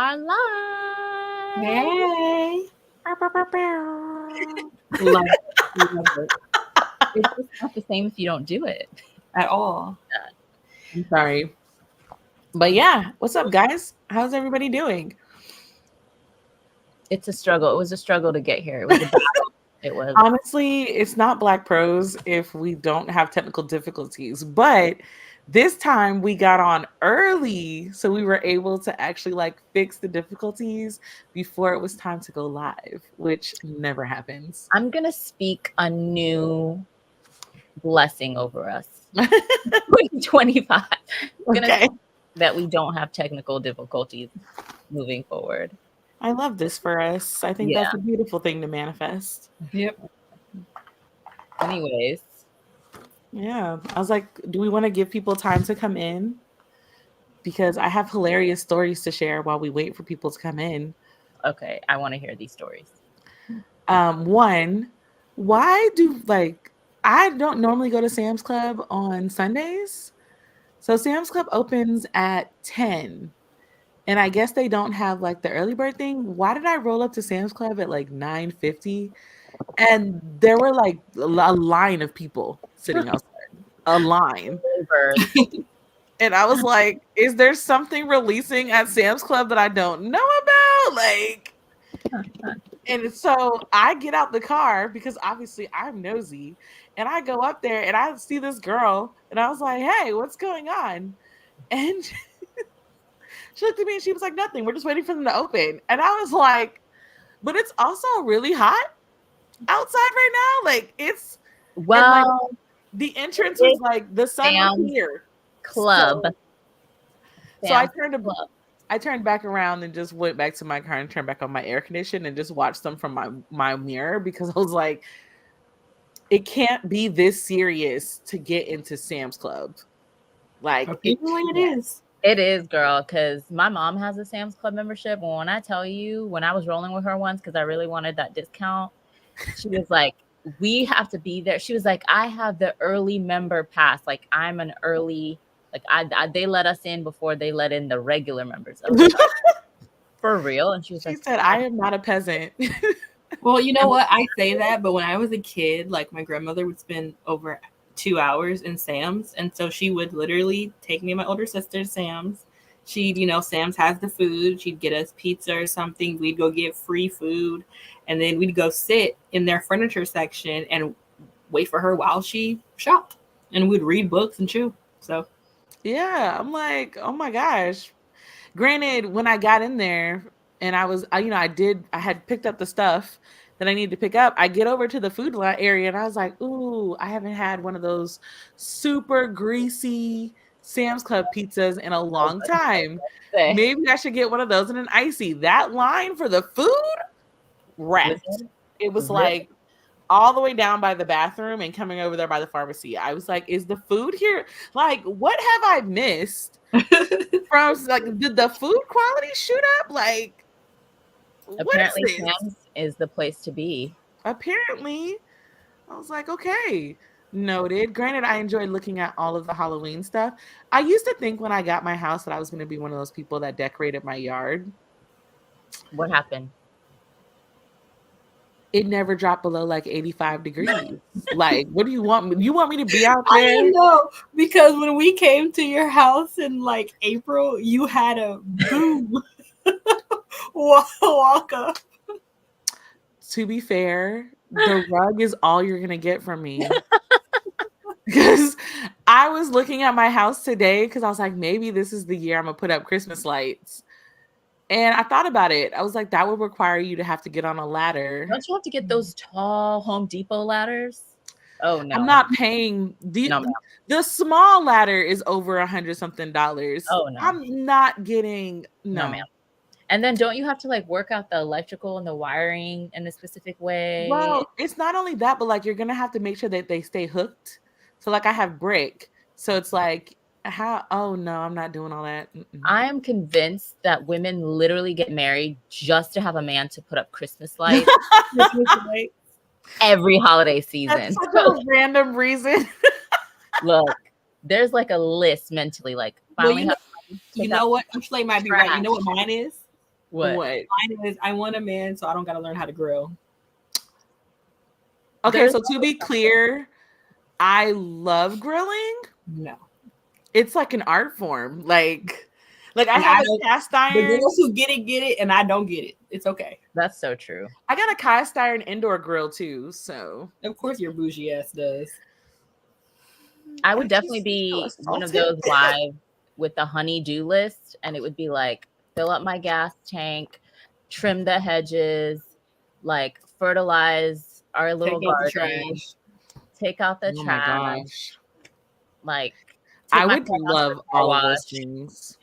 are live. Hey. Love it. It's just not the same if you don't do it At all. I'm sorry. But yeah, what's up, guys? How's everybody doing? It's a struggle. It was a struggle to get here. It was a battle. It was. Honestly, it's not Black Pros if we don't have technical difficulties. But this time we got on early, so we were able to actually fix the difficulties before it was time to go live, which never happens. I'm going to speak a new blessing over us. 2025. Okay. That we don't have technical difficulties moving forward. I love this for us. I think that's a beautiful thing to manifest. Yep. Anyways. Yeah. I was like, do we want to give people time to come in? Because I have hilarious stories to share while we wait for people to come in. Okay. I want to hear these stories. One, why do I don't normally go to Sam's Club on Sundays. So Sam's Club opens at 10. And I guess they don't have the early bird thing. Why did I roll up to Sam's Club at 9:50? And there were a line of people sitting outside. A line. And I was like, is there something releasing at Sam's Club that I don't know about? And so I get out the car because obviously I'm nosy. And I go up there and I see this girl. And I was like, hey, what's going on? And she looked at me and she was like, nothing. We're just waiting for them to open. And I was like, but it's also really hot outside right now. It's the entrance was the sun was here. Club. So I turned back around and just went back to my car and turned back on my air conditioner and just watched them from my mirror because I was like, it can't be this serious to get into Sam's Club. It is. It is, girl, because my mom has a Sam's Club membership. And when I tell you, when I was rolling with her once, because I really wanted that discount, she was like, we have to be there. She was like, I have the early member pass. I'm an early, they let us in before they let in the regular members. I was like, for real? And she said, I am not a peasant. Well, you know what? I say that, but when I was a kid, my grandmother would spend over 2 hours in Sam's, and so she would literally take me and my older sister to Sam's. She'd, Sam's has the food. She'd get us pizza or something. We'd go get free food, and then we'd go sit in their furniture section and wait for her while she shopped, and we'd read books and chew. So, yeah, I'm like, oh my gosh. Granted, when I got in there and I had picked up the stuff that I need to pick up, I get over to the food area and I was like, ooh, I haven't had one of those super greasy Sam's Club pizzas in a long time. Maybe I should get one of those and an icy. That line for the food wrapped. It was all the way down by the bathroom and coming over there by the pharmacy. I was like, is the food here? What have I missed? Did the food quality shoot up? Apparently Sam's is the place to be. Apparently. I was like, okay, noted. Granted, I enjoyed looking at all of the Halloween stuff. I used to think when I got my house that I was going to be one of those people that decorated my yard. What happened? It never dropped below 85 degrees. What do you want me? You want me to be out there? I don't know, because when we came to your house in April, you had a boom walk up. To be fair, the rug is all you're going to get from me. Because I was looking at my house today because I was like, maybe this is the year I'm going to put up Christmas lights. And I thought about it. I was like, that would require you to have to get on a ladder. Don't you have to get those tall Home Depot ladders? Oh, no. I'm not paying. The small ladder is over $100-something. Oh, no. I'm not getting. No, ma'am. And then don't you have to work out the electrical and the wiring in a specific way? Well, it's not only that, but you're going to have to make sure that they stay hooked. So I have brick. So it's oh no, I'm not doing all that. Mm-mm. I am convinced that women literally get married just to have a man to put up Christmas lights every holiday season. That's such a random reason. Look, there's a list mentally. You know what? Ashley might be right. You know what mine is? What? Mine is I want a man so I don't got to learn how to grill. Okay, There's so to be clear, I love grilling. No. It's like an art form. Like I And have I a don't- cast The iron. girls who get it, and I don't get it. It's okay. That's so true. I got a cast iron indoor grill too. So Of course, your bougie ass does. I would definitely just be feel one of assaulted. those wives with the honey-do list, and it would be like fill up my gas tank, trim the hedges, like fertilize our little Take out the garden, trash. take out the Oh my trash, gosh. like take I my would car out to the love car all of those wash. things.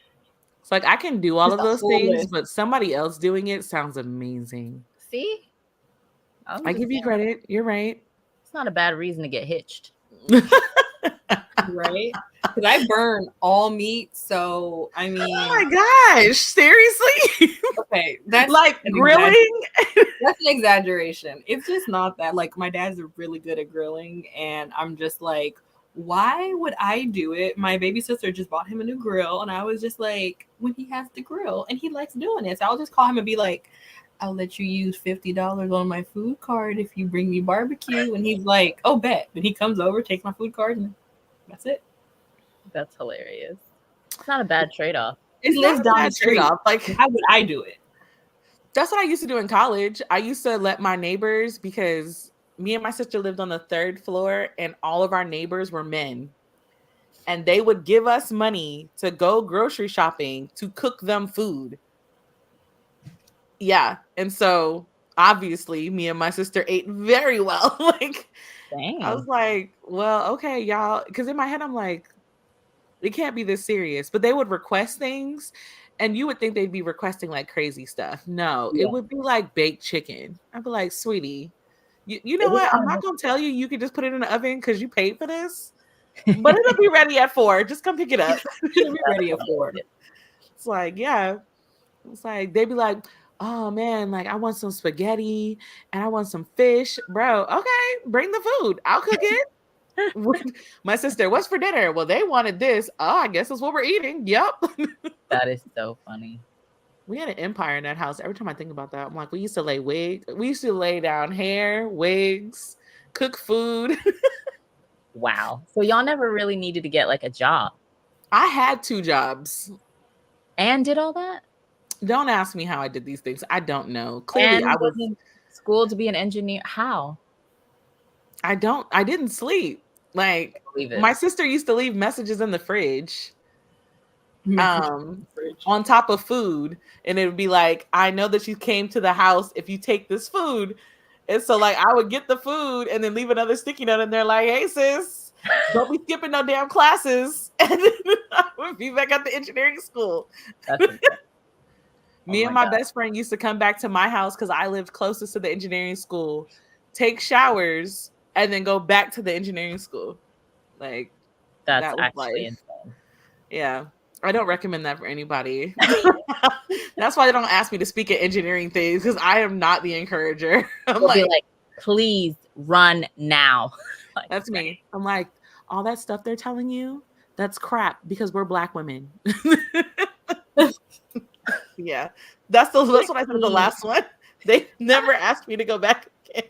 It's like I can do all Just of a those full things, list. but somebody else doing it sounds amazing. See, I'm I just give you saying, credit. You're right. it's not a bad reason to get hitched. Right? Because I burn all meat, so I mean, Oh my gosh, seriously? okay, that's Like an grilling? that's an exaggeration. It's just not that. Like my dad's really good at grilling, and I'm just like, why would I do it? My baby sister just bought him a new grill, and I was just like, when he has the grill and he likes doing it, so I'll just call him and be like, I'll let you use $50 on my food card if you bring me barbecue. And he's like, oh, bet. Then he comes over, takes my food card, and that's it. That's hilarious. It's not a bad trade-off. It lives Not a down bad the street. trade-off. Like How would I do it? that's what I used to do in college. I used to let my neighbors, because me and my sister lived on the 3rd floor and all of our neighbors were men. And they would give us money to go grocery shopping to cook them food. Yeah. And so obviously me and my sister ate very well. Like Dang. I was like, well, okay, y'all. Because in my head, I'm like, it can't be this serious. But they would request things, and you would think they'd be requesting like crazy stuff. No, Yeah. it would be like baked chicken. I'd be like, sweetie, you know what? I'm not gonna tell you you can just put it in the oven because you paid for this, but it'll be ready at 4. Just come pick it up. It'll be ready at 4. It's like, yeah. It's like they'd be like, oh man, like I want some spaghetti and I want some fish. Bro, okay, bring the food. I'll cook it. My sister, what's for dinner? Well, they wanted this. Oh, I guess that's what we're eating. Yep. That is so funny. We had an empire in that house. Every time I think about that, I'm like, we used to lay down hair, wigs, cook food. Wow. So y'all never really needed to get like a job I had 2 jobs. and did all that? Don't ask me how I did these things. I don't know. Clearly, And I was was. in school to be an engineer. How? I didn't sleep. Like Believe it. my sister used to leave messages in the fridge. Fridge. On top of food, and it would be like, I know that you came to the house if you take this food. And so like I would get the food and then leave another sticky note, and they're like, hey sis, don't be skipping no damn classes. And then I would be back at the engineering school. That's insane. Me and my best friend used to come back to my house because I lived closest to the engineering school, take showers, and then go back to the engineering school. Like That's that was actually life. insane. Yeah. I don't recommend that for anybody. That's why they don't ask me to speak at engineering things, because I am not the encourager. I'm We'll be like, please run now. Like, that's me. I'm like, all that stuff they're telling you, that's crap because we're Black women. Yeah. That's what I said the last one. They never asked me to go back again.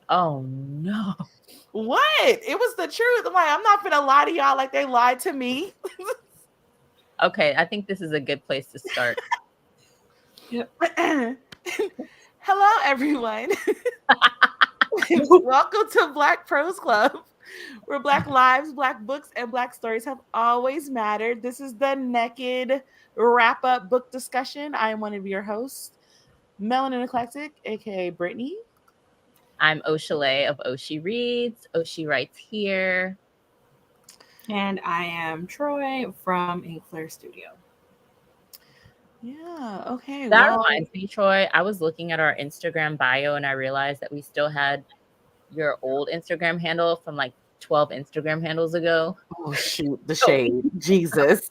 Oh no. What? It was the truth. I'm like, I'm not gonna lie to y'all like they lied to me. Okay, I think this is a good place to start. Hello, everyone. Welcome to Black Prose Club, where Black lives, Black books, and Black stories have always mattered. This is the Nekkid wrap-up book discussion. I am one of your hosts, Melanin Eclectic, aka Brittany. I'm Oshale of Oshi Reads. Oshi writes here. And I am Troy from Ink Flare Studio. Yeah, okay. That reminds me, Troy, I was looking at our Instagram bio and I realized that we still had your old Instagram handle from like 12 Instagram handles ago. Oh, shoot, the shade. Jesus.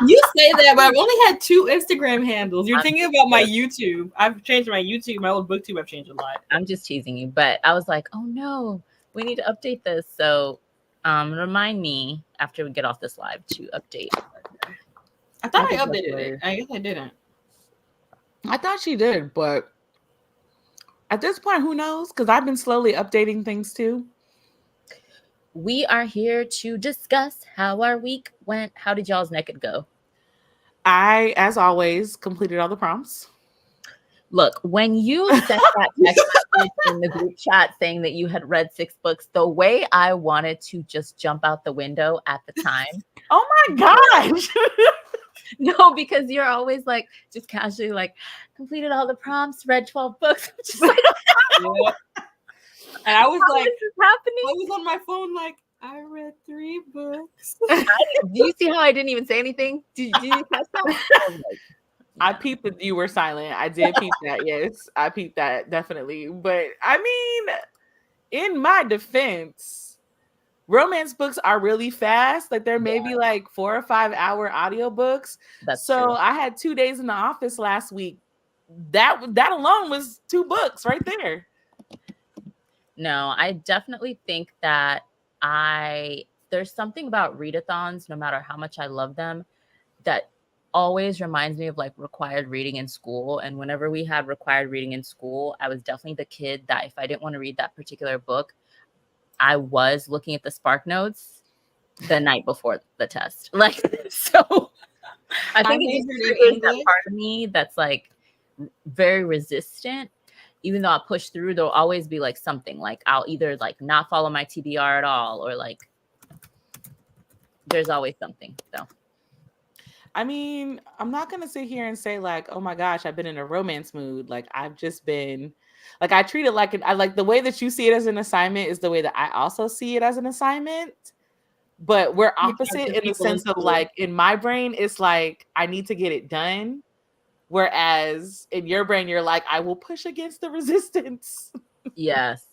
You say that, but I've only had 2 Instagram handles. You're thinking about my YouTube. I've changed my YouTube. My old booktube, I've changed a lot. I'm just teasing you, but I was like, oh no, we need to update this. So remind me after we get off this live to update. I thought I think that's updated it. hilarious. I guess I didn't. I thought she did, but at this point, who knows? Because I've been slowly updating things too. We are here to discuss how our week went. How did y'all's Nekkid go? I, as always, completed all the prompts. Look, when you sent that text message in the group chat saying that you had read 6 books, the way I wanted to just jump out the window at the time. Oh my gosh. No, because you're always like, just casually like, completed all the prompts, read 12 books. I'm just like, Yeah. And I was how like, is this happening? I was on my phone like, I read 3 books. Do you see how I didn't even say anything? Did you catch that? I peeped that you were silent. I did peep that. Yes, I peeped that definitely. But I mean, in my defense, romance books are really fast. Like there may be like 4 or 5 hour audiobooks. That's so true. I had 2 days in the office last week. That alone was 2 books right there. No, I definitely think that there's something about readathons, no matter how much I love them, that always reminds me of like required reading in school. And whenever we had required reading in school, I was definitely the kid that if I didn't want to read that particular book, I was looking at the Spark Notes the night before the test. Like, so I think it just triggers that part of me that's like very resistant. Even though I push through, there'll always be like something like I'll either like not follow my TBR at all, or like there's always something. So I mean, I'm not going to sit here and say like, oh my gosh, I've been in a romance mood. Like I've just been like, I treat it like I like the way that you see it as an assignment is the way that I also see it as an assignment. But we're opposite in the sense of like in my brain, it's like I need to get it done. Whereas in your brain, you're like, I will push against the resistance. yes.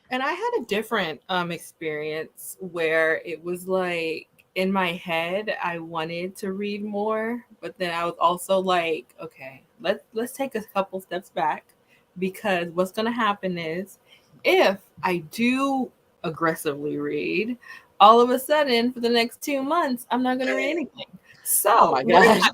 And I had a different experience where it was like in my head I wanted to read more, but then I was also like, okay, let's take a couple steps back, because what's going to happen is if I do aggressively read, all of a sudden for the next 2 months I'm not going to read anything. So, oh my gosh.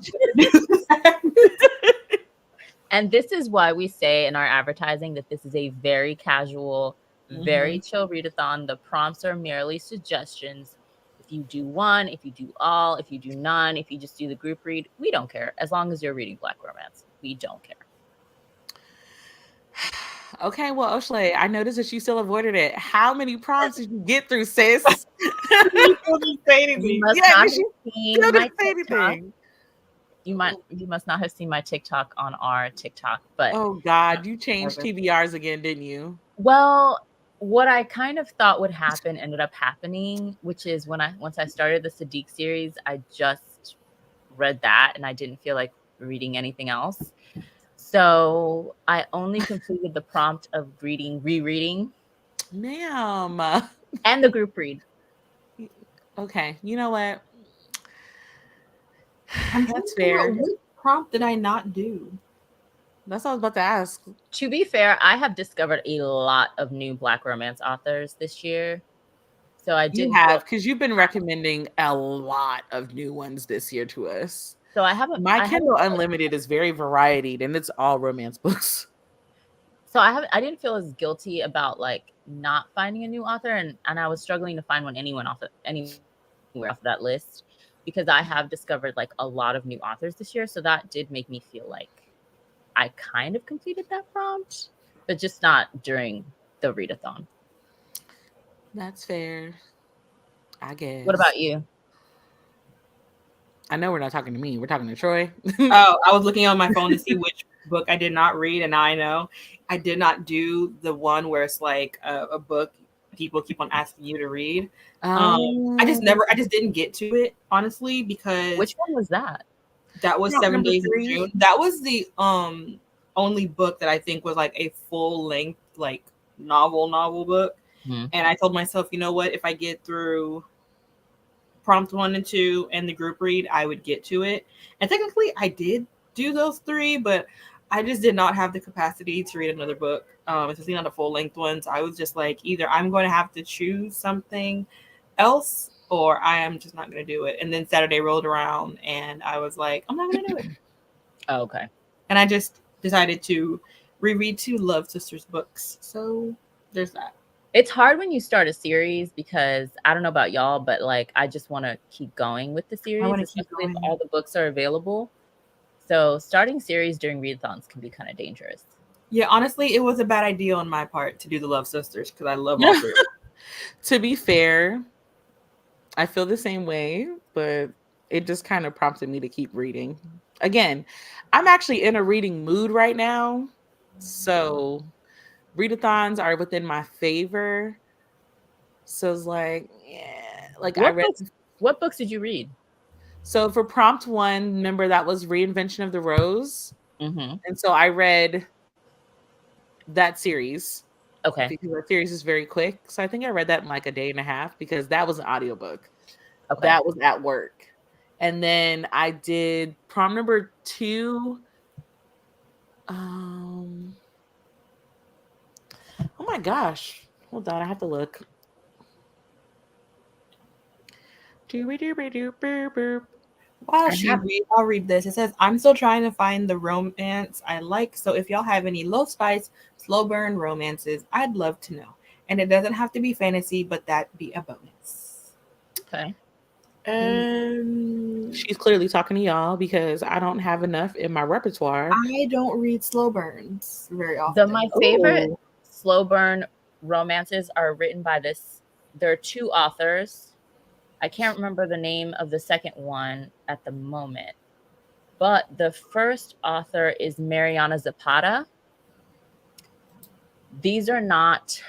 And this is why we say in our advertising that this is a very casual, very chill readathon. The prompts are merely suggestions. If you do one, if you do all, if you do none, if you just do the group read, we don't care. As long as you're reading Black romance, we don't care. Okay, well, Oshley, I noticed that you still avoided it. How many prompts did you get through, sis? You didn't say anything. You must Yeah, not 'cause have you seen still my didn't say TikTok. anything. You must not have seen my TikTok on our TikTok, but Oh God, you changed TBRs again, didn't you? well, what I kind of thought would happen ended up happening, which is once I started the Sadiq series, I just read that and I didn't feel like reading anything else. So I only completed the prompt of rereading, Ma'am. and the group read. Okay, you know what? That's fair. What prompt did I not do? That's what I was about to ask. To be fair, I have discovered a lot of new Black romance authors this year. So I did have, because you've been recommending a lot of new ones this year to us. So I haven't. My Kindle Unlimited is very varied, and it's all romance books. So I didn't feel as guilty about like not finding a new author, and I was struggling to find anywhere off of that list, because I have discovered like a lot of new authors this year. So that did make me feel like I kind of completed that prompt, but just not during the readathon. That's fair, I guess. What about you? I know we're not talking to me. We're talking to Troy. Oh, I was looking on my phone to see which book I did not read, and now I know I did not do the one where it's like a book people keep on asking you to read. I just didn't get to it, honestly, because which one was that? That was 7 Days in June. That was the only book that I think was like a full length like novel book. And I told myself, you know what, if I get through prompt 1 and 2 and the group read, I would get to it. And technically I did do those 3, but I just did not have the capacity to read another book, especially not the full length ones. I was just like, either I'm going to have to choose something else or I am just not going to do it. And then Saturday rolled around and I was like, I'm not going to do it. Oh, okay. And I just decided to reread 2 Love Sisters books. So there's that. It's hard when you start a series because I don't know about y'all, but like I just want to keep going with the series, wanna keep especially if going. all the books are available. So starting series during readathons can be kind of dangerous. Yeah, honestly, it was a bad idea on my part to do the Love Sisters because I love all 3 of them. To be fair, I feel the same way, but it just kind of prompted me to keep reading. Again, I'm actually in a reading mood right now. So readathons are within my favor. So it's like, yeah, like I read. What books did you read? So for prompt 1, remember that was Reinvention of the Rose. Mm-hmm. And so I read that series. Okay. Because that series is very quick. So I think I read that in like a day and a half because that was an audiobook. Okay. That was at work. And then I did prom number 2. Oh my gosh. Hold on, I have to look. While she reads, I'll read this. It says, I'm still trying to find the romance I like. So if y'all have any low spice, slow burn romances, I'd love to know. And it doesn't have to be fantasy, but that'd be a bonus. Okay. She's clearly talking to y'all because I don't have enough in my repertoire. I don't read slow burns very often. My favorite slow burn romances are written by there are 2 authors. I can't remember the name of the second one at the moment, but the first author is Mariana Zapata. These are not,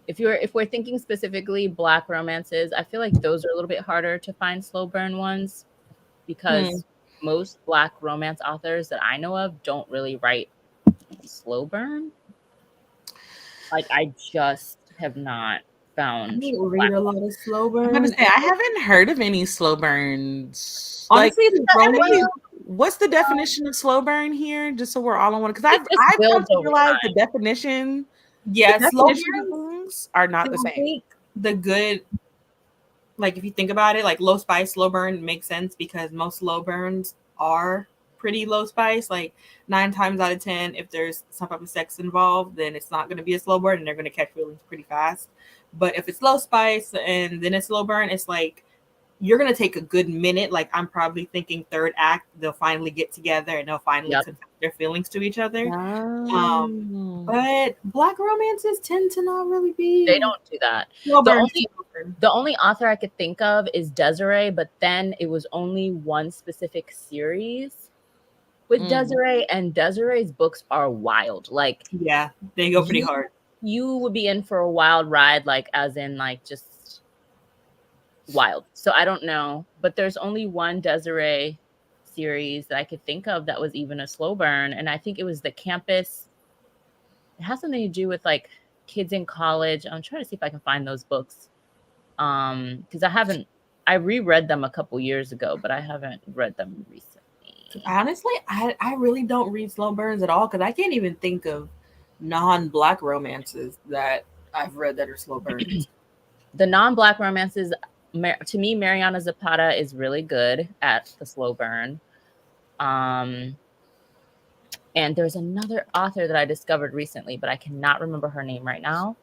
if we're thinking specifically Black romances, I feel like those are a little bit harder to find slow burn ones because most Black romance authors that I know of don't really write slow burn. Like I just have not found. I don't read a lot of slow burns. I'm gonna say I haven't heard of any slow burns. Honestly, what's the definition of slow burn here? Just so we're all on one, because I've come to realize the definition. Yeah, slow burns are not the same. The good, like if you think about it, like low spice, slow burn makes sense because most slow burns are pretty low spice. Like 9 times out of 10, if there's some type of sex involved, then it's not going to be a slow burn and they're going to catch feelings pretty fast. But if it's low spice and then it's slow burn, it's like you're going to take a good minute. Like I'm probably thinking 3rd act, they'll finally get together and they'll finally confess their feelings to each other. But Black romances tend to not really be. They don't do that. The only author I could think of is Desiree, but then it was only one specific series with Desiree, and Desiree's books are wild. Like, yeah, they go pretty hard. You would be in for a wild ride, like as in like just wild. So I don't know, but there's only one Desiree series that I could think of that was even a slow burn, and I think it was the campus. It has something to do with like kids in college. I'm trying to see if I can find those books. Because I reread them a couple years ago, but I haven't read them recently. Honestly, I really don't read slow burns at all because I can't even think of non-Black romances that I've read that are slow burns. The non-Black romances, to me, Mariana Zapata is really good at the slow burn. And there's another author that I discovered recently, but I cannot remember her name right now.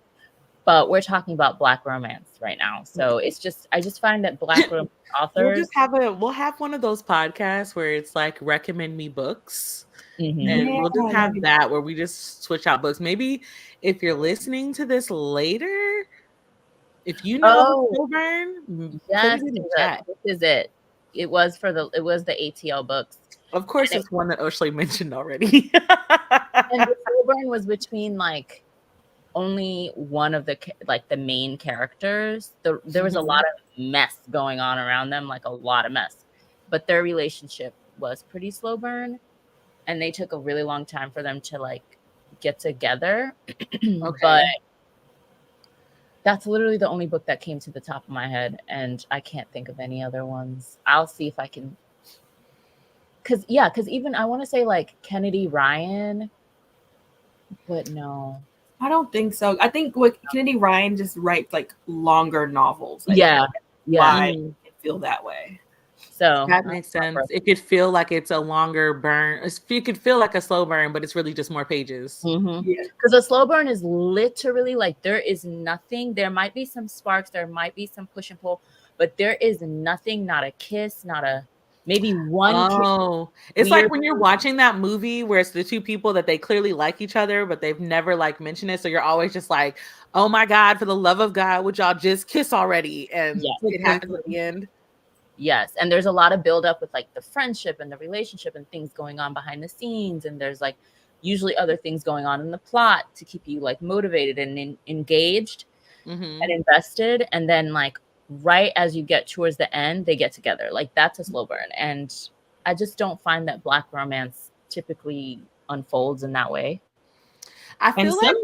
But we're talking about Black romance right now. So it's just, I just find that Black romance authors. We'll have one of those podcasts where it's like recommend me books. And we'll just have that where we just switch out books. Maybe if you're listening to this later, if you know slow burn, yes, this is it. It was the ATL books. Of course, it's one that Oshley mentioned already. And the slow burn was between like only one of the main characters. There was a lot of mess going on around them, like a lot of mess. But their relationship was pretty slow burn, and they took a really long time for them to like get together. But that's literally the only book that came to the top of my head, and I can't think of any other ones. I'll see if I can. Because even I want to say like Kennedy Ryan, but no. I don't think so. I think Kennedy Ryan just writes like longer novels. Yeah. Yeah. why it feel that way. So That makes sense. It could feel like it's a longer burn. You could feel like a slow burn, but it's really just more pages. Yeah. Because a slow burn is literally like there is nothing. There might be some sparks, there might be some push and pull, but there is nothing, not a kiss, not a maybe one kiss. Oh, it's like when you're watching that movie where it's the two people that they clearly like each other, but they've never like mentioned it. So you're always just like, oh my God, for the love of God, would y'all just kiss already? And Yes. it happens at the end. Yes. And there's a lot of buildup with like the friendship and the relationship and things going on behind the scenes. And there's like usually other things going on in the plot to keep you like motivated and engaged and invested. And then like right as you get towards the end, they get together. Like that's a slow burn. And I just don't find that Black romance typically unfolds in that way. I feel like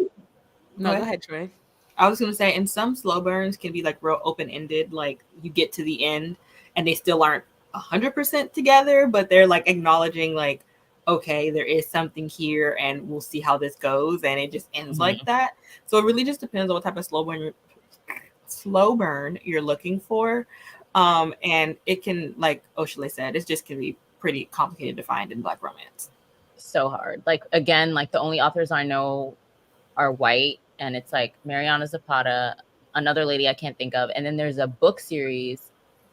no, go ahead, Troy. I was gonna say, and some slow burns can be like real open ended. Like you get to the end and they still aren't 100% together, but they're like acknowledging like, okay, there is something here, and we'll see how this goes, and it just ends like that. So it really just depends on what type of slow burn you're looking for, and it can, like Oshale said, it just can be pretty complicated to find in Black romance. So hard. Like again, like the only authors I know are white, and it's like Mariana Zapata, another lady I can't think of, and then there's a book series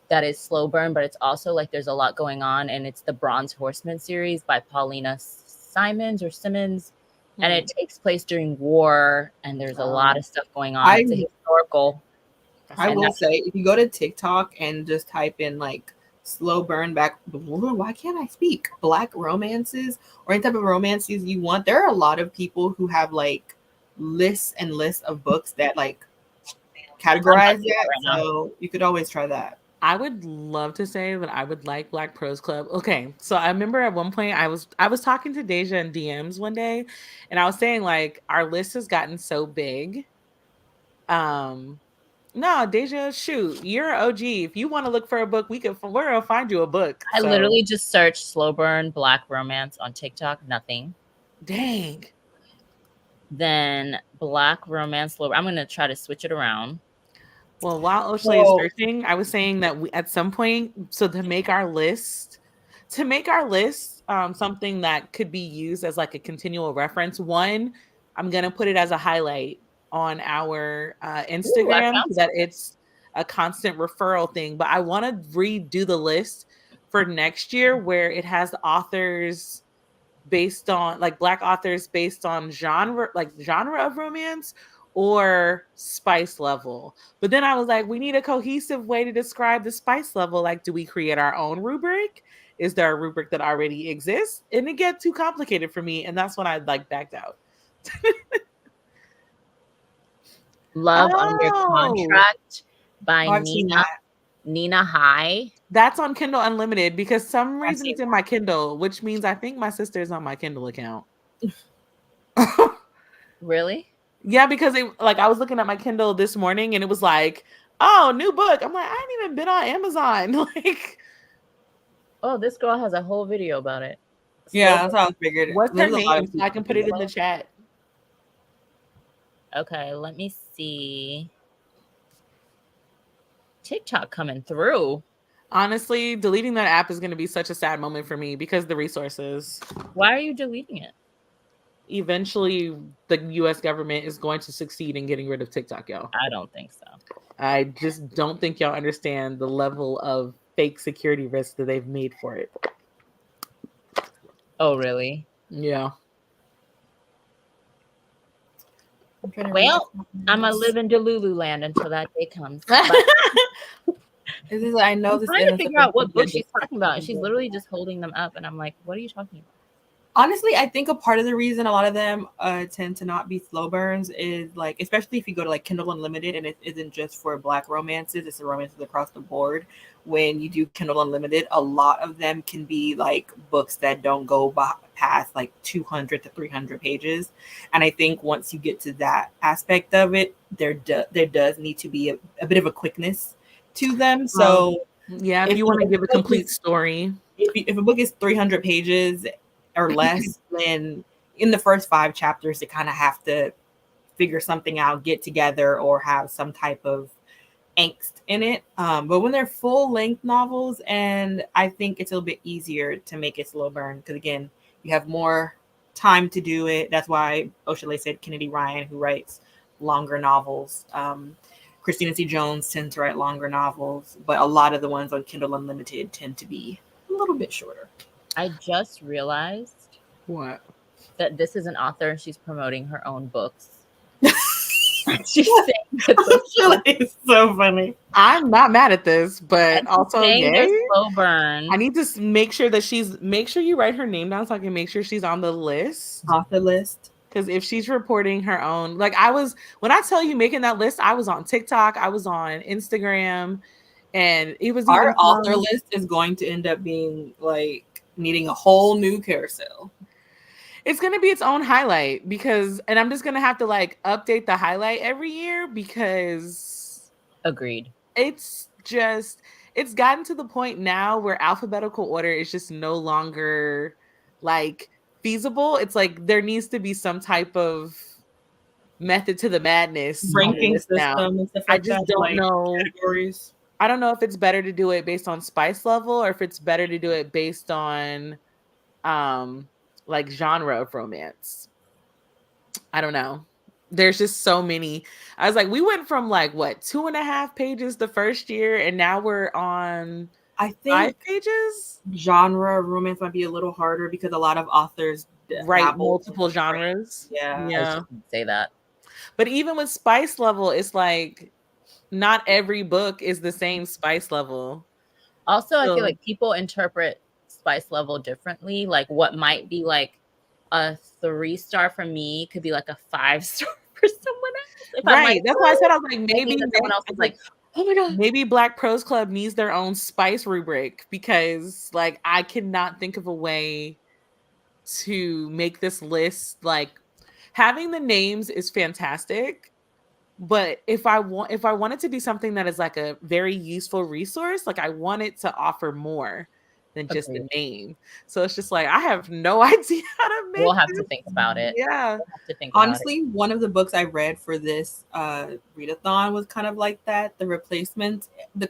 that is slow burn, but it's also like there's a lot going on, and it's the Bronze Horseman series by Paulina Simmons, and it takes place during war, and there's a lot of stuff going on. It's a historical. I will say, if you go to TikTok and just type in like slow burn back, why can't I speak? Black romances or any type of romances you want, there are a lot of people who have like lists and lists of books that like categorize that. So you could always try that. I would love to say that I would like Black Prose Club. Okay, so I remember at one point I was talking to Deja in DMs one day, and I was saying like our list has gotten so big. No, Deja, shoot, you're an OG. If you want to look for a book, we're gonna find you a book. I literally just searched slow burn Black romance on TikTok, nothing. Dang. Then Black romance slow. I'm gonna try to switch it around. Well, while Oshale is searching, I was saying that we at some point, so to make our list, something that could be used as like a continual reference. One, I'm gonna put it as a highlight on our Instagram so that it's a constant referral thing. But I want to redo the list for next year where it has authors based on like Black authors based on genre of romance or spice level. But then I was like, we need a cohesive way to describe the spice level. Like, do we create our own rubric? Is there a rubric that already exists? And it get too complicated for me, and that's when I like backed out. Love Under Contract by Nina High. That's on Kindle Unlimited because some reason it's in my Kindle, which means I think my sister's on my Kindle account. Really? Yeah, because I was looking at my Kindle this morning and it was like, oh, new book. I'm like, I ain't even been on Amazon. Like, oh, this girl has a whole video about it. Yeah, that's how I figured. What's her name? So I can put it in the chat. Okay, let me see. TikTok coming through. Honestly, deleting that app is going to be such a sad moment for me because the resources. Why are you deleting it? Eventually, the U.S. government is going to succeed in getting rid of TikTok, y'all. I don't think so. I just don't think y'all understand the level of fake security risk that they've made for it. Oh, really? Yeah. Well, I'm gonna live in Delulu land until that day comes. I know I'm trying to figure out what book she's talking about, and she's literally just holding them up, and I'm like, "What are you talking about?" Honestly, I think a part of the reason a lot of them tend to not be slow burns is like, especially if you go to like Kindle Unlimited, and it isn't just for Black romances; it's the romances across the board. When you do Kindle Unlimited, a lot of them can be like books that don't go past like 200 to 300 pages, and I think once you get to that aspect of it, there does need to be a bit of a quickness to them. So yeah, if you want to give a complete story, if a book is 300 pages or less, then in the first 5 chapters, they kind of have to figure something out, get together, or have some type of angst in it. But when they're full length novels, and I think it's a little bit easier to make it slow burn because again, you have more time to do it. That's why Oshale said Kennedy Ryan, who writes longer novels. Christina C. Jones tends to write longer novels, but a lot of the ones on Kindle Unlimited tend to be a little bit shorter. I just realized What? that this is an author and she's promoting her own books. She's saying that It's so funny. I'm not mad at this, but also they're slow burn. I need to make sure that make sure you write her name down so I can make sure she's on the list. Off the list. Because if she's reporting her own, like when I tell you making that list, I was on TikTok, I was on Instagram, and it was our author list is going to end up being like needing a whole new carousel. It's going to be its own highlight and I'm just going to have to like update the highlight every year because agreed. It's gotten to the point now where alphabetical order is just no longer like feasible. It's like there needs to be some type of method to the madness. Ranking system and stuff like I just don't know. Categories. I don't know if it's better to do it based on spice level or if it's better to do it based on like genre of romance. I don't know. There's just so many. I was like, we went from like what 2.5 pages the first year, and now we're on I think 5 pages. Genre of romance might be a little harder because a lot of authors write multiple genres. Yeah. I was just gonna say that. But even with spice level, it's like not every book is the same spice level. Also, I feel like people interpret spice level differently. Like what might be like a 3-star for me could be like a 5-star for someone else. Right. That's why I said I was like, maybe someone else is like, oh my god. Maybe Black Prose Club needs their own spice rubric because like I cannot think of a way to make this list. Like having the names is fantastic. But if I want it to be something that is like a very useful resource, like I want it to offer more than just the name. So it's just like I have no idea how to make We'll have to think about it. Yeah. We'll have to think Honestly, one of the books I read for this readathon was kind of like that. The replacements, the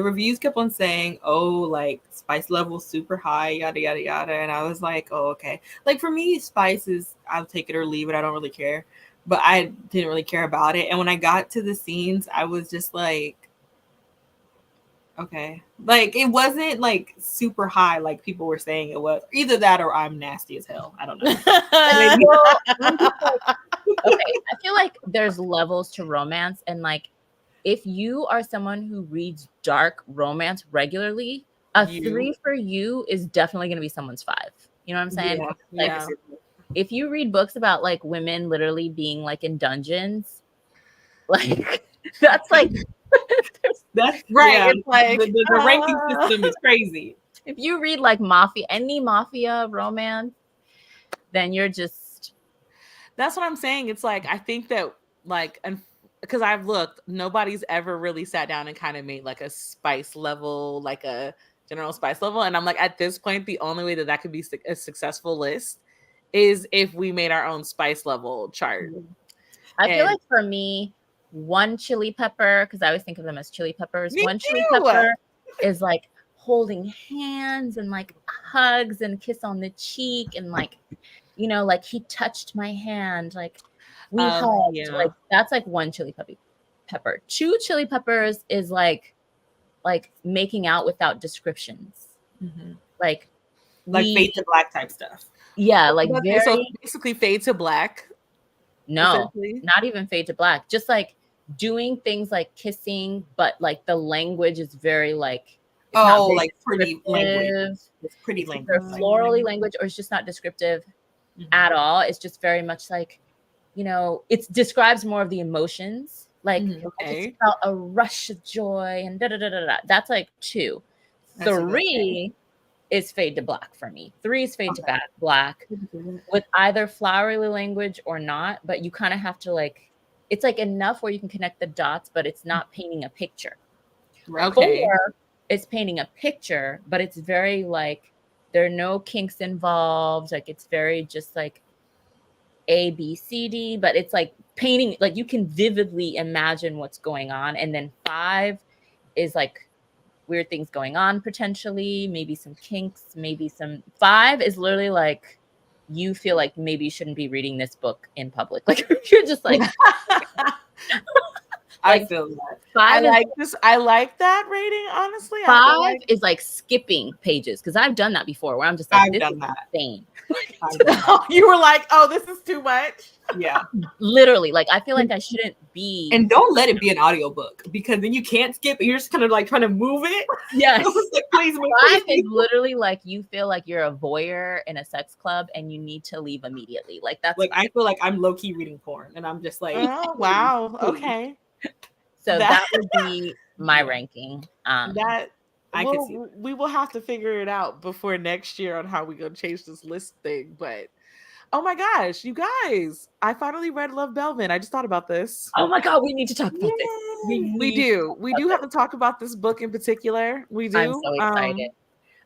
reviews kept on saying, oh, like spice level super high, yada yada yada. And I was like, oh, okay. Like for me, spice is I'll take it or leave it. I don't really care. But I didn't really care about it. And when I got to the scenes, I was just like, okay. Like it wasn't like super high like people were saying it was. Either that or I'm nasty as hell. I don't know. Okay. I feel like there's levels to romance. And like if you are someone who reads dark romance regularly, a 3 for you is definitely going to be someone's 5. You know what I'm saying? Yeah. If you read books about like women literally being like in dungeons, like that's like that's right. Yeah, it's like the ranking system is crazy. If you read like any mafia romance, then you're just. That's what I'm saying. It's like I think that like because I've looked, nobody's ever really sat down and kind of made like a spice level, like a general spice level, and I'm like at this point, the only way that could be a successful list is if we made our own spice level chart. I feel like for me, one chili pepper, because I always think of them as chili peppers. One chili pepper is like holding hands and like hugs and kiss on the cheek and like, you know, like he touched my hand, like we hugged. Yeah. Like that's like one chili pepper. 2 chili peppers is like making out without descriptions. Mm-hmm. Like Fade to Black type stuff. Yeah, like so basically Fade to Black. No, not even Fade to Black. Just like doing things like kissing, but like the language is very like like pretty language. It's pretty language. Florally language, or it's just not descriptive at all. It's just very much like, you know, it describes more of the emotions. Like I just felt a rush of joy and da da da da da. That's like 2. 3 is Fade to Black for me. 3 is Fade to Black with either flowery language or not, but you kind of have to like, it's like enough where you can connect the dots, but it's not painting a picture. Okay. 4 is painting a picture, but it's very like, there are no kinks involved. Like it's very just like, A, B, C, D, but it's like painting, like you can vividly imagine what's going on. And then 5 is like weird things going on potentially, maybe some kinks, maybe some 5 is literally like you feel like maybe you shouldn't be reading this book in public. Like you're just like I like feel that. 5 is I like that rating, honestly. I feel 5 like is like skipping pages because I've done that before where I'm just like, I've this done is that. insane. I've done that. you were like, oh, this is too much. Yeah. Literally, like I feel like I shouldn't be. And don't let it be an audiobook because then you can't skip it. You're just kind of like trying to move it. Yes. Like, please move. 5 is literally like you feel like you're a voyeur in a sex club and you need to leave immediately. Like that's like I feel like I'm low key reading porn, and I'm just like, Oh wow. please. Okay. so that would be my ranking. That I could see we will have to figure it out before next year on how we gonna change this list thing. But oh my gosh, you guys! I finally read Love Belvin. I just thought about this. Oh my god, we need to talk about this. We do have to talk about this book in particular. We do. I'm so excited.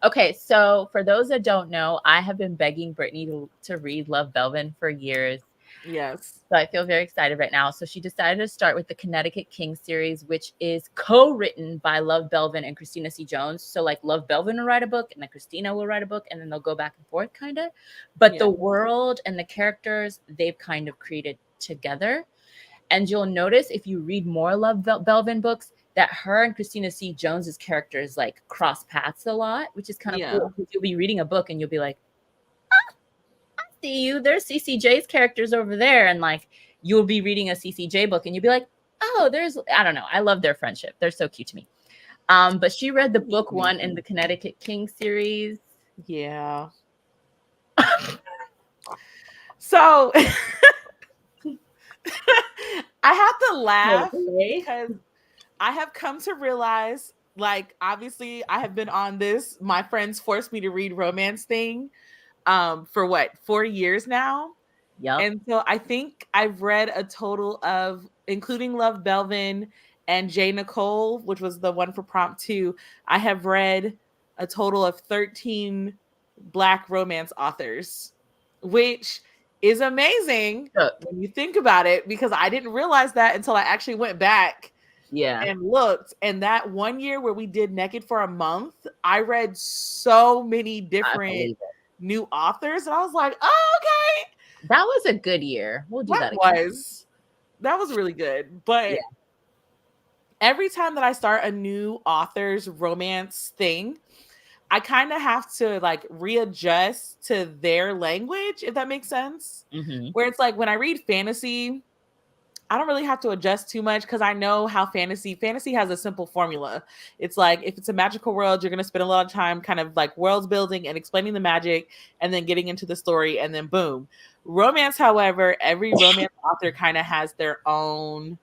Okay, so for those that don't know, I have been begging Brittany to read Love Belvin for years. Yes. So I feel very excited right now. So she decided to start with the Connecticut King series, which is co-written by Love Belvin and Christina C. Jones. So like Love Belvin will write a book and then Christina will write a book and then they'll go back and forth kind of. But the world and the characters they've kind of created together. And you'll notice if you read more Love Belvin books that her and Christina C. Jones's characters like cross paths a lot, which is kind of cool. You'll be reading a book and you'll be like, see you, there's CCJ's characters over there, and like you'll be reading a CCJ book and you'll be like, oh, there's, I don't know, I love their friendship, they're so cute to me. But she read the book 1 in the Connecticut King series. So I have to laugh because I have come to realize, like, obviously I have been on this my friends forced me to read romance thing for what, 4 years now. And so I think I've read a total of, including Love Belvin and J. Nicole, which was the one for prompt 2, I have read a total of 13 Black romance authors, which is amazing when you think about it, because I didn't realize that until I actually went back and looked. And that one year where we did Nekkid for a month, I read so many different new authors, and I was like, oh, okay. That was a good year. We'll do that again. That was really good. But every time that I start a new author's romance thing, I kind of have to like readjust to their language, if that makes sense. Where it's like when I read fantasy, I don't really have to adjust too much because I know how fantasy has a simple formula. It's like, if it's a magical world, you're going to spend a lot of time kind of like worlds building and explaining the magic and then getting into the story and then boom. Romance, however, every romance author kind of has their own,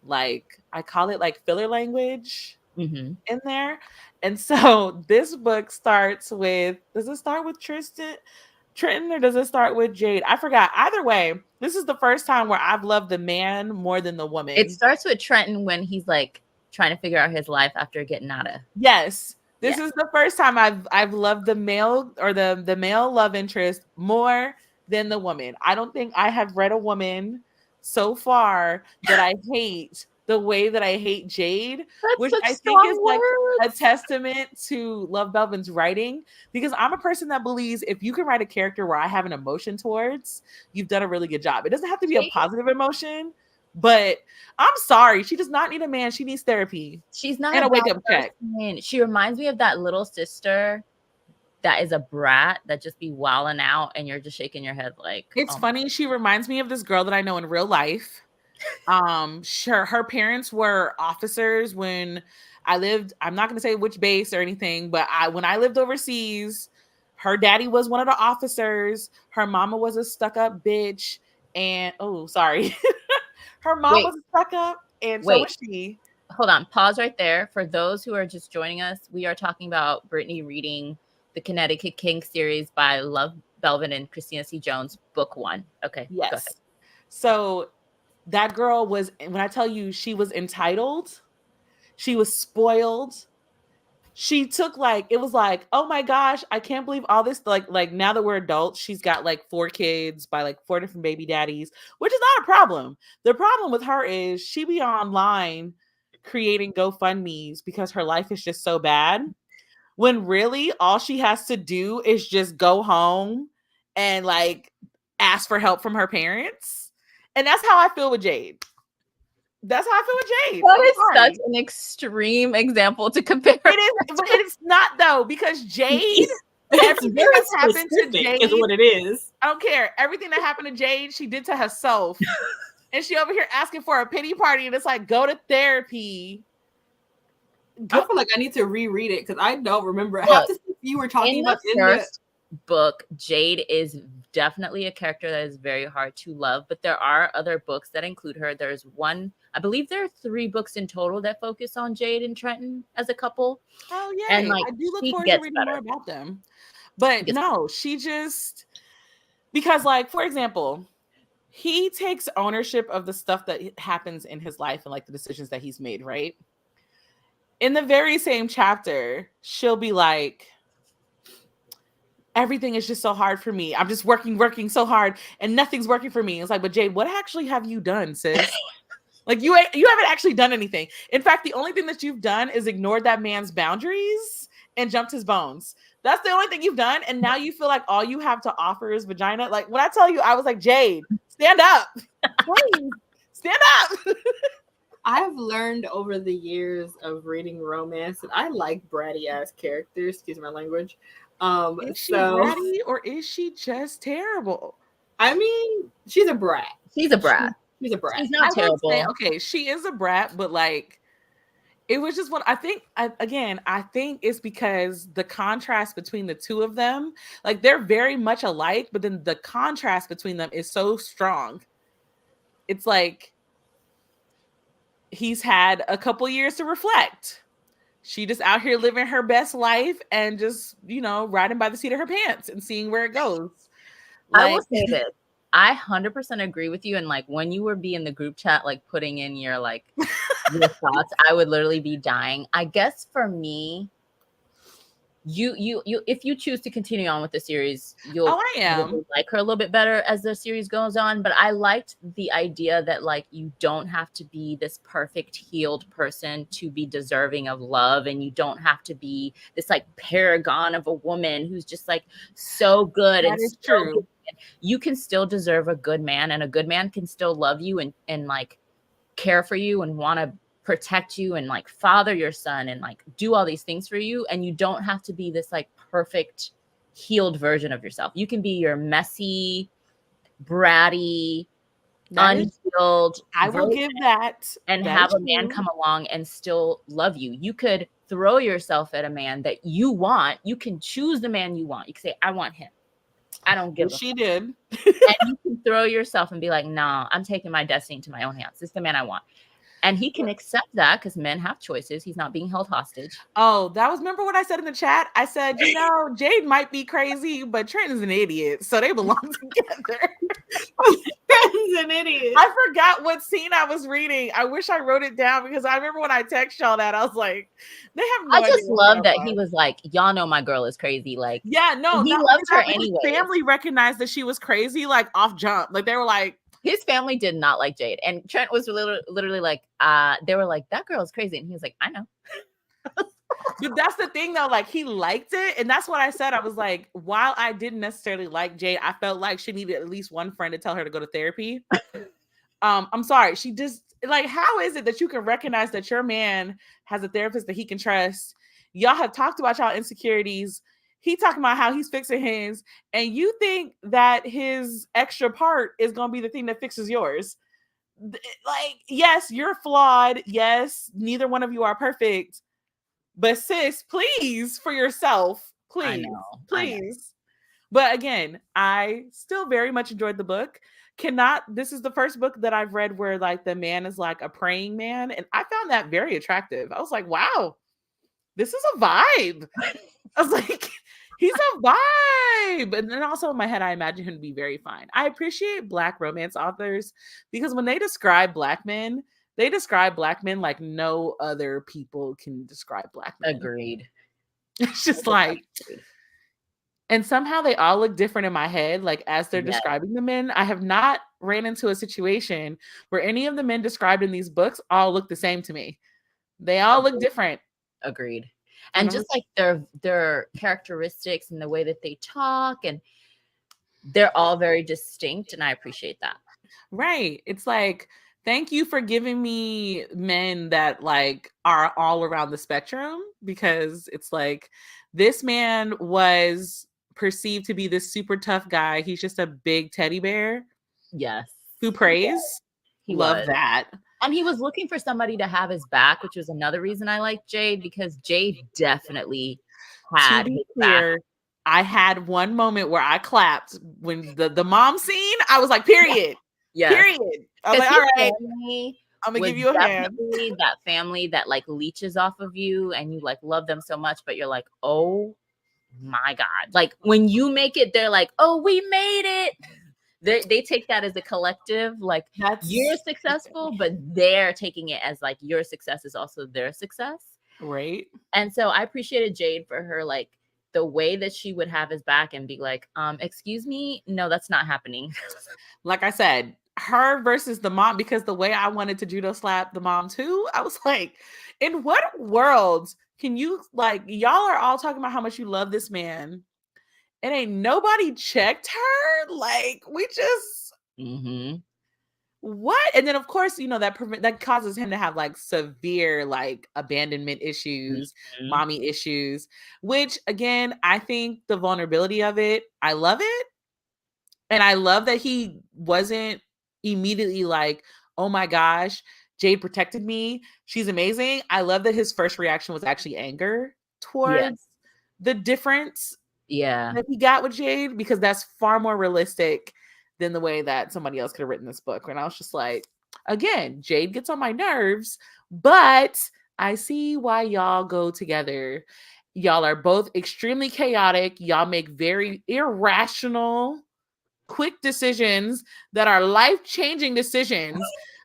like, I call it like filler language in there. And so this book starts with, does it start with Trenton, or does it start with Jade? I forgot. Either way, this is the first time where I've loved the man more than the woman. It starts with Trenton when he's like trying to figure out his life after getting out of. Yes. This is the first time I've loved the male, or the male love interest more than the woman. I don't think I have read a woman so far that I hate the way that I hate Jade, which I think is like a testament to Love Belvin's writing, because I'm a person that believes if you can write a character where I have an emotion towards, you've done a really good job. It doesn't have to be a positive emotion, but I'm sorry, she does not need a man. She needs therapy. She's not and a wake up check. She reminds me of that little sister that is a brat that just be wilding out and you're just shaking your head like. It's funny. She reminds me of this girl that I know in real life. Her parents were officers when I lived. I'm not going to say which base or anything, but when I lived overseas, her daddy was one of the officers. Her mama was a stuck-up bitch, and her mom was stuck up, and so was she. Hold on, pause right there. For those who are just joining us, we are talking about Brittany reading the Connecticut King series by Love Belvin and Christina C. Jones, book 1. Okay, yes. Go ahead. So that girl was, when I tell you she was entitled, she was spoiled, she took like, it was like, oh my gosh, I can't believe all this. Like now that we're adults, she's got like 4 kids by like 4 different baby daddies, which is not a problem. The problem with her is she be online creating GoFundMe's because her life is just so bad. When really all she has to do is just go home and like ask for help from her parents. And that's how I feel with Jade. That's how I feel with Jade. That is such an extreme example to compare. It is, but it's not though, because Jade, everything that's happened to Jade is what it is. I don't care. Everything that happened to Jade, she did to herself. And she over here asking for a pity party, and it's like, go to therapy. I feel like I need to reread it because I don't remember. I have to see if you were talking about the first book. Jade is definitely a character that is very hard to love, but there are other books that include her. There's one, I believe there are 3 books in total that focus on Jade and Trenton as a couple. Oh yeah, and like, I do look forward to reading more about them. But no, she just, because like, for example, he takes ownership of the stuff that happens in his life and like the decisions that he's made, right? In the very same chapter, she'll be like, everything is just so hard for me. I'm just working so hard and nothing's working for me. It's like, but Jade, what actually have you done, sis? Like you haven't actually done anything. In fact, the only thing that you've done is ignored that man's boundaries and jumped his bones. That's the only thing you've done. And now you feel like all you have to offer is vagina. Like when I tell you, I was like, Jade, stand up. Please, stand up. I've learned over the years of reading romance that I like bratty ass characters. Excuse my language. Is she bratty or is she just terrible? I mean, she's a brat. She's a brat. She's a brat. She's not terrible. Say, okay, she is a brat, but like, it was just what I think. I think it's because the contrast between the two of them, like they're very much alike, but then the contrast between them is so strong. It's like he's had a couple years to reflect. She just out here living her best life and just, riding by the seat of her pants and seeing where it goes. Like, I will say this. I 100% agree with you. And like when you would be in the group chat, like putting in your like your thoughts, I would literally be dying. I guess for me, you if you choose to continue on with the series, you'll like her a little bit better as the series goes on. But I liked the idea that like you don't have to be this perfect healed person to be deserving of love, and you don't have to be this like paragon of a woman who's just like so good. That is true. You can still deserve a good man, and a good man can still love you and like care for you and want to protect you and like father your son and like do all these things for you. And you don't have to be this like perfect healed version of yourself. You can be your messy, bratty, unhealed. I will give that. And have a man come along and still love you. You could throw yourself at a man that you want. You can choose the man you want. You can say, I want him. I don't give a fuck. She did. And you can throw yourself and be like, nah, I'm taking my destiny into my own hands. This is the man I want. And he can accept that because men have choices. He's not being held hostage. Oh, remember what I said in the chat? I said, Jade might be crazy, but Trenton's an idiot. So they belong together. Trenton's an idiot. I forgot what scene I was reading. I wish I wrote it down because I remember when I text y'all that, I was like, they have no idea. I just love that he was like, y'all know my girl is crazy. Like, yeah, no, he loves her anyway. His family recognized that she was crazy, like off jump. Like they were like, his family did not like Jade. And Trent was literally like, they were like, that girl is crazy. And he was like, I know. But that's the thing though, like he liked it. And that's what I said. I was like, while I didn't necessarily like Jade, I felt like she needed at least one friend to tell her to go to therapy. I'm sorry. She just like, how is it that you can recognize that your man has a therapist that he can trust? Y'all have talked about y'all insecurities. He talking about how he's fixing his, and you think that his extra part is going to be the thing that fixes yours. Like, yes, you're flawed. Yes, neither one of you are perfect. But sis, please, for yourself, please, please. But again, I still very much enjoyed the book. This is the first book that I've read where like the man is like a praying man. And I found that very attractive. I was like, wow, this is a vibe. I was like, he's a vibe. And then also in my head, I imagine him to be very fine. I appreciate Black romance authors because when they describe Black men like no other people can describe Black men. Agreed. It's just like, and somehow they all look different in my head. Like as they're Yes. describing the men, I have not ran into a situation where any of the men described in these books all look the same to me. They all look different. Agreed. And And I'm just like their characteristics and the way that they talk, and they're all very distinct, and I appreciate that. right. It's like, thank you for giving me men that like are all around the spectrum, because it's like this man was perceived to be this super tough guy. He's just a big teddy bear Yes. who prays. He Love was. that. And he was looking for somebody to have his back, which was another reason I liked Jade, because Jade definitely To had be his back. clear, I had one moment where I clapped when the mom scene. I was like, period. Yes. Period. I was like, His all right, family I'm gonna was give you a hand. definitely that family that like leeches off of you and you like love them so much, but you're like, oh my God. Like when you make it, they're like, oh, we made it. They take that as a collective, like you're successful, but they're taking it as like your success is also their success. Right. And so I appreciated Jade for her, like the way that she would have his back and be like, excuse me, no, that's not happening. Like I said, her versus the mom, because the way I wanted to judo slap the mom too, I was like, in what world can you, like, y'all are all talking about how much you love this man and ain't nobody checked her? Like, we just what? And then of course, you know, that causes him to have like severe like abandonment issues, mommy issues, which again, I think the vulnerability of it, I love it. And I love that he wasn't immediately like, oh my gosh, Jade protected me. She's amazing. I love that his first reaction was actually anger towards the difference that he got with Jade, because that's far more realistic than the way that somebody else could have written this book. And I was just like, again, Jade gets on my nerves, but I see why y'all go together. Y'all are both extremely chaotic. Y'all make very irrational, quick decisions that are life-changing decisions.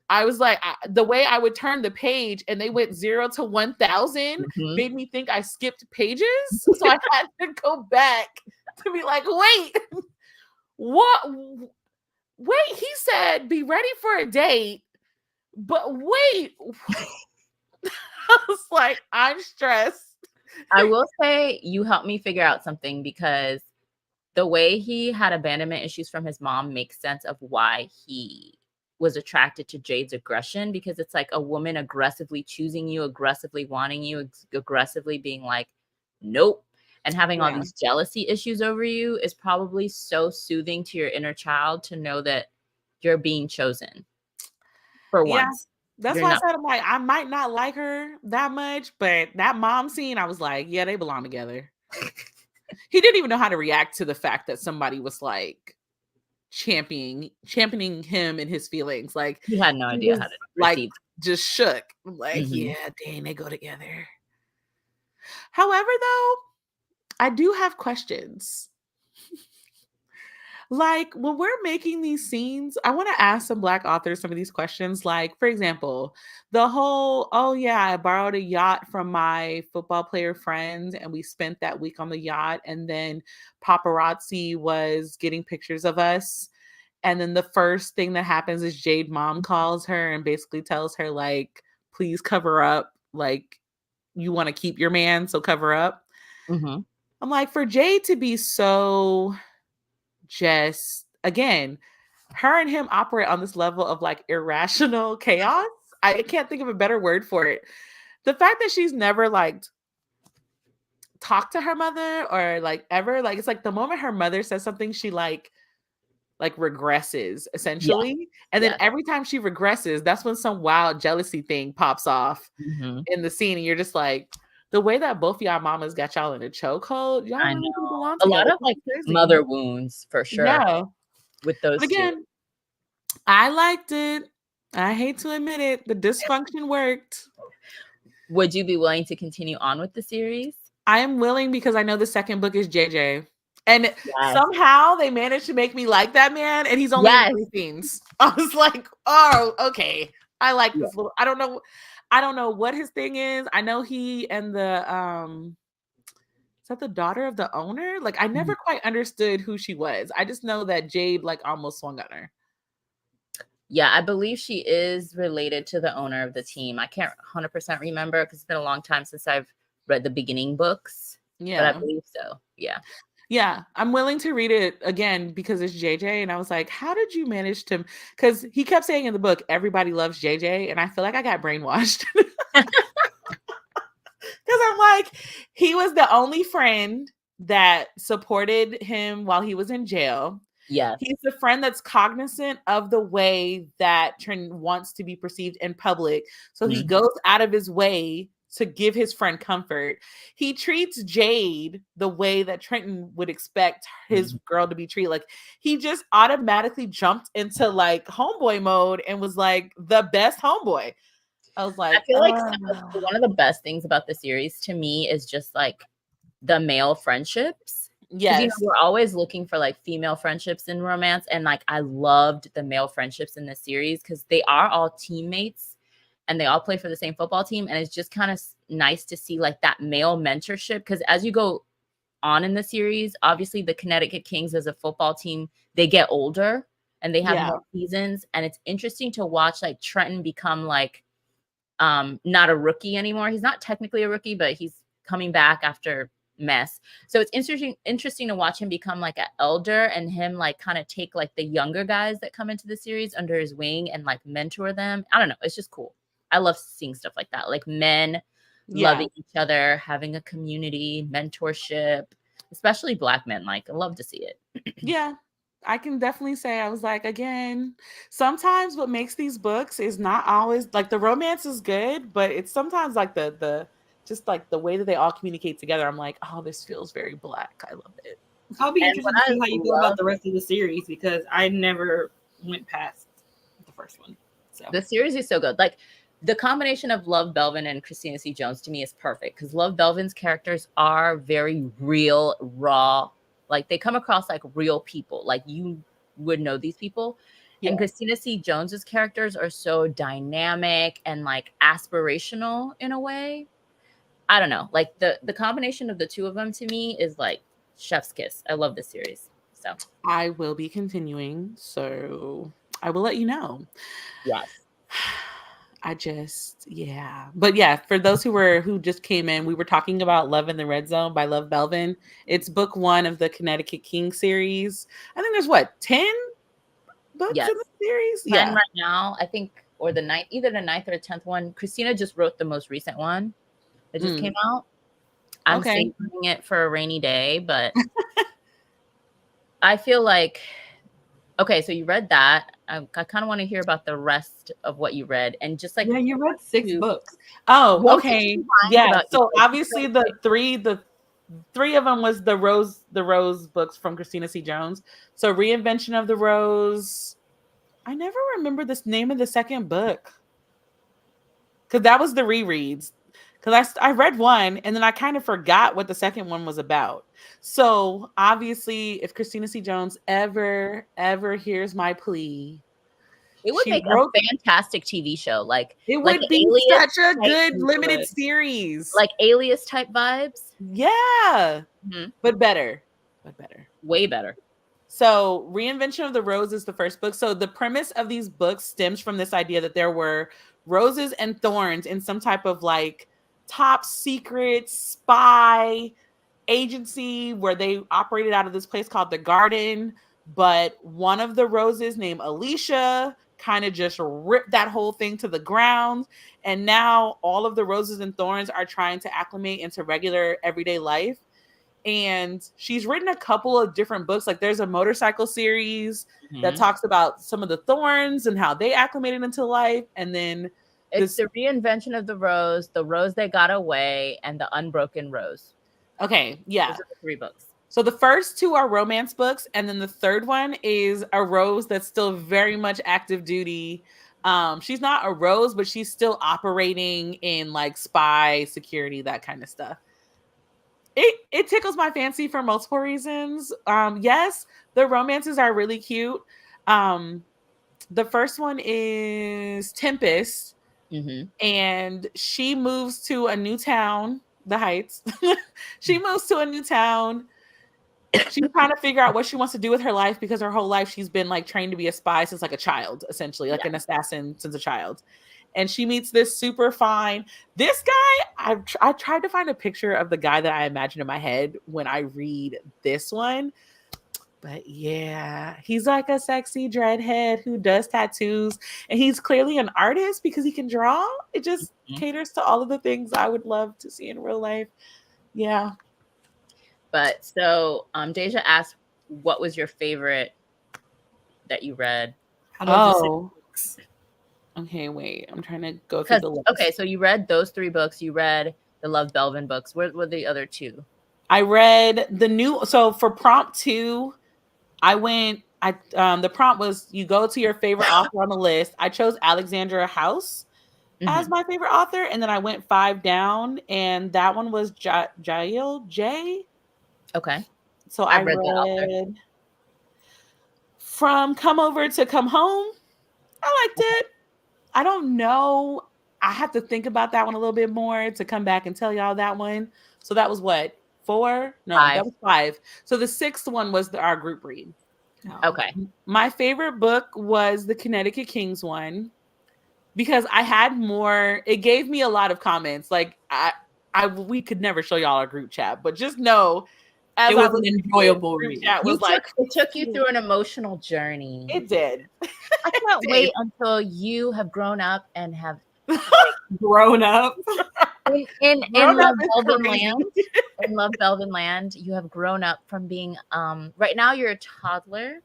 I was like, the way I would turn the page and they went 0 to 1,000 made me think I skipped pages. So I had to go back to be like, wait, what? Wait, he said be ready for a date, but wait. I was like, I'm stressed. I will say you helped me figure out something, because the way he had abandonment issues from his mom makes sense of why he was attracted to Jade's aggression, because it's like a woman aggressively choosing you, aggressively wanting you, aggressively being like, nope. And having all these jealousy issues over you is probably so soothing to your inner child to know that you're being chosen for once. That's why I said, I'm like, I might not like her that much, but that mom scene, I was like, yeah, they belong together. He didn't even know how to react to the fact that somebody was like championing him and his feelings. Like he had no idea how to like just shook. Like, yeah, dang, they go together. However, though, I do have questions. Like when we're making these scenes, I want to ask some Black authors some of these questions. Like, for example, the whole, oh yeah, I borrowed a yacht from my football player friends and we spent that week on the yacht, and then paparazzi was getting pictures of us. And then the first thing that happens is Jade mom calls her and basically tells her, like, please cover up. Like, you want to keep your man, so cover up. I'm like, for Jade to be so just, again, her and him operate on this level of like irrational chaos. I can't think of a better word for it. The fact that she's never like talked to her mother or like ever, like it's like the moment her mother says something, she like regresses essentially. And then every time she regresses, that's when some wild jealousy thing pops off in the scene. And you're just like, the way that both y'all mamas got y'all in a chokehold, y'all really do belong together. A lot of like mother wounds for sure. Yeah. With those but again, two. I liked it. I hate to admit it. The dysfunction worked. Would you be willing to continue on with the series? I am willing, because I know the second book is JJ. And somehow they managed to make me like that man, and he's only in 3 scenes. I was like, oh, okay. I like this little, I don't know what his thing is. I know he and the that the daughter of the owner? Like, I never quite understood who she was. I just know that Jade like almost swung on her. Yeah, I believe she is related to the owner of the team. I can't 100% remember because it's been a long time since I've read the beginning books, but I Yeah. believe so. Yeah. Yeah, I'm willing to read it again because it's JJ. And I was like, how did you manage to? Because he kept saying in the book, everybody loves JJ. And I feel like I got brainwashed. Because I'm like, he was the only friend that supported him while he was in jail. Yes. He's the friend that's cognizant of the way that Trenton wants to be perceived in public. So he goes out of his way to give his friend comfort. He treats Jade the way that Trenton would expect his girl to be treated. Like, he just automatically jumped into like homeboy mode and was like the best homeboy. I was like, I feel like one of the best things about the series to me is just like the male friendships. Because yes, we're always looking for like female friendships in romance, and like I loved the male friendships in this series because they are all teammates and they all play for the same football team, and it's just kind of nice to see like that male mentorship. Because as you go on in the series, obviously the Connecticut Kings as a football team, they get older and they have more seasons, and it's interesting to watch like Trenton become like not a rookie anymore. He's not technically a rookie, but he's coming back after mess. So it's interesting to watch him become like an elder and him like kind of take like the younger guys that come into the series under his wing and like mentor them. I don't know. It's just cool. I love seeing stuff like that. Like men loving each other, having a community, mentorship, especially Black men. Like, I love to see it. Yeah. I can definitely say I was like, again, sometimes what makes these books is not always like the romance is good, but it's sometimes like the just like the way that they all communicate together. I'm like, oh, this feels very Black. I love it. I'll be And interested what to I see how you feel about the rest of the series because I never went past the first one. So the series is so good. Like, the combination of Love Belvin and Christina C. Jones to me is perfect because Love Belvin's characters are very real, raw. Like, they come across like real people. Like, you would know these people. And Christina C. Jones's characters are so dynamic and like aspirational in a way. I don't know. Like, the combination of the two of them to me is like chef's kiss. I love this series. So I will be continuing, so I will let you know. yes. But yeah, for those who just came in, we were talking about Love in the Red Zone by Love Belvin. It's book 1 of the Connecticut King series. I think there's what, 10 books in the series? 10 right now, I think, or the ninth, either the 9th or 10th one. Christina just wrote the most recent one that just came out. I'm saving it for a rainy day, but I feel like, okay, so you read that. I kind of want to hear about the rest of what you read, and just like, yeah, you read 6 books. Oh, okay. Yeah. So obviously the three of them was the Rose books from Christina C. Jones. So Reinvention of the Rose. I never remember this name of the second book because that was the rereads. Because I read one and then I kind of forgot what the second one was about. So obviously, if Christina C. Jones ever hears my plea, it would make a fantastic TV show. Like, it would be such a good limited series, like Alias type vibes. Yeah, but better, way better. So Reinvention of the Rose is the first book. So the premise of these books stems from this idea that there were roses and thorns in some type of like top secret spy agency where they operated out of this place called the Garden. But one of the roses named Alicia kind of just ripped that whole thing to the ground. And now all of the roses and thorns are trying to acclimate into regular everyday life. And she's written a couple of different books. Like, there's a motorcycle series that talks about some of the thorns and how they acclimated into life. And then it's the Reinvention of the Rose That Got Away, and The Unbroken Rose. Okay, yeah. Those are the 3 books. So the first 2 are romance books, and then the third one is a Rose that's still very much active duty. She's not a Rose, but she's still operating in like spy security, that kind of stuff. It tickles my fancy for multiple reasons. Yes, the romances are really cute. The first one is Tempest, and she moves to a new town the Heights. She moves to a new town. She's trying to figure out what she wants to do with her life because her whole life she's been like trained to be a spy since like a child, essentially, like an assassin since a child. And she meets this super fine. This guy, I tried to find a picture of the guy that I imagine in my head when I read this one. But yeah, he's like a sexy dreadhead who does tattoos, and he's clearly an artist because he can draw. It just caters to all of the things I would love to see in real life. Yeah. But so Deja asked, what was your favorite that you read? Oh. Okay, wait. I'm trying to go through the list. Okay, so you read those 3 books. You read the Love Belvin books. What were the other 2? I read the new. So for prompt 2, the prompt was you go to your favorite author on the list. I chose Alexandra House as my favorite author, and then I went 5 down, and that one was Jael J. Okay. So I read From Come Over to Come Home. I liked it. I don't know. I have to think about that one a little bit more to come back and tell y'all that one. So that was what? 4? No, 5. that was 5. So the 6th one was our group read. Okay. My favorite book was the Connecticut Kings one because I had more. It gave me a lot of comments. Like we could never show y'all our group chat, but just know it was an enjoyable read. It took you through an emotional journey. It did. I can't wait until you have grown up and have grown up in Love Belvin Land. In Love Belvin Land, you have grown up from being right now you're a toddler.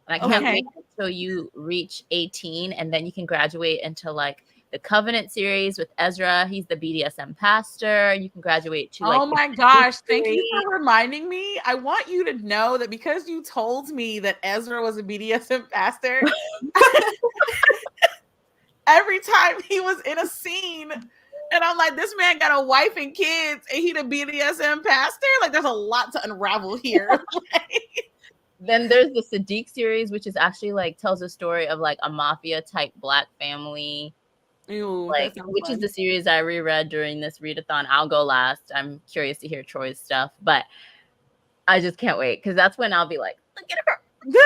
And I can't wait until you reach 18 and then you can graduate into like the Covenant series with Ezra. He's the BDSM pastor. You can graduate to like. Oh my gosh. Thank you for reminding me. I want you to know that because you told me that Ezra was a BDSM pastor, every time he was in a scene, and I'm like, this man got a wife and kids, and he the BDSM pastor? Like, there's a lot to unravel here. Then there's the Sadiq series, which is actually like tells a story of like a mafia type Black family. Ew, like, which fun. Is the series I reread during this readathon. I'll go last. I'm curious to hear Troy's stuff, but I just can't wait because that's when I'll be like, look at her. Look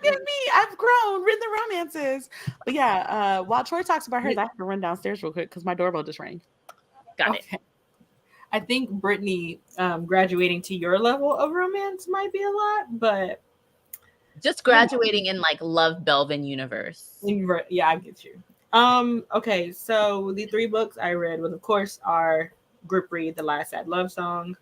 at me. I've grown, written the romances. But yeah, while Troy talks about hers, I have to run downstairs real quick because my doorbell just rang. Got it. I think Brittany graduating to your level of romance might be a lot, but just graduating in like Love Belvin universe. Yeah, I get you. Okay, so the 3 books I read was, of course, our group read, The Last Sad Love Song.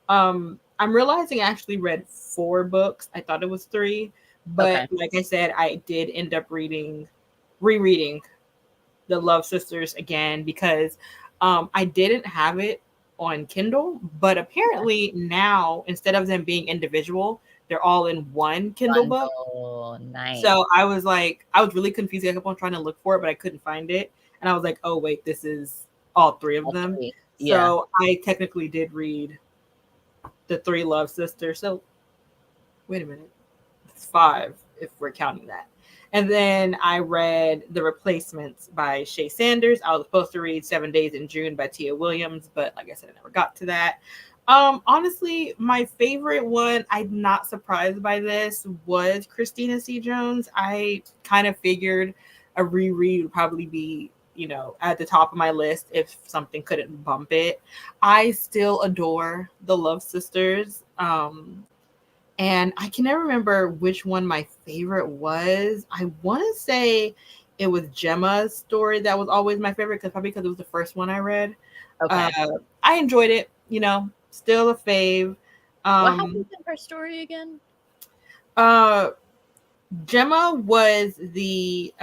I'm realizing I actually read 4 books. I thought it was 3, but like I said, I did end up rereading The Love Sisters again because I didn't have it on Kindle, but apparently now instead of them being individual, they're all in one Kindle book. Nice. So I was really confused. I kept on trying to look for it, but I couldn't find it. And I was like, oh wait, this is all 3 of them. Yeah. So I technically did read the 3 Love Sisters. So wait a minute. It's 5 if we're counting that. And then I read The Replacements by Shay Sanders. I was supposed to read 7 Days in June by Tia Williams, but like I said, I never got to that. Honestly, my favorite one, I'm not surprised by this, was Christina C. Jones. I kind of figured a reread would probably be, at the top of my list if something couldn't bump it. I still adore The Love Sisters. And I can never remember which one my favorite was. I want to say it was Gemma's story that was always my favorite, probably because it was the first one I read. Okay. I enjoyed it, still a fave. What happened in her story again? Gemma was the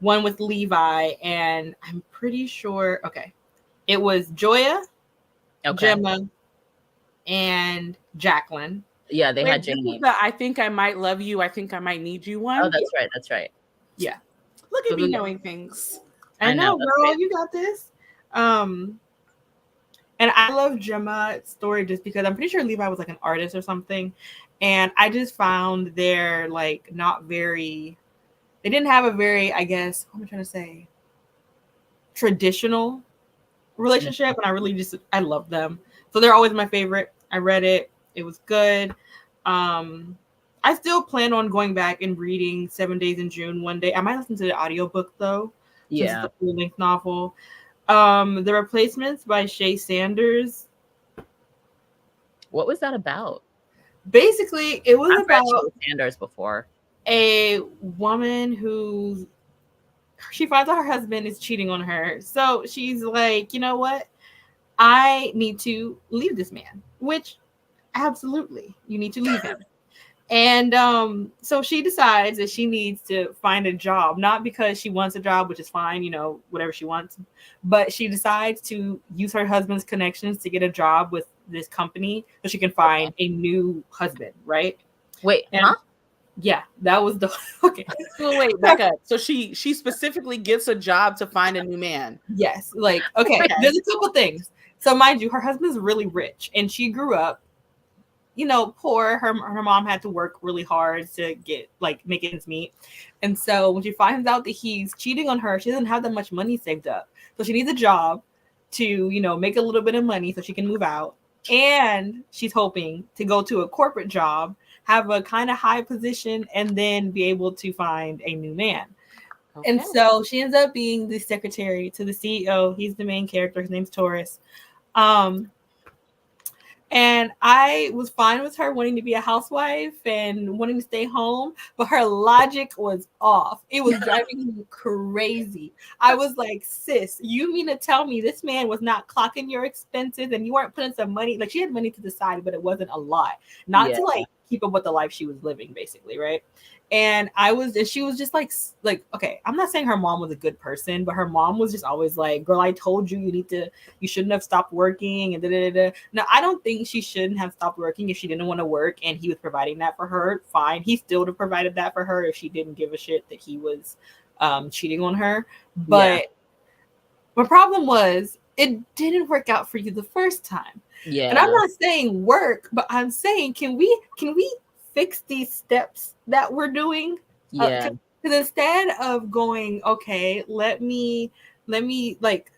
one with Levi, and I'm pretty sure, it was Joya, Gemma, and Jacqueline. Yeah, they had Jamie. I think I might love you. I think I might need you one. Oh, that's right. Yeah. Look at me knowing things. I know, girl. Great. You got this. And I love Gemma's story just because I'm pretty sure Levi was like an artist or something. And I just found they're like they didn't have a very, I guess, what am I trying to say? Traditional relationship, and I love them. So they're always my favorite. I read it. It was good. I still plan on going back and reading 7 Days in June one day. I might listen to the audiobook though, since it's a full-length novel. The Replacements by Shay Sanders. What was that about? Basically, it was I've read about Shay Sanders before. a woman who she finds out her husband is cheating on her. So she's like, you know what? I need to leave this man, which absolutely you need to leave him. And so she decides that she needs to find a job, not because she wants a job, which is fine, you know, whatever she wants, but she decides to use her husband's connections to get a job with this company so she can find a new husband, right? Wait, And yeah, that was the okay. So wait, back up. So she specifically gets a job to find a new man. Yes, like okay, there's a couple things. So mind you, her husband's really rich, and she grew up, you know, poor. Her mom had to work really hard to get make ends meet, and so when she finds out that he's cheating on her, she doesn't have that much money saved up, so she needs a job to, you know, make a little bit of money so she can move out, and she's hoping to go to a corporate job, have a kind of high position, and then be able to find a new man. Okay. And so she ends up being the secretary to the CEO. He's the main character. His name's Taurus. And I was fine with her wanting to be a housewife and wanting to stay home, but her logic was off. It was driving me crazy. I was like, sis, you mean to tell me this man was not clocking your expenses and you weren't putting some money? Like, she had money to the side, but it wasn't a lot. Not to like keep up with the life she was living, basically, right? And she was just like, okay, I'm not saying her mom was a good person, but her mom was just always like, girl, I told you you shouldn't have stopped working and da-da-da-da. Now, I don't think she shouldn't have stopped working if she didn't want to work and he was providing that for her. Fine. He still would have provided that for her if she didn't give a shit that he was cheating on her. But my problem was it didn't work out for you the first time. Yeah. And I'm not saying work, but I'm saying, can we fix these steps that we're doing? Yeah. Because instead of going, okay, let me like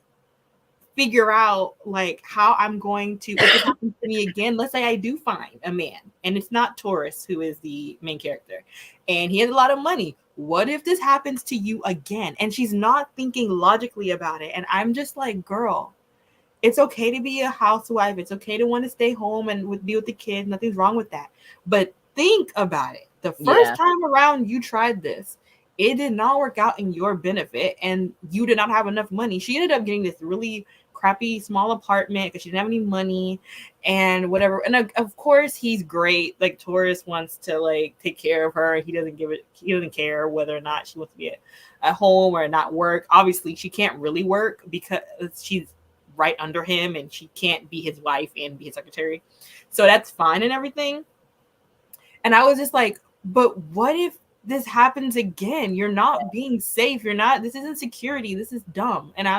figure out like how I'm going to, if it happens to me again, let's say I do find a man and it's not Taurus who is the main character and he has a lot of money. What if this happens to you again? And she's not thinking logically about it. And I'm just like, girl, it's okay to be a housewife. It's okay to want to stay home and be with the kids. Nothing's wrong with that. But think about it. The first time around you tried this, it did not work out in your benefit and you did not have enough money. She ended up getting this really crappy small apartment because she didn't have any money and whatever. And of course he's great. Like, Taurus wants to like take care of her. He doesn't care whether or not she wants to be at home or not work. Obviously she can't really work because she's right under him and she can't be his wife and be his secretary. So that's fine and everything. And I was just like, but what if this happens again? You're not being safe. This isn't security. This is dumb. And I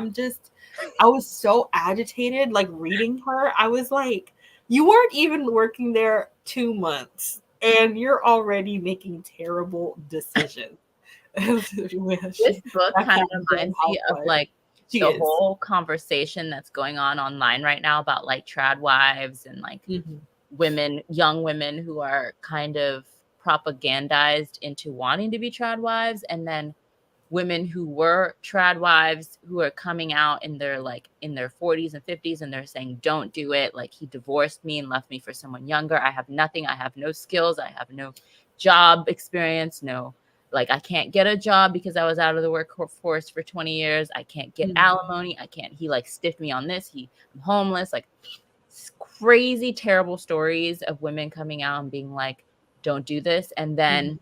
was so agitated, like reading her. I was like, you weren't even working there 2 months and you're already making terrible decisions. This book kind of reminds me of like the whole conversation that's going on online right now about like trad wives and like young women who are kind of propagandized into wanting to be trad wives, and then women who were trad wives who are coming out in their 40s and 50s and they're saying, don't do it. Like, he divorced me and left me for someone younger. I have nothing. I have no skills. I have no job experience. No, like, I can't get a job because I was out of the workforce for 20 years. I can't get alimony. He like stiffed me on this. I'm homeless. Like, crazy, terrible stories of women coming out and being like, don't do this. And then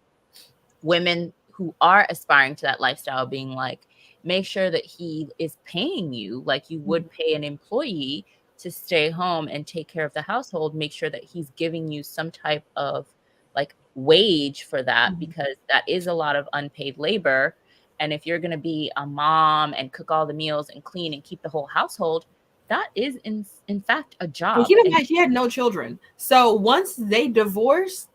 women who are aspiring to that lifestyle being like, make sure that he is paying you like you would pay an employee to stay home and take care of the household. Make sure that he's giving you some type of like wage for that, because that is a lot of unpaid labor. And if you're going to be a mom and cook all the meals and clean and keep the whole household, that is in fact a job. He had no children. So once they divorced,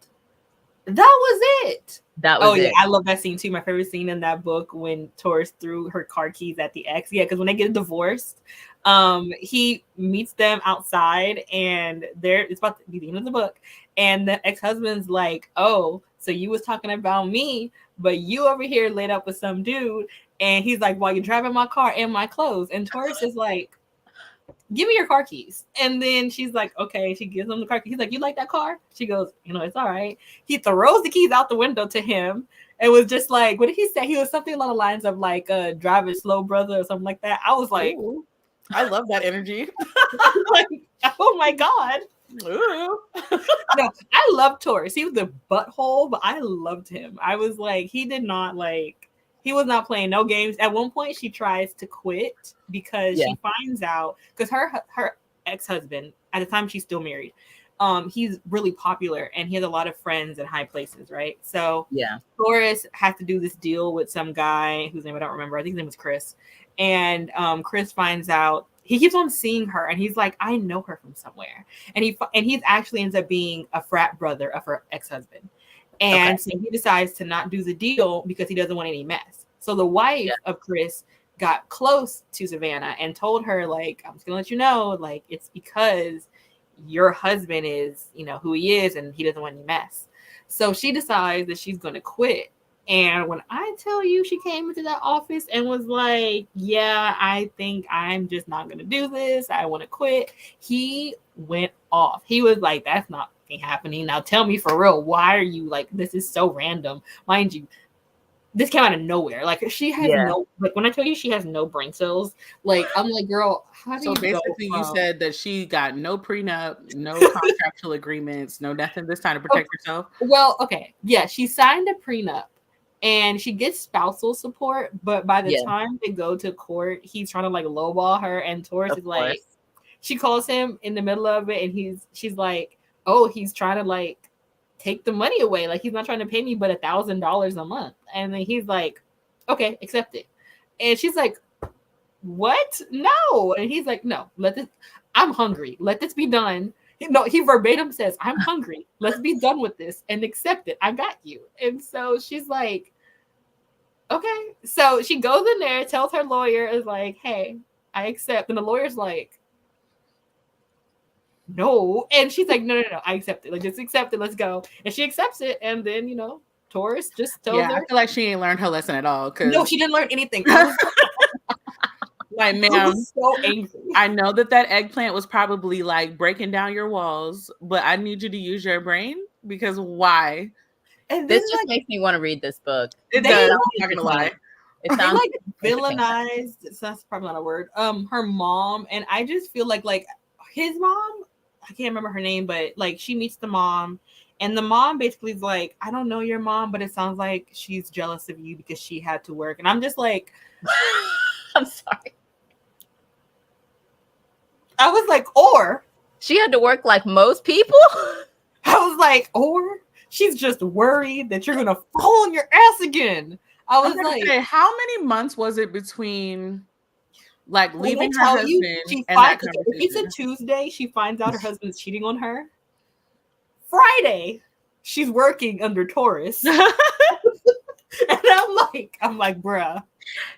That was it. That was yeah, it. I love that scene too. My favorite scene in that book when Taurus threw her car keys at the ex. Yeah, because when they get divorced, he meets them outside, and it's about to be the end of the book, and the ex-husband's like, "Oh, so you was talking about me, but you over here laid up with some dude," and he's like, "While you're driving my car and my clothes," and Taurus is like, "Give me your car keys." And then she's like, okay. She gives him the car keys. He's like, "You like that car?" She goes, "It's all right." He throws the keys out the window to him. It was just like, what did he say? He was something along the lines of like, drive it slow, brother, or something like that. I was like, Ooh, I love that energy. like, oh my God. Ooh. No, I love Taurus. He was the butthole, but I loved him. I was like, he was not playing no games. At one point, she tries to quit because she finds out, because her ex-husband, at the time she's still married, he's really popular and he has a lot of friends in high places, right? So Taurus has to do this deal with some guy whose name I don't remember. I think his name was Chris. And Chris finds out, he keeps on seeing her and he's like, I know her from somewhere. And he's actually ends up being a frat brother of her ex-husband. And so he decides to not do the deal because he doesn't want any mess. So the wife of Chris got close to Savannah and told her, like, I'm just gonna let you know, like, it's because your husband is, who he is, and he doesn't want any mess. So she decides that she's gonna quit. And when I tell you, she came into that office and was like, yeah, I think I'm just not gonna do this. I want to quit. He went off. He was like, that's not happening. Now tell me for real, why are you like, this is so random. Mind you, this came out of nowhere. Like, she has no, like, when I tell you she has no brain cells, like, I'm like, girl, how do you basically you said that she got no prenup, no contractual agreements, no nothing this time to protect herself? Well, okay. Yeah, she signed a prenup and she gets spousal support, but by the time they go to court, he's trying to like lowball her, and Taurus is like, she calls him in the middle of it, and she's like, oh, he's trying to like take the money away. Like, he's not trying to pay me but $1,000 a month. And then he's like, okay, accept it. And she's like, what? No. And he's like, no, I'm hungry. Let this be done. No, he verbatim says, I'm hungry. Let's be done with this and accept it. I got you. And so she's like, okay. So she goes in there, tells her lawyer, is like, hey, I accept. And the lawyer's like, no. And she's like, no, I accept it. Like, just accept it. Let's go. And she accepts it. And then, Taurus just tells her. I feel like she ain't learned her lesson at all. No, she didn't learn anything. Like, ma'am, so angry. I know that eggplant was probably like breaking down your walls, but I need you to use your brain, because why? And this just makes me want to read this book. It does. I'm not gonna lie. It sounds like villainized. So that's probably not a word. Her mom, and I just feel like his mom, I can't remember her name, but like she meets the mom, and the mom basically is like, I don't know your mom, but it sounds like she's jealous of you because she had to work. And I'm just like, I'm sorry. I was like, or she had to work like most people. I was like, or she's just worried that you're gonna fall on your ass again. I was like, how many months was it between like leaving her husband and that conversation? If it's a Tuesday, she finds out her husband's cheating on her. Friday, she's working under Taurus. And I'm like, bruh.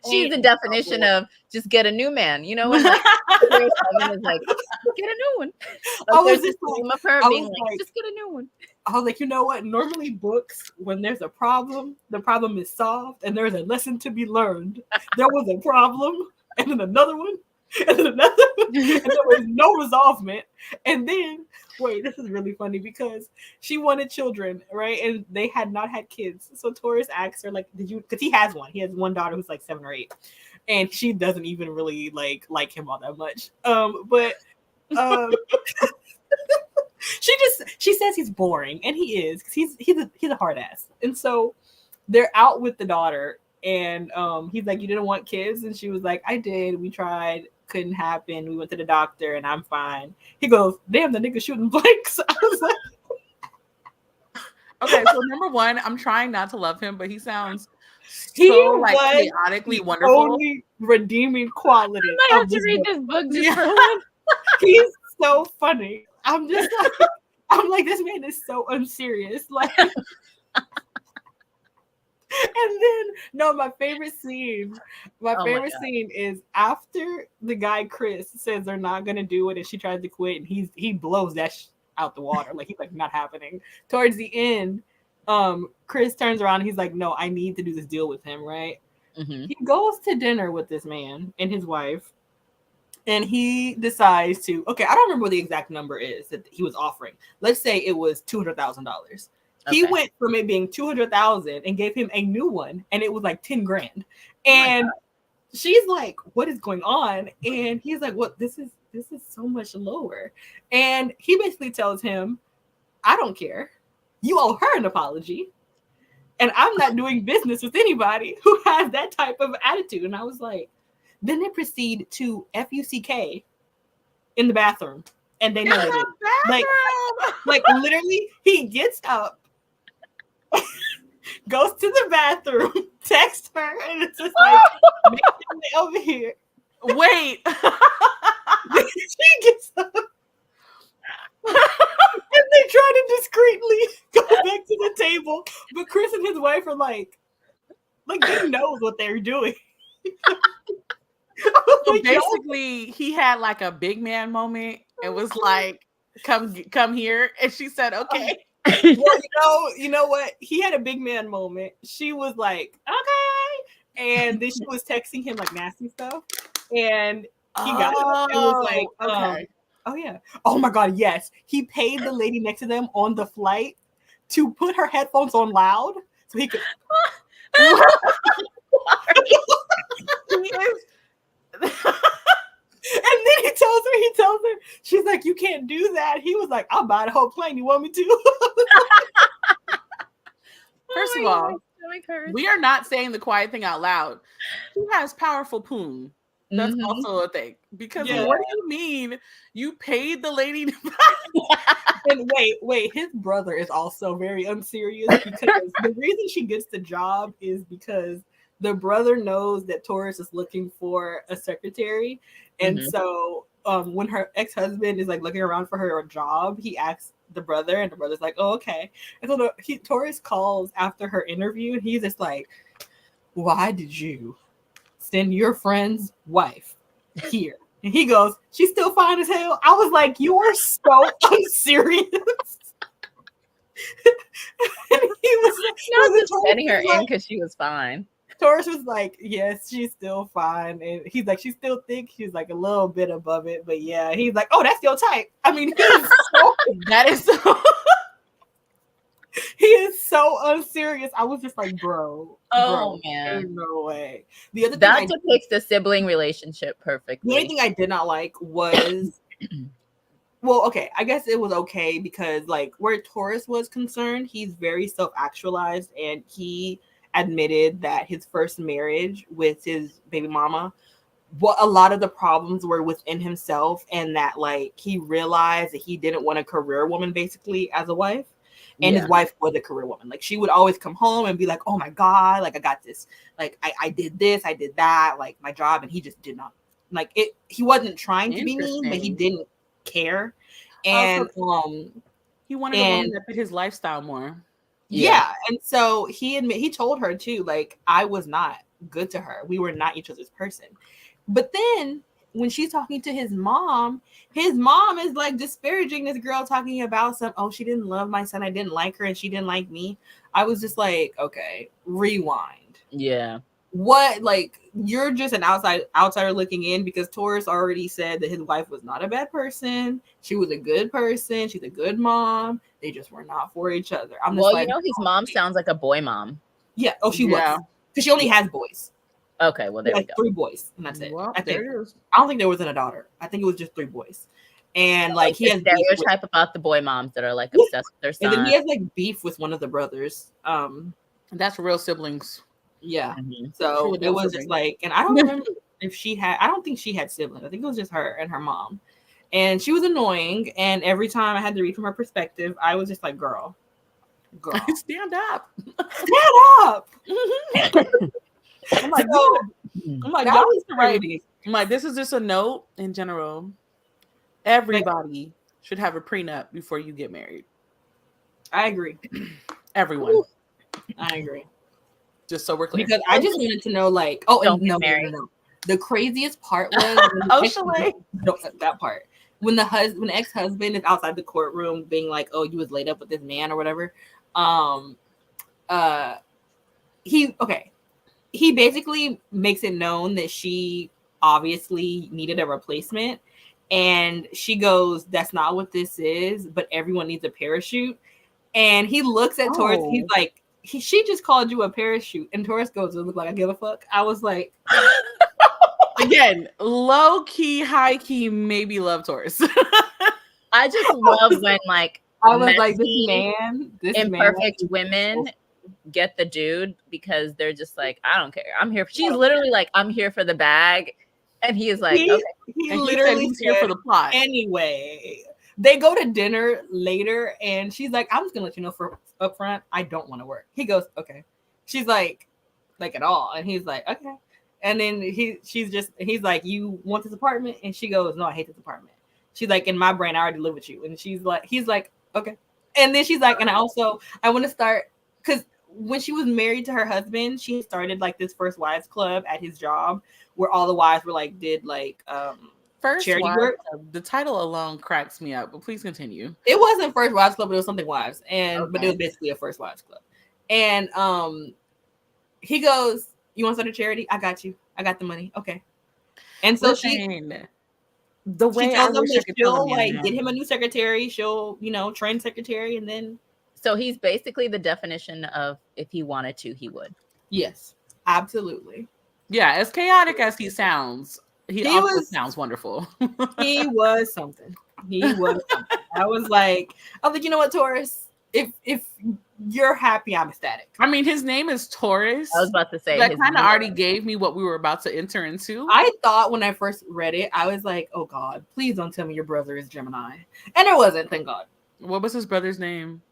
She's the definition of just get a new man, and like, is like, get a new one. Like, I was just of her being like, just get a new one. I was like, you know what? Normally books, when there's a problem, the problem is solved and there's a lesson to be learned. There was a problem, and then another one, and then another one, and there was no resolvement. And then, wait, this is really funny because she wanted children, right? And they had not had kids. So Taurus asks her, like, did you, because he has one. He has one daughter who's like 7 or 8. And she doesn't even really like him all that much. But she says he's boring, and he is, because he's a hard ass. And so they're out with the daughter, and he's like, you didn't want kids? And she was like, I did. We tried, couldn't happen. We went to the doctor, and I'm fine. He goes, damn, the nigga shooting blanks. I was like, okay, so number one, I'm trying not to love him, but he sounds so like chaotically wonderful. Only redeeming quality. I might have to read this book just for one. He's so funny. I'm just like, this man is so unserious. Like, then no, my favorite scene Oh my God. is after the guy Chris says they're not gonna do it and she tries to quit and he blows that out the water. Like he's like not happening. Towards the end, Chris turns around and he's like, no, I need to do this deal with him, right? Mm-hmm. He goes to dinner with this man and his wife, and he decides to, okay, I don't remember what the exact number is that he was offering. Let's say it was $200,000. He Okay. went from it being 200,000 and gave him a new one, and it was like 10 grand. Oh my And God. she's like, what is going on? And he's like, what, this is so much lower. And he basically tells him, I don't care. You owe her an apology. And I'm not doing business with anybody who has that type of attitude. And I was like, then they proceed to FUCK in the bathroom. And they know it. Like literally, he gets up, goes to the bathroom, texts her, and it's just like, make your way over here. Wait. She gets up. And they try to discreetly go back to the table. But Chris and his wife are like they know what they're doing. So basically, he had like a big man moment. It was like, come here. And she said, okay. Well, you know what? He had a big man moment. She was like, okay. And then she was texting him like nasty stuff. And he got up and was like, okay. Oh yeah. Oh my God, yes. He paid the lady next to them on the flight to put her headphones on loud so he could. And then he tells her, she's like, you can't do that. He was like, I'll buy the whole plane. You want me to? First of all, we are not saying the quiet thing out loud. He has powerful poon. That's also a thing. Because what do you mean you paid the lady? And wait, his brother is also very unserious because the reason she gets the job is because the brother knows that Taurus is looking for a secretary. And so when her ex-husband is like looking around for her a job, he asks the brother, and the brother's like, oh, okay. And so Taurus calls after her interview, and he's just like, why did you send your friend's wife here? And he goes, she's still fine as hell. I was like, you are so unserious. And he was not just sending her in because she was fine. Taurus was like, yes, she's still fine. And he's like, she still thinks she's like a little bit above it. But yeah, he's like, oh, that's your type. I mean, that is so he is so unserious. I was just like, bro, man, there's no way. The other that depicts the sibling relationship perfectly. The only thing I did not like was well, okay, I guess it was okay because like where Taurus was concerned, he's very self-actualized, and he admitted that his first marriage with his baby mama, what a lot of the problems were within himself, and that like he realized that he didn't want a career woman basically as a wife. And his wife was a career woman. Like she would always come home and be like, oh my God, like I got this, like I did this, I did that, like my job. And he just did not like it. He wasn't trying to be mean, but he didn't care. And he wanted a woman that fit his lifestyle more. Yeah. And so he told her too, like I was not good to her. We were not each other's person. But then when she's talking to his mom is like disparaging this girl, talking about she didn't love my son, I didn't like her, and she didn't like me. I was just like, okay, rewind. Yeah. What, like, you're just an outsider looking in, because Taurus already said that his wife was not a bad person. She was a good person. She's a good mom. They just were not for each other. I'm just like, his mom sounds like a boy mom. Yeah. Oh, she was. Because she only has boys. Okay, well, there we go. 3 boys, and that's it. Well, I think. there it is. I don't think there wasn't a daughter. I think it was just 3 boys. And like he has stereotype about the boy moms that are like obsessed with their son. And then he has like beef with one of the brothers. That's real siblings. Yeah. So it was just like, and I don't remember if I don't think she had siblings. I think it was just her and her mom. And she was annoying. And every time I had to read from her perspective, I was just like, girl. Stand up. Stand up. I'm like, this is just a note in general. Everybody should have a prenup before you get married. I agree. Everyone. I agree. Just so we're clear. Because I just wanted to know, like, oh, Don't and get married. no. The craziest part was that part when the ex-husband is outside the courtroom being like, "Oh, you was laid up with this man or whatever." He basically makes it known that she obviously needed a replacement, and she goes, "That's not what this is, but everyone needs a parachute." And he looks at Taurus. He's like, she just called you a parachute. And Taurus goes, "It look like I give a fuck." I was like, again, low key, high key, maybe love Taurus. I just love when like I was like, this imperfect women get the dude because they're just like, I don't care. I'm here. She's literally like, I'm here for the bag. And he is like, okay. He literally he's here for the plot. Anyway, they go to dinner later and she's like, I'm just gonna let you know for up front, I don't want to work. He goes, okay. She's like at all. And he's like, okay. And then he's like, you want this apartment? And she goes, no, I hate this apartment. She's like, in my brain, I already live with you. And he's like, okay. And then she's like, and I want to start, because when she was married to her husband, she started like this First Wives Club at his job where all the wives were like, did like First charity Wives, work. The title alone cracks me up, but please continue. It wasn't First Wives Club, but it was something wives. But it was basically a First Wives Club. And he goes, you want to start a charity? I got you. I got the money. Okay. And so she tells him that she'll like get him a new secretary. She'll, train secretary, and then. So he's basically the definition of if he wanted to, he would. Yes, absolutely. Yeah, as chaotic as he sounds, he also sounds wonderful. He was something. I was like, you know what, Taurus? If you're happy, I'm ecstatic. I mean, his name is Taurus. I was about to say that kind of already gave me what we were about to enter into. I thought when I first read it, I was like, oh God, please don't tell me your brother is Gemini. And it wasn't, thank God. What was his brother's name?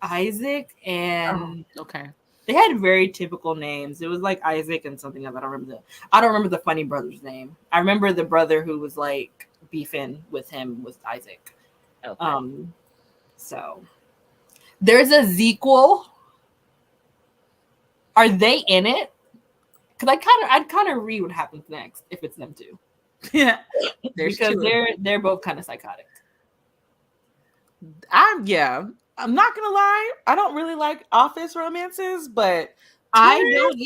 Isaac. And okay. They had very typical names. It was like Isaac and something else. I don't remember the funny brother's name. I remember the brother who was like beefing with him was Isaac. Okay. So there's a sequel. Are they in it? Because I'd kind of read what happens next if it's them too. Yeah, because they're both kind of psychotic. I'm not gonna lie, I don't really like office romances, but I don't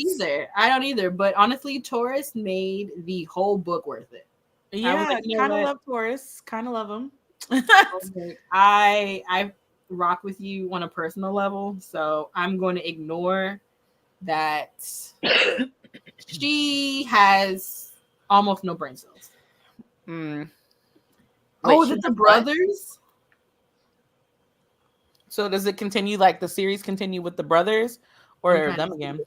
either. But honestly, Taurus made the whole book worth it. Yeah, kind of love Taurus. Kind of love him. I rock with you on a personal level, so I'm going to ignore that. She has almost no brain cells. Oh, is it the brothers? So does it continue, like the series continue with the brothers or them again?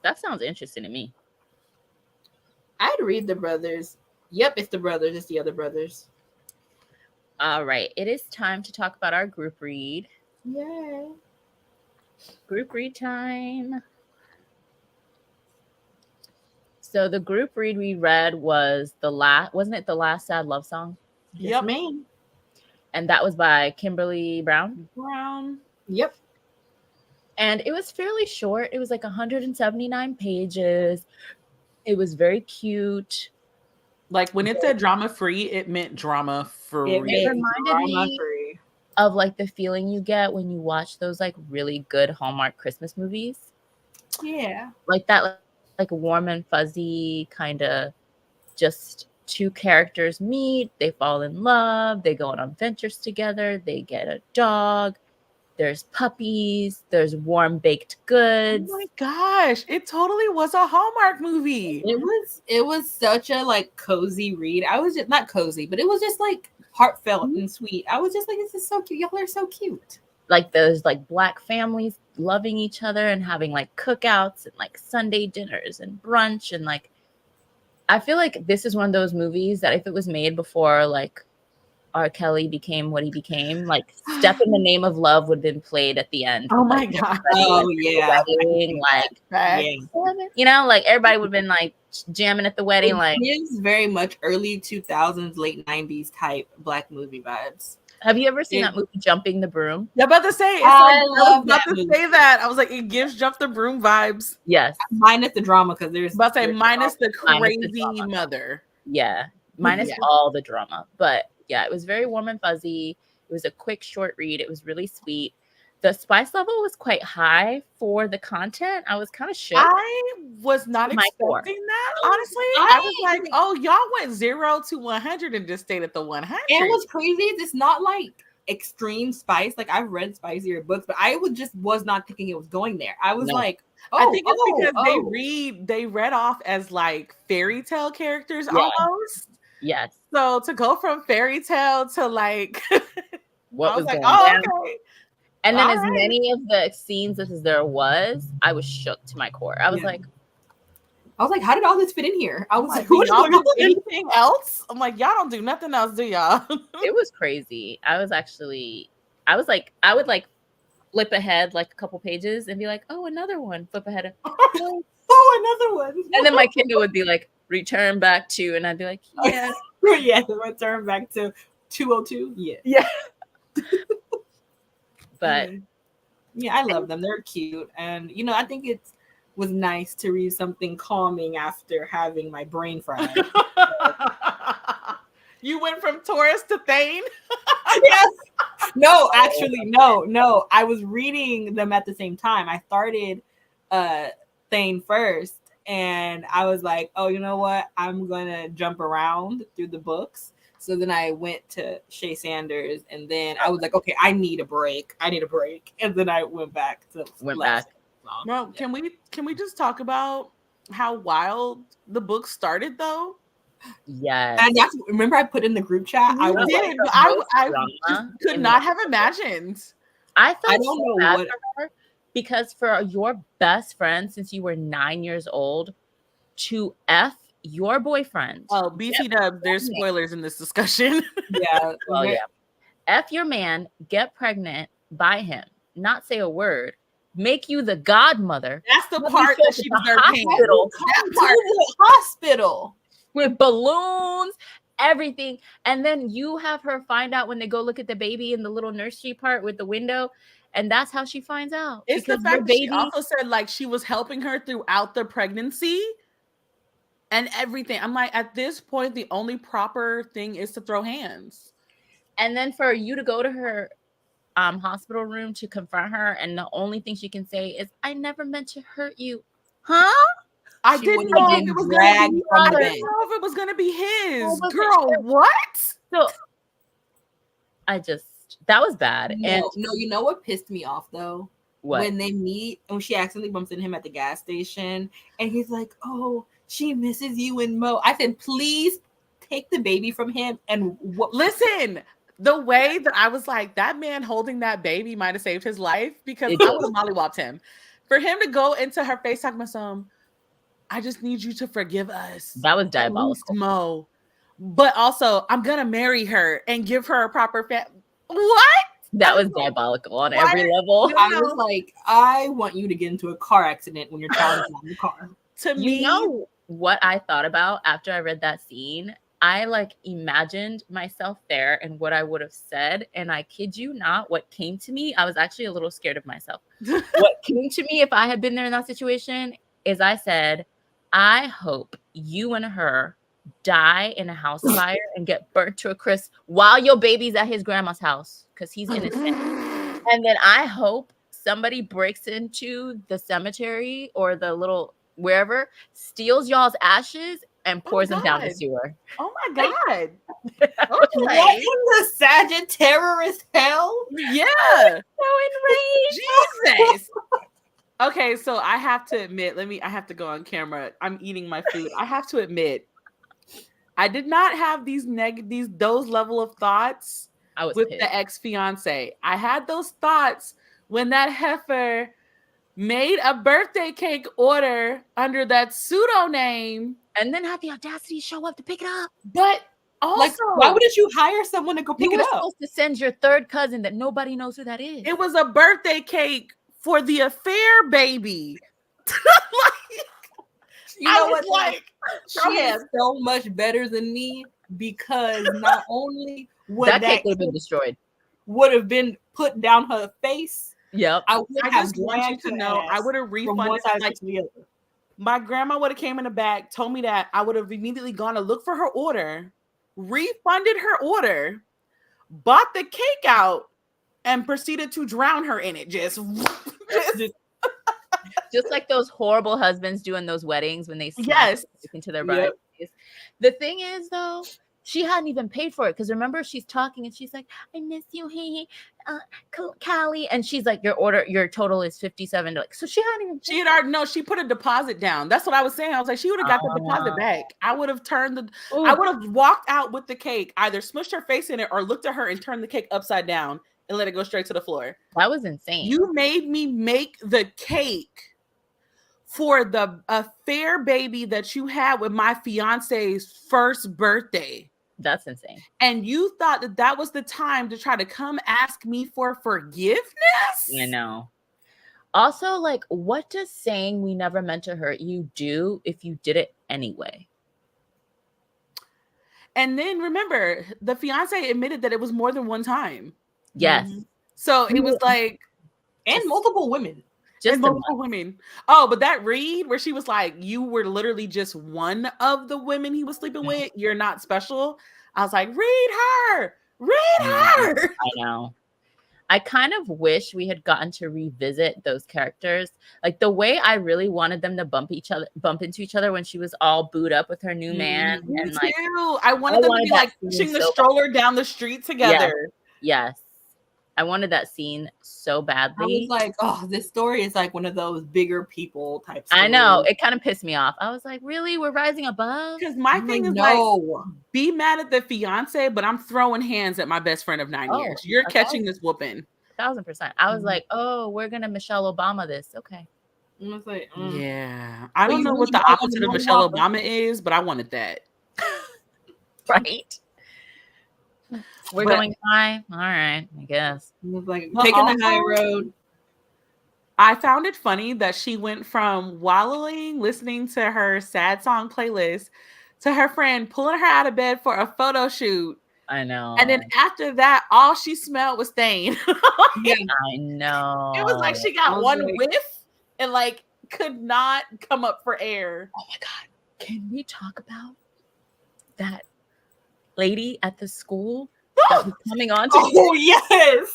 That sounds interesting to me. I'd read the brothers. Yep, it's the brothers. It's the other brothers. All right. It is time to talk about our group read. Yay. Group read time. So the group read we read was wasn't it the last sad love song? Yep, man. And that was by Kimberly Brown. Yep. And it was fairly short. It was like 179 pages. It was very cute. Like when it said drama free, it meant drama free. It reminded me of like the feeling you get when you watch those like really good Hallmark Christmas movies. Yeah. Like that, like warm and fuzzy kind of just two characters meet, they fall in love, they go on adventures together, they get a dog, there's puppies, there's warm baked goods. Oh my gosh, it totally was a Hallmark movie. It was such a like cozy read. I was just not cozy, but it was just like heartfelt and sweet. I was just like, this is so cute. Y'all are so cute. Like there's like Black families loving each other and having like cookouts and like Sunday dinners and brunch, and like I feel like this is one of those movies that if it was made before like R. Kelly became what he became, like Step in the Name of Love would have been played at the end. Oh my God. Oh yeah. Wedding, like everybody would have been like jamming at the wedding. Like it's very much early 2000s, late 90s type Black movie vibes. Have you ever seen that movie Jumping the Broom? Yeah, about to say. I was love about that to movie. say that. I was like, it gives Jump the Broom vibes. Yes. Minus the drama, because there's About to say minus the Minus the crazy drama. mother. Yeah. Minus all the drama. But yeah, it was very warm and fuzzy. It was a quick, short read. It was really sweet. The spice level was quite high for the content. I was kind of shook. I was not My core. expecting that, honestly. I was like, oh, y'all went 0 to 100 and just stayed at the 100. And what's crazy is it's not like extreme spice. Like, I've read spicier books, but I was not thinking it was going there. I was like, I think it's because they read off as like fairy tale characters almost. Yes. So to go from fairy tale to like what was like, going on? Okay. And then many of the scenes as there was, I was shook to my core. I was like, how did all this fit in here? I was like, do y'all do anything else? I'm like, y'all don't do nothing else, do y'all? It was crazy. I was like, I would like flip ahead like a couple pages and be like, oh, another one. Flip ahead. Oh, another one. And then my Kindle would be like, return back to, and I'd be like, yeah. Yeah, return back to 202. Yeah. But yeah, I love them. They're cute. And, I think it was nice to read something calming after having my brain fried. You went from Taurus to Thane? Yes. No, actually, no. I was reading them at the same time. I started Thane first, and I was like, oh, you know what? I'm going to jump around through the books. So then I went to Shay Sanders, and then I was like, okay, I need a break. And then I went back. Well, can we just talk about how wild the book started, though? Yes. And remember I put in the group chat? I was did. I just could not have imagined. I felt I don't know bad what for her, because for your best friend since you were 9 years old to F your boyfriend. Oh, BT Dubs, there's spoilers in this discussion. Yeah. Well, yeah. F your man, get pregnant by him, not say a word, make you the godmother. That's the part that she deserved. Hospital with balloons, everything. And then you have her find out when they go look at the baby in the little nursery part with the window. And that's how she finds out. It's the fact that she also said like she was helping her throughout the pregnancy and everything. I'm like, at this point, the only proper thing is to throw hands. And then for you to go to her hospital room to confront her, and the only thing she can say is, I never meant to hurt you. Huh? I didn't know if it was going to be his. Girl, what? So that was bad. No, you know what pissed me off though? What? When they meet and she accidentally bumps into him at the gas station and he's like, oh, she misses you and Mo. I said, please take the baby from him. And listen, the way that I was like, that man holding that baby might have saved his life, because I would have mollywopped him. For him to go into her face talking about some, I just need you to forgive us. That was diabolical. Mo. But also, I'm going to marry her and give her a proper What? That was diabolical on every level. I was like, I want you to get into a car accident when your child is in the car. To me, you know what I thought about after I read that scene? I like imagined myself there and what I would have said. And I kid you not, what came to me, I was actually a little scared of myself. What came to me if I had been there in that situation is I said, I hope you and her die in a house fire and get burnt to a crisp while your baby's at his grandma's house because he's innocent. And then I hope somebody breaks into the cemetery or the little wherever, steals y'all's ashes and pours them down the sewer. Oh my God. What in the Sagittarius hell? Yeah. So enraged. Jesus. Okay, so I have to admit, I have to go on camera. I'm eating my food. I have to admit, I did not have those level of thoughts with the ex-fiance. I had those thoughts when that heifer made a birthday cake order under that pseudo name and then had the audacity to show up to pick it up. But also, like, why wouldn't you hire someone to go pick it up? You were supposed to send your third cousin that nobody knows who that is. It was a birthday cake for the affair baby. You know what? Like, she is so much better than me because not only would that cake would have been destroyed. would have been put down her face, Yep. I would I have just want you dragged to her know, I ass would have from one refunded. side Like, to the other. my grandma would have came in the back, told me that, I would have immediately gone to look for her order, refunded her order, bought the cake out, and proceeded to drown her in it. Just Just like those horrible husbands do in those weddings when they smash yes. into their Yep. brides. The thing is, though, she hadn't even paid for it because remember, she's talking and she's like, "I miss you, hey, Callie," and she's like, your total is $57. Like, so she hadn't even. She had already no. She put a deposit down. That's what I was saying. I was like, she would have got the deposit back. I would have turned the. Ooh. I would have walked out with the cake, either smushed her face in it or looked at her and turned the cake upside down and let it go straight to the floor. That was insane. You made me make the cake for the affair baby that you had with my fiance's first birthday. That's insane. And you thought that that was the time to try to come ask me for forgiveness? I know. Also, like, what does saying "we never meant to hurt you" do if you did it anyway? And then remember, the fiance admitted that it was more than one time. Yes. So it was like, and multiple women. Just multiple women. Oh, but that read where she was like, you were literally just one of the women he was sleeping with. You're not special. I was like, read her. Read her. I know. I kind of wish we had gotten to revisit those characters. Like the way I really wanted them to bump into each other when she was all booed up with her new man. And like, I wanted them to be like pushing the stroller down the street together. Yes. I wanted that scene so badly. I was like, oh, this story is like one of those bigger people type stories. I know. It kind of pissed me off. I was like, really? We're rising above? Because my thing is like, be mad at the fiance, but I'm throwing hands at my best friend of 9 years. You're catching this whooping. 1,000%. I was like, oh, we're going to Michelle Obama this. Okay. I was like, yeah. I don't know what the opposite of Michelle Obama is, but I wanted that. Right? We're going high. All right, I guess. Like taking the high road. I found it funny that she went from wallowing, listening to her sad song playlist, to her friend pulling her out of bed for a photo shoot. I know. And then after that, all she smelled was stain. Yeah, I know. It was like she got one whiff and like could not come up for air. Oh my God. Can we talk about that lady at the school that was coming on to yes.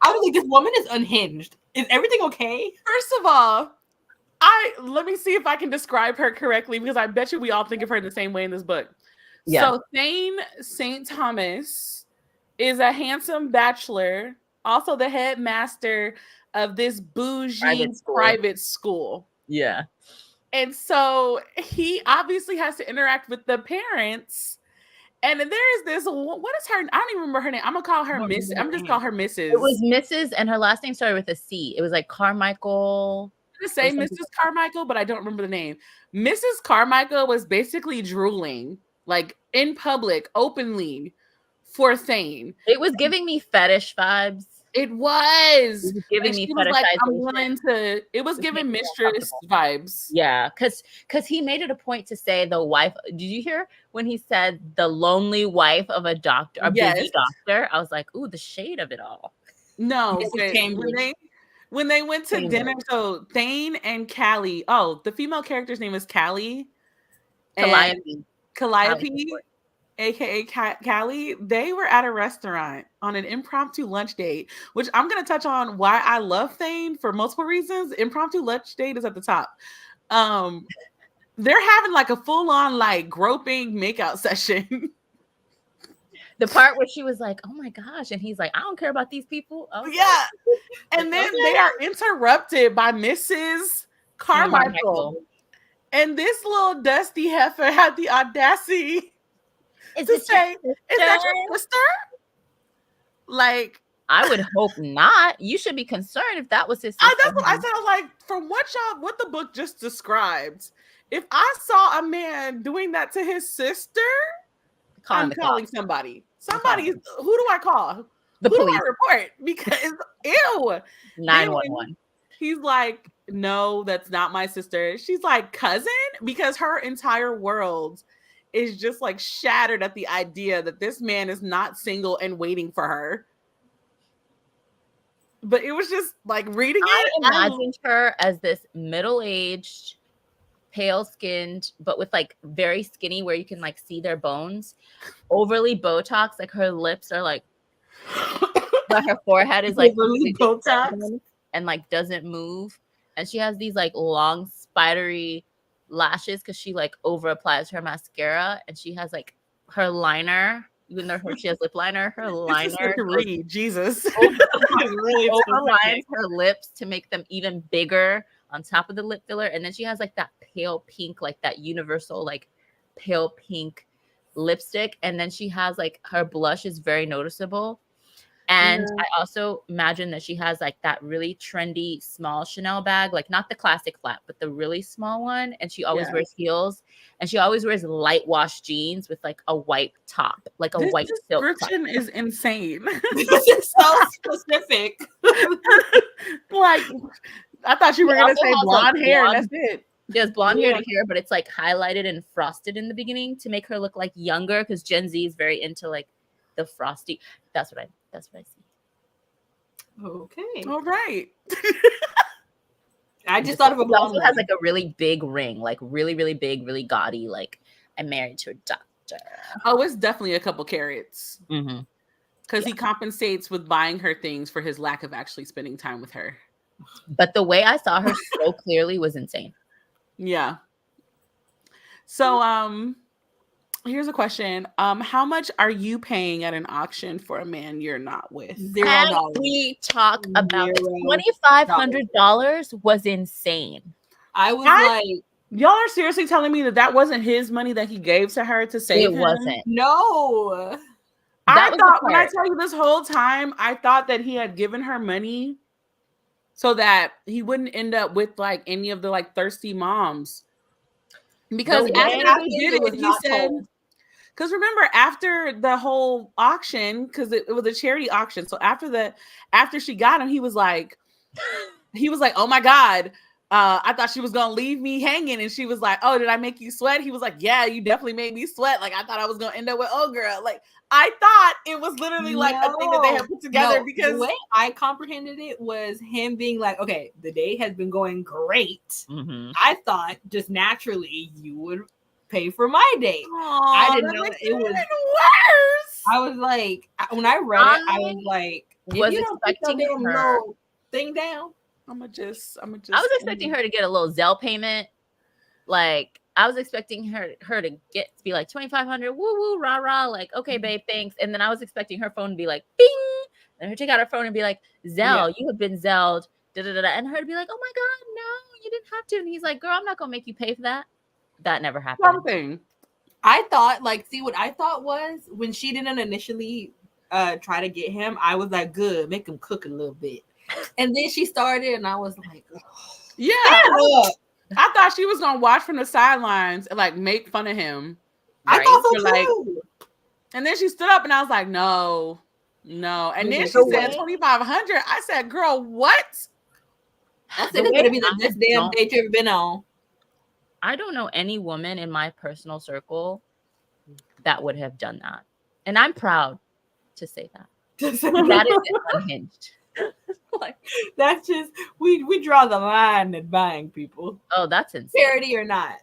I was like, this woman is unhinged. Is everything okay? First of all, let me see if I can describe her correctly because I bet you we all think of her the same way in this book. Yeah. So Thane St. Thomas is a handsome bachelor, also the headmaster of this bougie private school. Yeah. And so he obviously has to interact with the parents. And there is this, what is her? I don't even remember her name. I'm gonna call her Miss. I'm just call her Mrs. It was Mrs. and her last name started with a C. It was like Carmichael. I'm gonna say Mrs. Carmichael, but I don't remember the name. Mrs. Carmichael was basically drooling, like in public, openly, for Thane. It was giving me fetish vibes. It was giving me fetishization. It was giving mistress vibes. Yeah, because he made it a point to say the wife. Did you hear when he said the lonely wife of a doctor, a busy doctor? I was like, ooh, the shade of it all. No, when they went to dinner, so Thane and Callie. Oh, the female character's name is Callie. Calliope. AKA Callie, they were at a restaurant on an impromptu lunch date, which I'm going to touch on why I love Thane for multiple reasons. Impromptu lunch date is at the top. They're having like a full-on like groping makeout session. The part where she was like, oh my gosh. And he's like, I don't care about these people. Yeah. And then they are interrupted by Mrs. Carmichael. And this little dusty heifer had the audacity to say, is that your sister? Like, I would hope not. You should be concerned if that was his sister. That's what I said. I was like, from what the book just described, if I saw a man doing that to his sister, I'm calling somebody. Who do I call? The police. Do I report? Because ew. 911. He's like, no, that's not my sister. She's like, cousin, because her entire world is just like shattered at the idea that this man is not single and waiting for her. But it was just like reading it. I imagined her as this middle-aged, pale-skinned, but with like very skinny where you can like see their bones, overly Botox, like her lips are like, but her forehead is like Overly Botox and like doesn't move, and she has these like long spidery lashes because she like over applies her mascara, and she has like her liner. Even though she has lip liner, her liner read Jesus really overlines her lips to make them even bigger on top of the lip filler. And then she has like that pale pink, like that universal, like pale pink lipstick. And then she has like her blush is very noticeable. And I also imagine that she has like that really trendy small Chanel bag, like not the classic flat, but the really small one. And she always wears heels, and she always wears light wash jeans with like a white top, like a white silk top. Description is insane. This is so specific. Like, I thought you were going to say blonde hair. And that's it. She has blonde hair to here, but it's like highlighted and frosted in the beginning to make her look like younger, because Gen Z is very into like the frosty. That's what I see. Okay. All right. I just thought of a blonde. She has like a really big ring, like really, really big, really gaudy. Like, I'm married to a doctor. Oh, it's definitely a couple carats. Mm-hmm. Because he compensates with buying her things for his lack of actually spending time with her. But the way I saw her so clearly was insane. Yeah. So, here's a question. How much are you paying at an auction for a man you're not with? $0. We talk about $2,500 was insane. I was like, y'all are seriously telling me that wasn't his money that he gave to her to save him? It wasn't. No. I thought, when I tell you this whole time, I thought that he had given her money so that he wouldn't end up with like any of the like thirsty moms. Because after he did it, he said, because remember, after the whole auction, because it was a charity auction. So after she got him, he was like, oh my God, I thought she was gonna leave me hanging. And she was like, oh, did I make you sweat? He was like, yeah, you definitely made me sweat. Like, I thought I was gonna end up with old girl. Like, I thought it was literally like a thing that they had put together, because the way I comprehended it was him being like, okay, the day has been going great. Mm-hmm. I thought just naturally you would pay for my date. I didn't know it was worse. I was like, when I read it, I was like, was expecting her thing down. I was expecting her to get a little Zelle payment. Like, I was expecting her to be like $2,500, woo woo, rah rah, like, okay, babe, thanks. And then I was expecting her phone to be like, bing, and her take out her phone and be like, Zelle, you have been Zelled, da da da, and her to be like, oh my God, no, you didn't have to. And he's like, girl, I'm not gonna make you pay for that. That never happened. Something. I thought, like, see, what I thought was when she didn't initially try to get him, I was like, good, make him cook a little bit. And then she started, and I was like, oh, yeah. I thought she was gonna watch from the sidelines and like make fun of him. Right? I thought so too. And then she stood up, and I was like, no. And then she said $2,500. I said, girl, what? I said it's gonna be the best damn date you've ever been on. I don't know any woman in my personal circle that would have done that, and I'm proud to say that. That is unhinged. Like, that's just we draw the line at buying people. Oh, that's insane. Charity or not.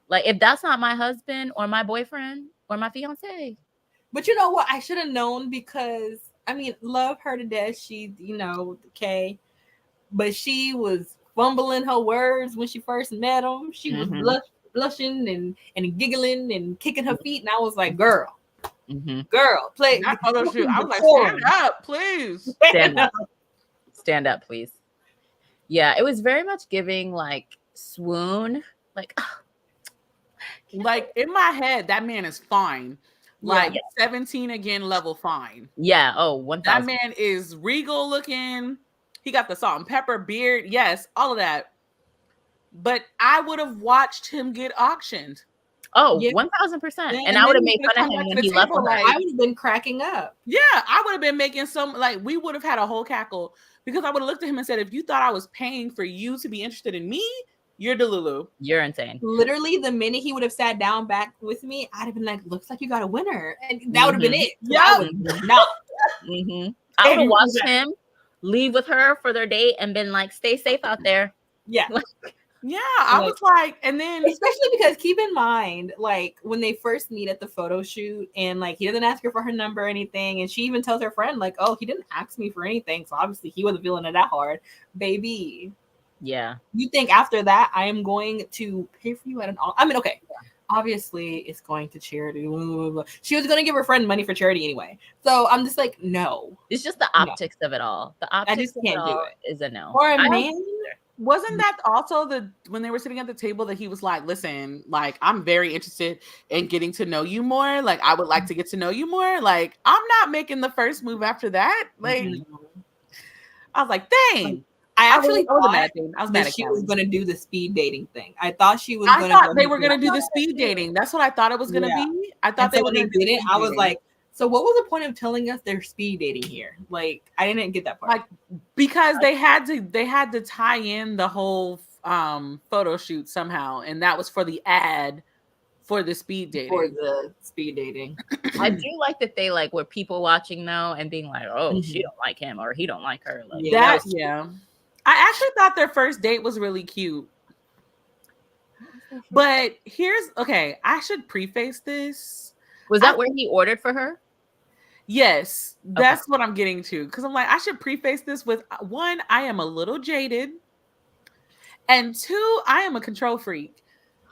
Like, if that's not my husband or my boyfriend or my fiance. But you know what? I should have known, because I mean, love her to death. She, okay, but she was fumbling her words when she first met him. She was blushing and giggling and kicking her feet, and I was like, girl, play. I was like, stand up, please. Stand up, please. Yeah, it was very much giving like swoon, like in my head, that man is fine. Like 17 again level fine. Yeah. Oh, 1,000. That man is regal looking. He got the salt and pepper beard. Yes, all of that. But I would have watched him get auctioned. Oh, 1,000%. And I would have made fun of him when he left. Like, I would have been cracking up. Yeah, I would have been making we would have had a whole cackle, because I would have looked at him and said, if you thought I was paying for you to be interested in me, You're Delulu. You're insane. Literally, the minute he would have sat down back with me, I'd have been like, "Looks like you got a winner," and that would have been it. Yep. I would not. I would have watched him leave with her for their date and been like, "Stay safe out there." Yeah. Yeah, I was like, and then especially because keep in mind, like when they first meet at the photo shoot, and like he doesn't ask her for her number or anything, and she even tells her friend, like, "Oh, he didn't ask me for anything, so obviously he wasn't feeling it that hard, baby." Yeah. You think after that I am going to pay for you at an? I mean, okay, obviously it's going to charity. Blah, blah, blah. She was going to give her friend money for charity anyway, so I'm just like, no. It's just the optics of it all. The optics I just can't do it. is a no. Or a man. Wasn't that also when they were sitting at the table that he was like, listen, like, I'm very interested in getting to know you more. Like, I would like to get to know you more. Like, I'm not making the first move after that. Like, I was like, dang. I actually thought that she was going to do the speed dating thing. I thought she was going to. I thought they were going to do the speed dating. That's what I thought it was going to be. I thought when they did it, I was like, so what was the point of telling us they're speed dating here? Like, I didn't get that part. Like, because they had to tie in the whole photo shoot somehow, and that was for the ad for the speed dating. For the speed dating. I do like that they like were people watching though and being like, oh, she don't like him or he don't like her. Like, yeah. I actually thought their first date was really cute. But I should preface this. Was that where he ordered for her? Yes, that's what I'm getting to. Because I'm like, I should preface this with, one, I am a little jaded. And two, I am a control freak.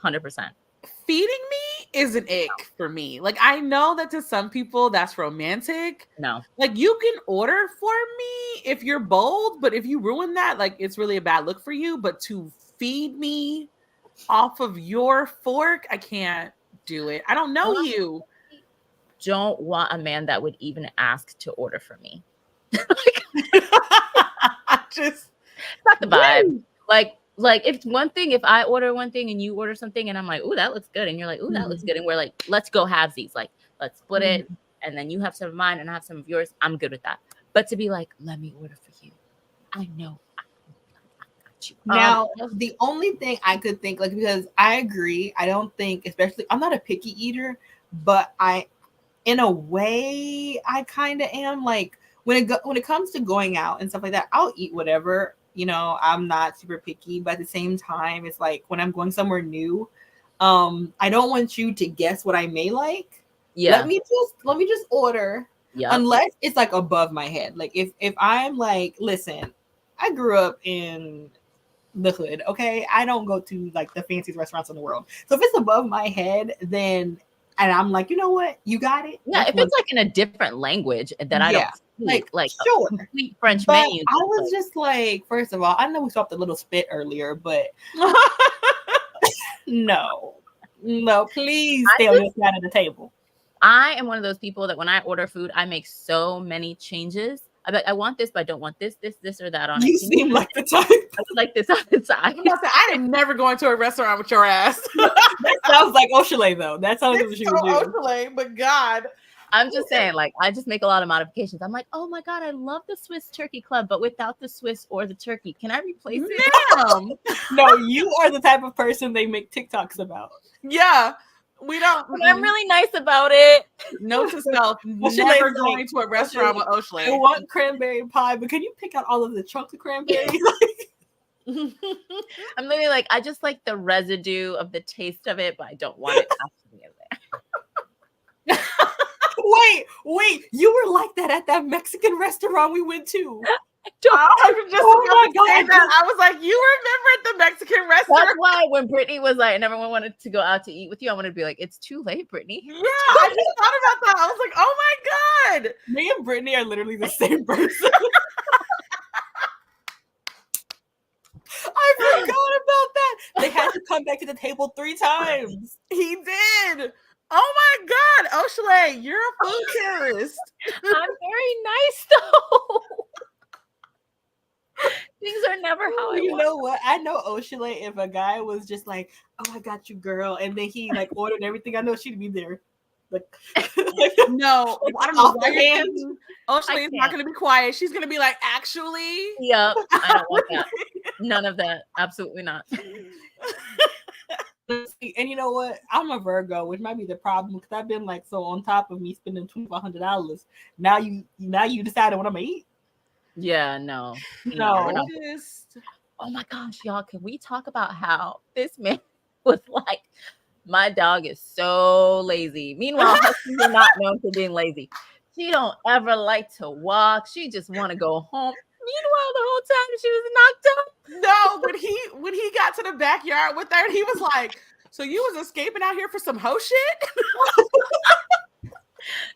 100%. Feeding me is an ick for me. Like, I know that to some people that's romantic. No. Like, you can order for me if you're bold, but if you ruin that, like, it's really a bad look for you. But to feed me off of your fork, I can't do it. I don't know you. Don't want a man that would even ask to order for me. Just not the vibe. Like if one thing, if I order one thing and you order something and I'm like, ooh, that looks good, and you're like, ooh, that looks good, and we're like, let's go halvesies, like let's split it, and then you have some of mine and I have some of yours, I'm good with that. But to be like, let me order for you, I know I got you. Now the only thing I could think, like, because I agree, I don't think, especially, I'm not a picky eater, but in a way, I kind of am. Like when it comes to going out and stuff like that, I'll eat whatever. You know, I'm not super picky, but at the same time, it's like when I'm going somewhere new, I don't want you to guess what I may like. Yeah. Let me just order. Yeah. Unless it's like above my head. Like if I'm like, listen, I grew up in the hood. Okay, I don't go to like the fanciest restaurants in the world. So if it's above my head, then. And I'm like, you know what? You got it. Yeah, if it's like in a different language that I don't speak, like sure, complete French but menu. I was just like, first of all, I know we swapped a little spit earlier, but no, please stay on your side of the table. I am one of those people that when I order food, I make so many changes. I'm like, I want this, but I don't want this, or that on it. You seem like the type. I would like this on the side. I am never going to a restaurant with your ass. That sounds like Oshale, though. That sounds like what she would do. Oshale, but God. I'm just saying, like, I just make a lot of modifications. I'm like, oh my God, I love the Swiss Turkey Club, but without the Swiss or the turkey. Can I replace it? No, you are the type of person they make TikToks about. Yeah. We don't. But I'm really nice about it. Note to self: never going to a restaurant with Oshale. I want cranberry pie, but can you pick out all of the chunks of cranberries? I'm literally like, I just like the residue of the taste of it, but I don't want it actually in there. Wait, you were like that at that Mexican restaurant we went to. I was like, you remember at the Mexican restaurant? That's why when Brittany was like, and everyone wanted to go out to eat with you, I wanted to be like, it's too late, Brittany. Yeah, I just thought about that. I was like, oh my God. Me and Brittany are literally the same person. I forgot about that. They had to come back to the table 3 times. He did. Oh my God, Oshale, you're a food terrorist. I'm very nice though. Things are never how I want. You know what? I know Oshale, if a guy was just like, oh, I got you, girl, and then he like ordered everything, I know she'd be there. Like, no, I don't know why. Oshale is not going to be quiet. She's going to be like, actually. Yep, I don't want that. None of that. Absolutely not. And you know what? I'm a Virgo, which might be the problem because I've been like so on top of me spending $2,500. Now you decided what I'm gonna eat. Yeah, no. No. We're not. Oh my gosh, y'all, can we talk about how this man was like, my dog is so lazy. Meanwhile, Huskies are not known for being lazy. She don't ever like to walk. She just want to go home. Meanwhile, the whole time she was knocked up. No, when he got to the backyard with her, he was like, "So you was escaping out here for some hoe shit?"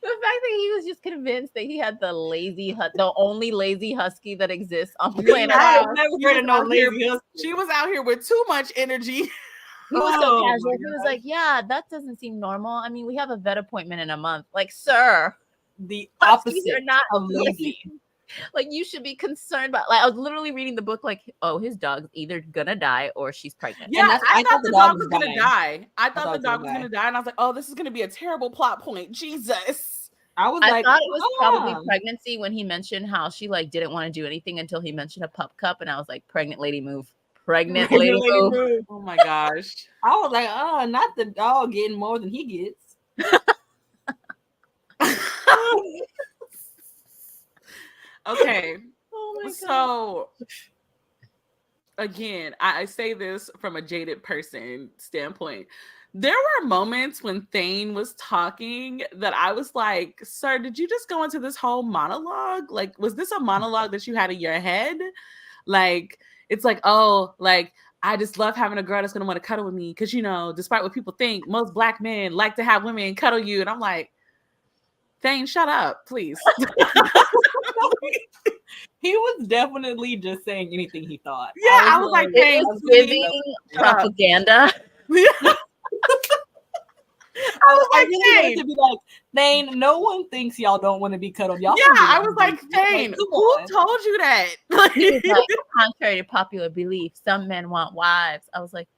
The fact that he was just convinced that he had the only lazy husky that exists on planet I've Earth. never heard of no lazy husky. She was out here with too much energy. He was so casual. He was like, "Yeah, that doesn't seem normal. I mean, we have a vet appointment in a month." Like, sir, the huskies opposite are not of lazy. Like, you should be concerned about. Like, I was literally reading the book. Like, oh, his dog's either gonna die or she's pregnant. Yeah, I thought the dog was gonna die. I thought the dog was gonna die, and I was like, "Oh, this is gonna be a terrible plot point." Jesus. I thought it was probably pregnancy when he mentioned how she like didn't want to do anything until he mentioned a pup cup, and I was like, "Pregnant lady move." Pregnant lady move. Oh my gosh. I was like, oh, not the dog getting more than he gets. Okay. Oh my God. Again, I say this from a jaded person standpoint. There were moments when Thane was talking that I was like, "Sir, did you just go into this whole monologue? Like, was this a monologue that you had in your head? Like, it's like, oh, like, I just love having a girl that's going to want to cuddle with me. Because, you know, despite what people think, most Black men like to have women cuddle you." And I'm like, Thane, shut up, please. He was definitely just saying anything he thought. Yeah, I was like, Thane, giving propaganda. I was like, Thane, to be like, Thane, no one thinks y'all don't want to be cuddled. Y'all, yeah, I was like, Thane, who told you that? He was like, contrary to popular belief, some men want wives. I was like,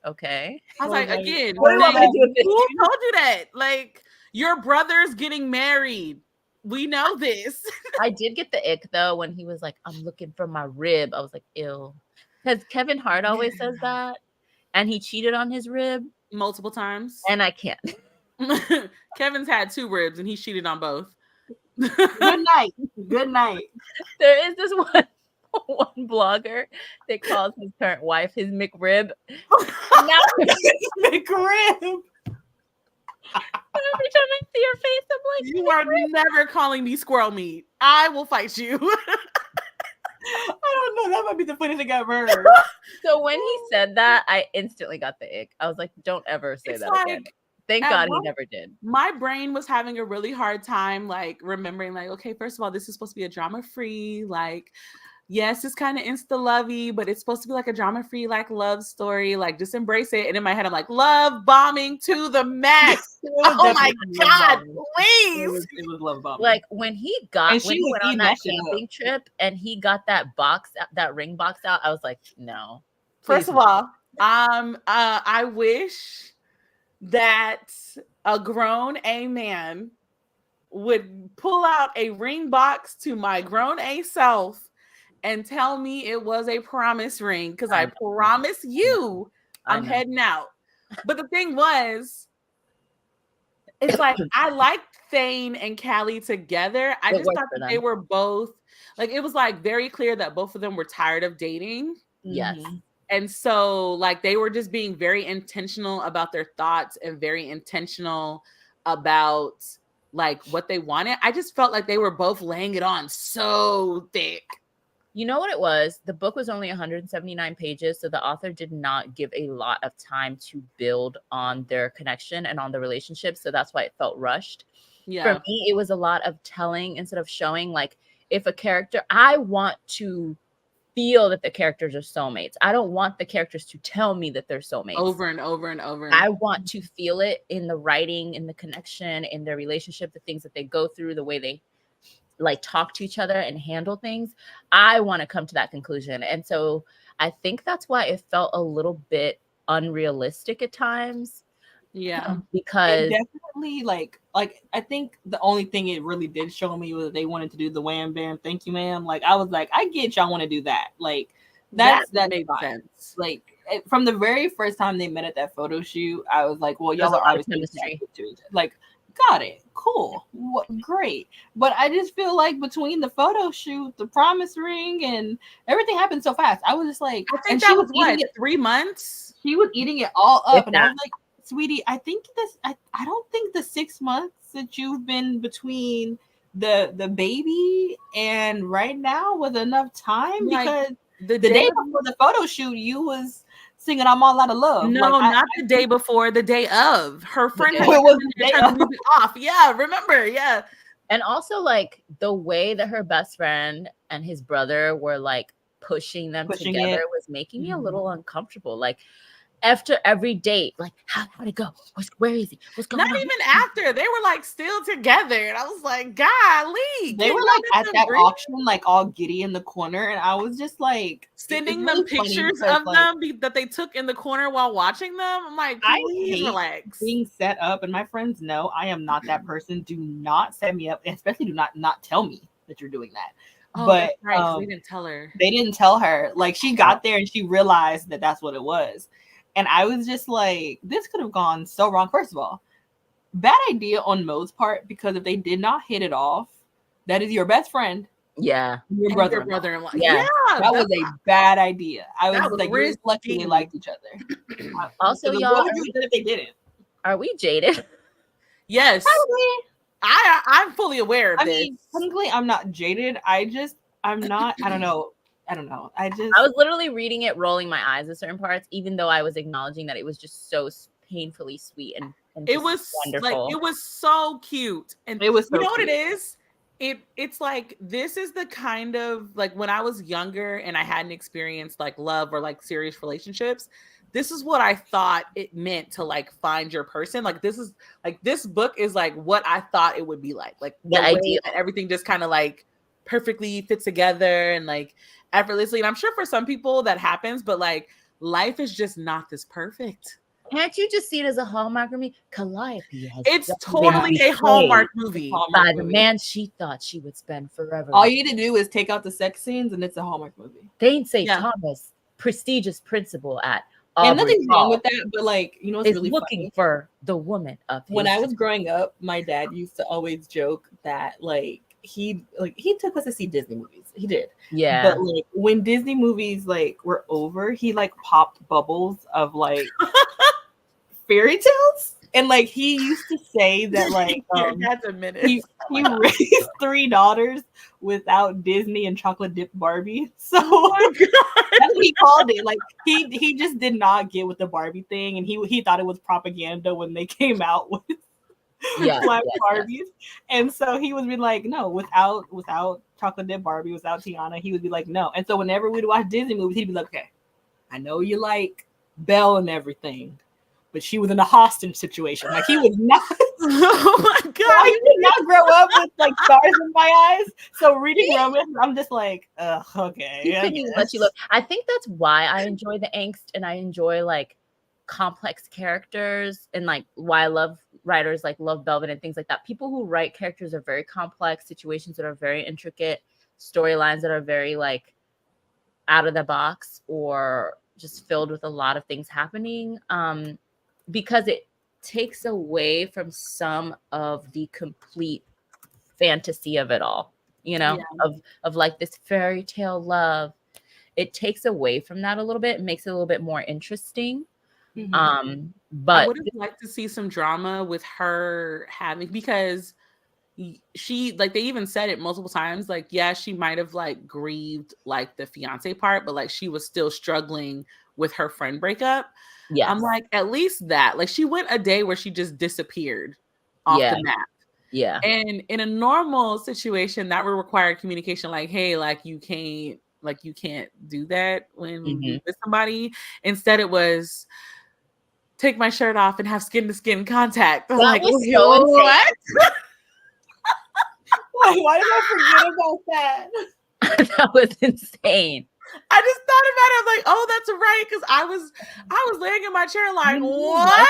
okay. I was like, again, what do you want me to do with this? Who told you that? Like, your brother's getting married. We know this. I did get the ick though when he was like, "I'm looking for my rib." I was like, "Ew," because Kevin Hart always says that, and he cheated on his rib multiple times, and I can't. Kevin's had 2 ribs, and he cheated on both. Good night. Good night. There is this one blogger that calls his current wife his McRib. Now McRib. Every time I see your face, I'm like, "You are never calling me squirrel meat. I will fight you." I don't know. That might be the funniest thing I've heard. So when he said that, I instantly got the ick. I was like, don't ever say that again. Thank God he never did. My brain was having a really hard time, like, remembering, like, okay, first of all, this is supposed to be a drama-free, like, yes, it's kind of insta-lovey, but it's supposed to be like a drama-free, like, love story, like, just embrace it. And in my head, I'm like, love bombing to the max. Oh my God, please. It was love bombing. Like, when he went on that camping trip and he got that ring box out, I was like, no. First of all, I wish that a grown A man would pull out a ring box to my grown A self and tell me it was a promise ring, because I promise you I'm heading out. But the thing was, it's like, I liked Thane and Callie together. I just thought that they were both, like, it was like very clear that both of them were tired of dating. Yes. And so, like, they were just being very intentional about their thoughts and very intentional about, like, what they wanted. I just felt like they were both laying it on so thick. You know what it was? The book was only 179 pages, so the author did not give a lot of time to build on their connection and on the relationship, so that's why it felt rushed. Yeah. For me, it was a lot of telling instead of showing. Like, if a character, I want to feel that the characters are soulmates. I don't want the characters to tell me that they're soulmates. Over and over and over. I want to feel it in the writing, in the connection, in their relationship, the things that they go through, the way they like talk to each other and handle things. I want to come to that conclusion. And so I think that's why it felt a little bit unrealistic at times. Yeah. Because it definitely like I think the only thing it really did show me was that they wanted to do the wham bam thank you ma'am. Like, I was like, I get y'all want to do that. Like, that made sense. Like, from the very first time they met at that photo shoot, I was like, well, There's y'all a are lot of obviously chemistry. attracted to each other. Like, got it, cool, what, great. But I just feel like between the photo shoot, the promise ring, and everything happened so fast. I was just like, I think and that was what, 3 months? she was eating it all up, With and I was like, sweetie, I think this. I don't think the 6 months that you've been between the baby and right now was enough time, Like, because the the day day before the photo shoot, you was singing "I'm All Out of Love." No, like, not the day before, the day of. Her friend had it was come the in day and turned of. the music off. Yeah, remember? Yeah. And also, like, the way that her best friend and his brother were like pushing them together was making me a little uncomfortable. Like, after every date, like, how'd it go? Where is he? What's going Not on? even after. They were like still together. And I was like, golly. They were like at that auction, like all giddy in the corner. And I was just like sending them pictures of them that they took in the corner while watching them. I'm like, please relax. Being set up, and my friends know I am not that person. Do not set me up, especially do not tell me that you're doing that. Oh, but that's right. They didn't tell her. They didn't tell her. Like, she got there and she realized that that's what it was. And I was just like, this could have gone so wrong. First of all, bad idea on Mo's part, because if they did not hit it off, that is your best friend. Yeah. Your brother-in-law. Yeah. That was a bad idea. I was like, really lucky they liked each other. Also, y'all, what would you do if they didn't? Are we jaded? Yes. Probably. I'm fully aware of this. I mean, technically, I'm not jaded. I'm not, I don't know. I was literally reading it, rolling my eyes at certain parts, even though I was acknowledging that it was just so painfully sweet and it was wonderful. Like, it was so cute. And it was, you know what it is? It's like, this is the kind of, like, when I was younger and I hadn't experienced like love or like serious relationships, this is what I thought it meant to like find your person. Like, this is like, this book is like what I thought it would be like the way that everything just kind of like perfectly fits together and like effortlessly. And I'm sure for some people that happens, but like, life is just not this perfect. Can't you just see it as a Hallmark movie? Calliope has it's totally a Hallmark movie. By the man she thought she would spend forever. All you need to do is take out the sex scenes and it's a Hallmark movie. St. Thomas, prestigious principal at Aubrey and nothing's wrong with that, but like, you know, it's really looking funny. For the woman of his when I was growing up, my dad used to always joke that like he took us to see Disney movies. He did. Yeah. But like when Disney movies like were over, he like popped bubbles of like fairy tales. And like he used to say that like that's a minute. He raised 3 daughters without Disney and chocolate dip Barbie. So that's what he called it. Like he just did not get with the Barbie thing, and he thought it was propaganda when they came out with black Barbies. And so he would be like, no, without chocolate dip Barbie, without Tiana, he would be like, no. And so whenever we'd watch Disney movies, he'd be like, okay, I know you like Belle and everything, but she was in a hostage situation. Like he was not. Oh my god! I did not grow up with like stars in my eyes. So reading romance, I'm just like, okay. He couldn't even let you look. I think that's why I enjoy the angst and I enjoy like complex characters, and like why I love writers like Love Velvet and things like that. People who write characters are very complex, situations that are very intricate, storylines that are very like out of the box or just filled with a lot of things happening. Because it takes away from some of the complete fantasy of it all, you know, of like this fairy tale love. It takes away from that a little bit, makes it a little bit more interesting. Mm-hmm. But I would have liked to see some drama with her having, because she, like, they even said it multiple times, like, yeah, she might have like grieved like the fiance part, but like she was still struggling with her friend breakup. Yeah, I'm like, at least that, like, she went a day where she just disappeared off the map. Yeah, and in a normal situation that would require communication, like, hey, like you can't do that when you're with somebody. Instead, it was take my shirt off and have skin to skin contact. I'm like, was so what? Why did I forget about that? That was insane. I just thought about it. I'm like, oh, that's right, because I was laying in my chair like, what?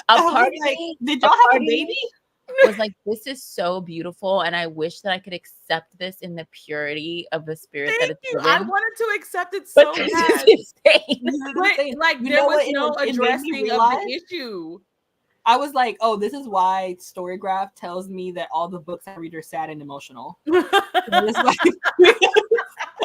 A party? Like, did y'all have a baby? was like, this is so beautiful, and I wish that I could accept this in the purity of the spirit that Thank it's you. I given. wanted to accept it But so this bad. is insane. But like You there know was what? no It made me addressing of realize. the issue. I was like, oh, this is why Storygraph tells me that all the books I read are sad and emotional.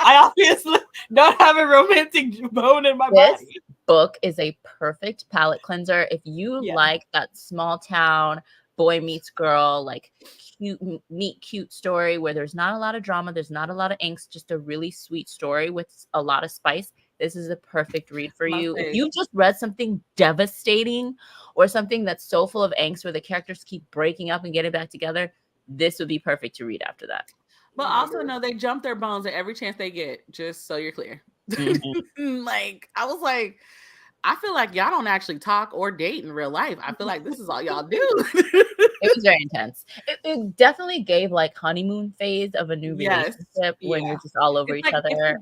I obviously don't have a romantic bone in my This body. book is a perfect palate cleanser. If you Yeah. like that small town boy meets girl, like cute meet cute story where there's not a lot of drama, there's not a lot of angst, just a really sweet story with a lot of spice, this is a perfect read for My you. face. If you've just read something devastating or something that's so full of angst where the characters keep breaking up and getting back together, this would be perfect to read after that. But also, no, they jump their bones at every chance they get, just so you're clear. Mhm. Like, I was like, I feel like y'all don't actually talk or date in real life. I feel like this is all y'all do. It was very intense. It definitely gave like honeymoon phase of a new Yes. relationship when Yeah. you're just all over It's each like, other.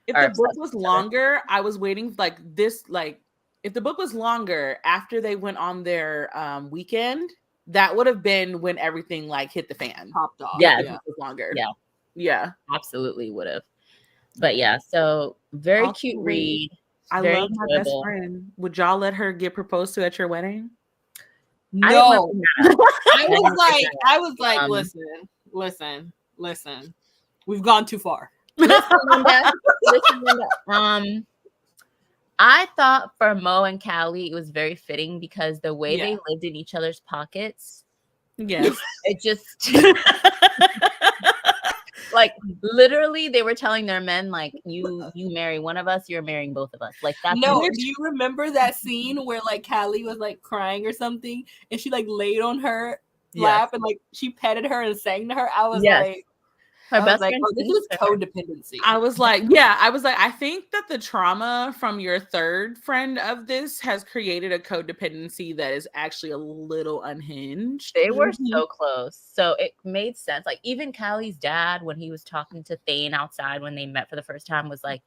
if the book was longer, I was waiting like this, like if the book was longer after they went on their weekend, that would have been when everything like hit the fan. Popped off. Yeah. If it was longer. Yeah. Yeah. Absolutely would have. But yeah, so very Also, cute read. I very love my best enjoyable. friend. Would y'all let her get proposed to at your wedding? No. I was like, Um, listen. We've gone too far. Listen, Linda. I thought for Mo and Callie it was very fitting because the way they lived in each other's pockets. Yes. It just like literally they were telling their men like you marry one of us, you're marrying both of us. Like that's no. Do you remember that scene where like Callie was like crying or something and she like laid on her lap and like she petted her and sang to her? I was like, her best like, friend. oh, this is codependency. I was like, I think that the trauma from your third friend of this has created a codependency that is actually a little unhinged. They were so close. So it made sense. Like even Callie's dad, when he was talking to Thane outside when they met for the first time, was like,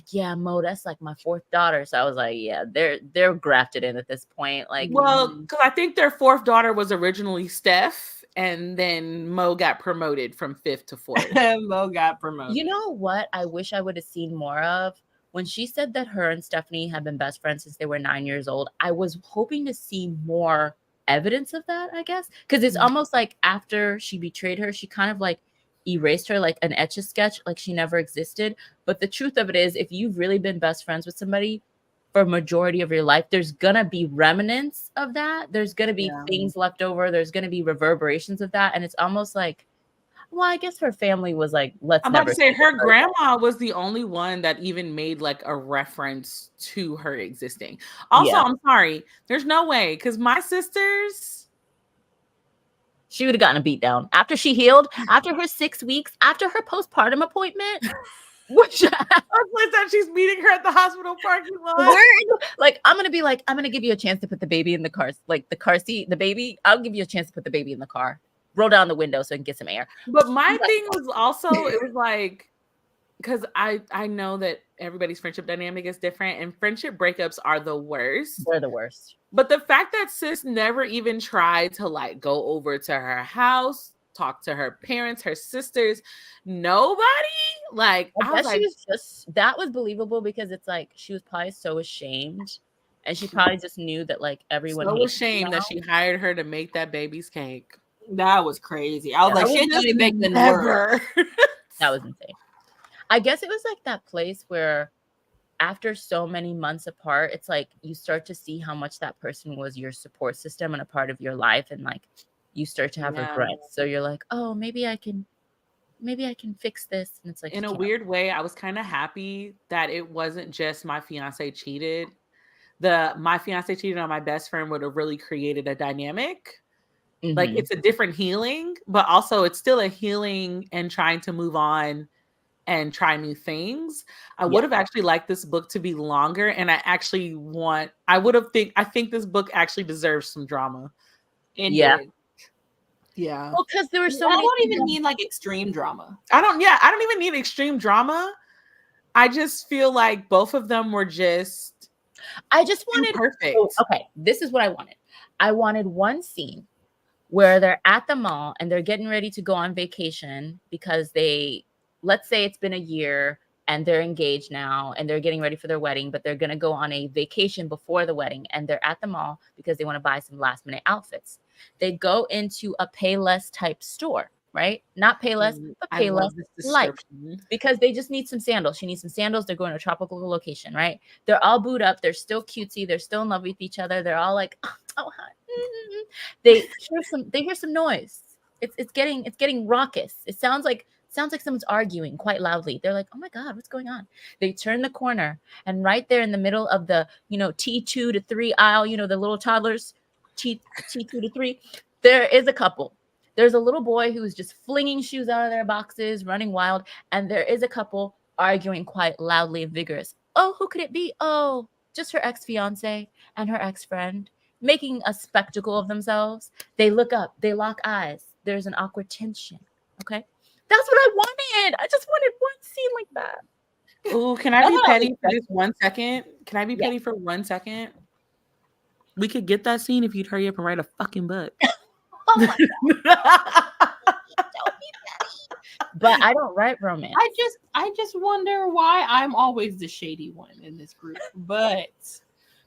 yeah, Mo, that's like my fourth daughter. So I was like, yeah, they're grafted in at this point. Like, well, because I think their fourth daughter was originally Steph, and then Mo got promoted from fifth to fourth. Mo got promoted. You know what? I wish I would have seen more of when she said that her and Stephanie had been best friends since they were 9 years old. I was hoping to see more evidence of that, I guess, because it's almost like after she betrayed her, she kind of like erased her like an Etch-a-Sketch, like she never existed. But the truth of it is, if you've really been best friends with somebody for a majority of your life, there's gonna be remnants of that. There's gonna be things left over. There's gonna be reverberations of that, and it's almost like, well, I guess her family was like, let's. I'm about to say her grandma was the only one that even made like a reference to her existing. Also, I'm sorry, there's no way because my sisters. She would have gotten a beat down after she healed, after her 6 weeks, after her postpartum appointment. Which that she's meeting her at the hospital parking lot. Like, I'm gonna give you a chance to put the baby in the car, like the car seat, the baby. I'll give you a chance to put the baby in the car. Roll down the window so I can get some air. But my thing was also, it was like, because I know that everybody's friendship dynamic is different, and friendship breakups are the worst. They're the worst. But the fact that sis never even tried to like go over to her house, talk to her parents, her sisters, nobody. Like, I was like, she was just, that was believable because it's like she was probably so ashamed, and she probably just knew that like everyone so ashamed that she hired her to make that baby's cake. That was crazy. I was like, she didn't make the never. That was insane. I guess it was like that place where after so many months apart, it's like you start to see how much that person was your support system and a part of your life, and like you start to have regrets. So you're like, oh, maybe I can fix this. And it's like, in a weird way, I was kind of happy that it wasn't just my fiance cheated. My fiance cheated on my best friend would have really created a dynamic. Mm-hmm. Like, it's a different healing, but also it's still a healing and trying to move on and try new things. I would have actually liked this book to be longer, and I think this book actually deserves some drama. Yeah. Well, because there were so many. I don't even need like extreme drama. I don't even need extreme drama. I just feel like both of them were just. I just wanted perfect. Okay, this is what I wanted. I wanted one scene where they're at the mall and they're getting ready to go on vacation because let's say it's been a year and they're engaged now and they're getting ready for their wedding, but they're going to go on a vacation before the wedding and they're at the mall because they want to buy some last minute outfits. They go into a Payless type store, right? Not Payless, but I Payless love this like, description. because they just need some sandals. She needs some sandals. They're going to a tropical location, right? They're all booed up. They're still cutesy. They're still in love with each other. They're all like, oh, hi. They hear some noise. It's getting raucous. It sounds like someone's arguing quite loudly. They're like, oh my God, what's going on? They turn the corner, and right there in the middle of the, T2 to 3 aisle, the little toddlers, T2 to 3, there is a couple. There's a little boy who's just flinging shoes out of their boxes, running wild, and there is a couple arguing quite loudly and vigorous. Oh, who could it be? Oh, just her ex-fiance and her ex-friend, making a spectacle of themselves. They look up, they lock eyes. There's an awkward tension. Okay. That's what I wanted. I just wanted one scene like that. Ooh, can I be petty for just 1 second? Can I be petty for 1 second? We could get that scene if you'd hurry up and write a fucking book. Oh my God. Don't be petty. But I don't write romance. I just wonder why I'm always the shady one in this group. But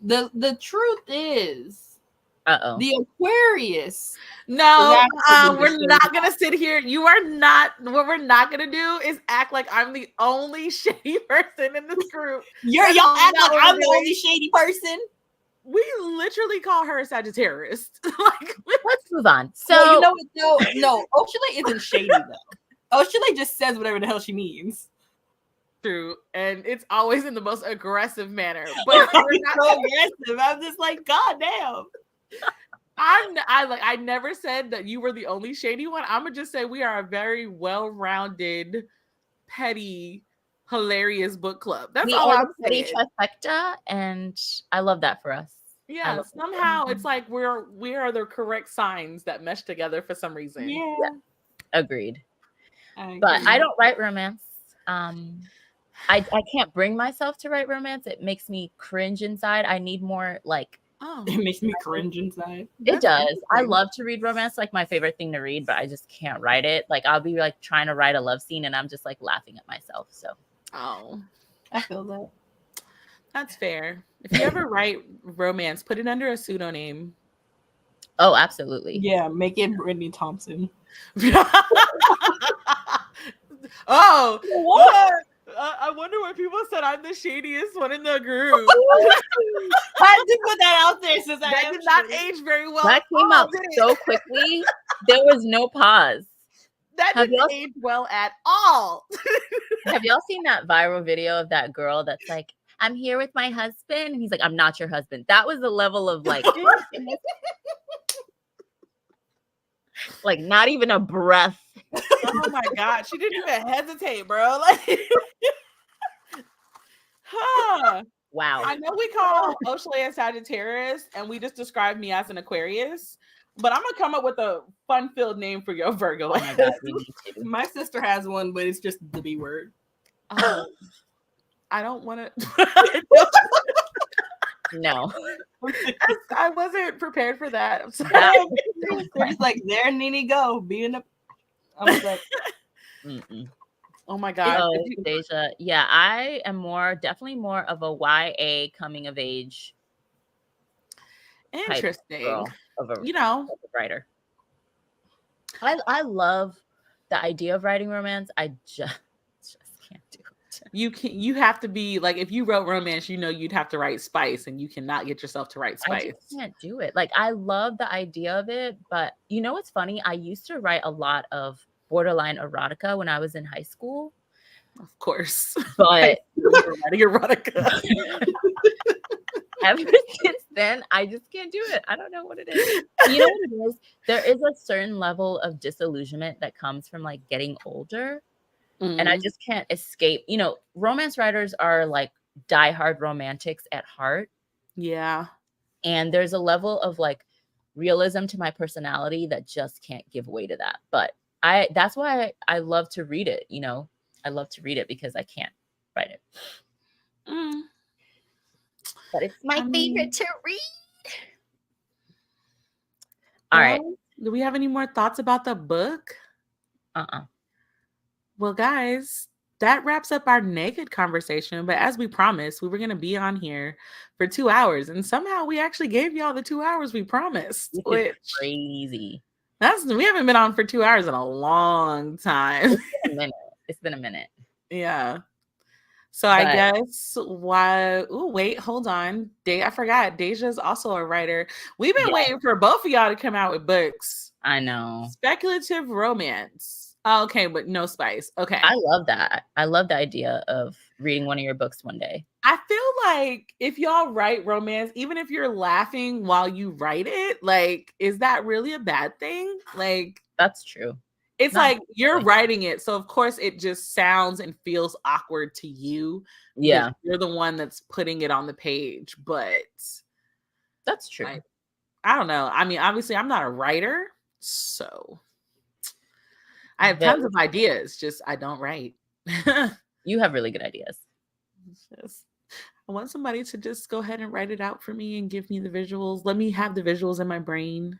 the truth is, the Aquarius. No, we're not gonna sit here. What we're not gonna do is act like I'm the only shady person in this group. Y'all act like I'm the only shady person. We literally call her a Sagittarius. Let's move on. So well, no, Oshile isn't shady though. Oshile just says whatever the hell she means. True, and it's always in the most aggressive manner. But we're not so aggressive. I'm just like, God damn. I never said that you were the only shady one. I'm gonna just say we are a very well-rounded, petty, hilarious book club. That's all I'm saying. Trifecta, and I love that for us. Yeah, somehow it's like we are the correct signs that mesh together for some reason. Yeah. Agreed. But I don't write romance. I can't bring myself to write romance. It makes me cringe inside. I need more like. Oh, it makes me cringe inside. It does. I love to read romance, like my favorite thing to read, but I just can't write it. Like I'll be like trying to write a love scene and I'm just like laughing at myself. So I feel that. That's fair. If you ever write romance, put it under a pseudonym. Oh, absolutely. Yeah, make it Brittany Thompson. Oh, what? I wonder why people said I'm the shadiest one in the group. I did put that out there since that did not age very well. That came out so quickly. There was no pause. That didn't age well at all. Have y'all seen that viral video of that girl that's like, I'm here with my husband? And he's like, I'm not your husband. That was the level of like, like not even a breath. Oh my God. She didn't even hesitate, bro. Like, Wow. I know we call Oshile a Sagittarius and we just described me as an Aquarius, but I'm gonna come up with a fun-filled name for your Virgo. Oh my God, my sister has one, but it's just the B word. I don't want to. No. I wasn't prepared for that. I'm sorry. It's like, there, Nene, go. I was like, oh my God. Oh, Deja. Yeah, I am definitely more of a YA coming of age. Interesting. Of a writer. I love the idea of writing romance. I just can't do it. You have to be like, if you wrote romance, you'd have to write spice, and you cannot get yourself to write spice. I just can't do it. Like, I love the idea of it, but you know what's funny? I used to write a lot of borderline erotica when I was in high school. Of course. But writing erotica. Ever since then, I just can't do it. I don't know what it is. You know what it is? There is a certain level of disillusionment that comes from like getting older. And I just can't escape. Romance writers are like diehard romantics at heart. Yeah. And there's a level of like realism to my personality that just can't give way to that. But that's why I love to read it. I love to read it because I can't write it. But it's my favorite to read. All right. Do we have any more thoughts about the book? Uh-uh. Well, guys, that wraps up our Nekkid conversation. But as we promised, we were going to be on here for 2 hours. And somehow we actually gave y'all the 2 hours we promised, Which is which crazy. we haven't been on for 2 hours in a long time. It's been a minute. It's been a minute. Yeah. So I guess why? Oh, wait, hold on. I forgot. Deja's also a writer. We've been waiting for both of y'all to come out with books. I know. Speculative romance. Oh, okay, but no spice. Okay. I love that. I love the idea of reading one of your books one day. I feel like if y'all write romance, even if you're laughing while you write it, like, is that really a bad thing? Like, that's true. It's not like you're writing it. So of course it just sounds and feels awkward to you. Yeah. You're the one that's putting it on the page, but that's true. I don't know. I mean, obviously I'm not a writer, so I have tons of ideas, just I don't write. You have really good ideas. I want somebody to just go ahead and write it out for me and give me the visuals. Let me have the visuals in my brain.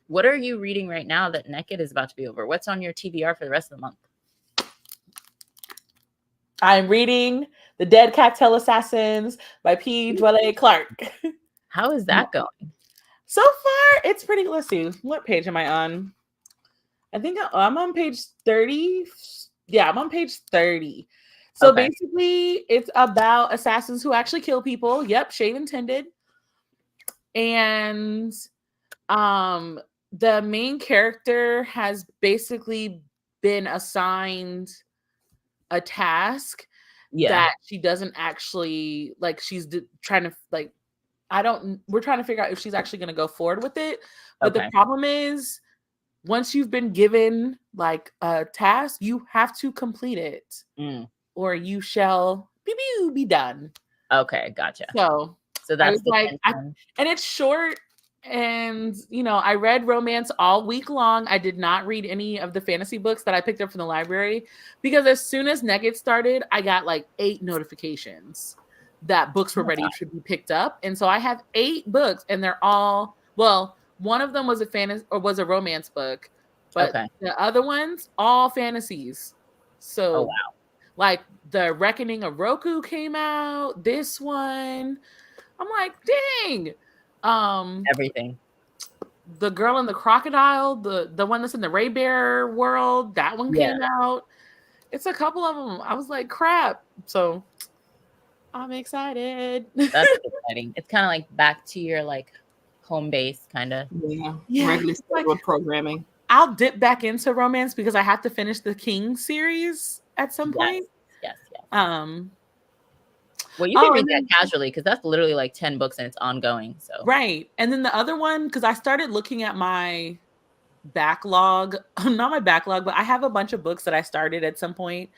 What are you reading right now that Nekkid is about to be over? What's on your TBR for the rest of the month? I'm reading The Dead Cocktail Assassins by P. Dwelle Clark. How is that going? So far, it's pretty. Let's see. What page am I on? I think I'm on page 30. Yeah, I'm on page 30. So basically, it's about assassins who actually kill people. Yep, shade intended. And the main character has basically been assigned a task that she doesn't actually like. She's trying to like. We're trying to figure out if she's actually going to go forward with it. But the problem is, once you've been given like a task, you have to complete it, or you shall be done. Okay, gotcha. So that's like, and it's short. And, I read romance all week long. I did not read any of the fantasy books that I picked up from the library because as soon as Nekkid started, I got like 8 notifications that books were ready to be picked up. And so I have 8 books and they're all, well, one of them was a romance book, but the other ones, all fantasies. So like The Reckoning of Roku came out, this one. I'm like, dang. Everything. The Girl and the Crocodile, the one that's in the Ray Bear world, that one came out. It's a couple of them. I was like, crap. So I'm excited. That's exciting. It's kind of like back to your like home base, kind of. Yeah. Regular scheduled programming. I'll dip back into romance because I have to finish the King series at some point. Yes. Well, you can read that casually because that's literally like 10 books and it's ongoing. So right. And then the other one, because I started looking at my backlog, not my backlog, but I have a bunch of books that I started at some point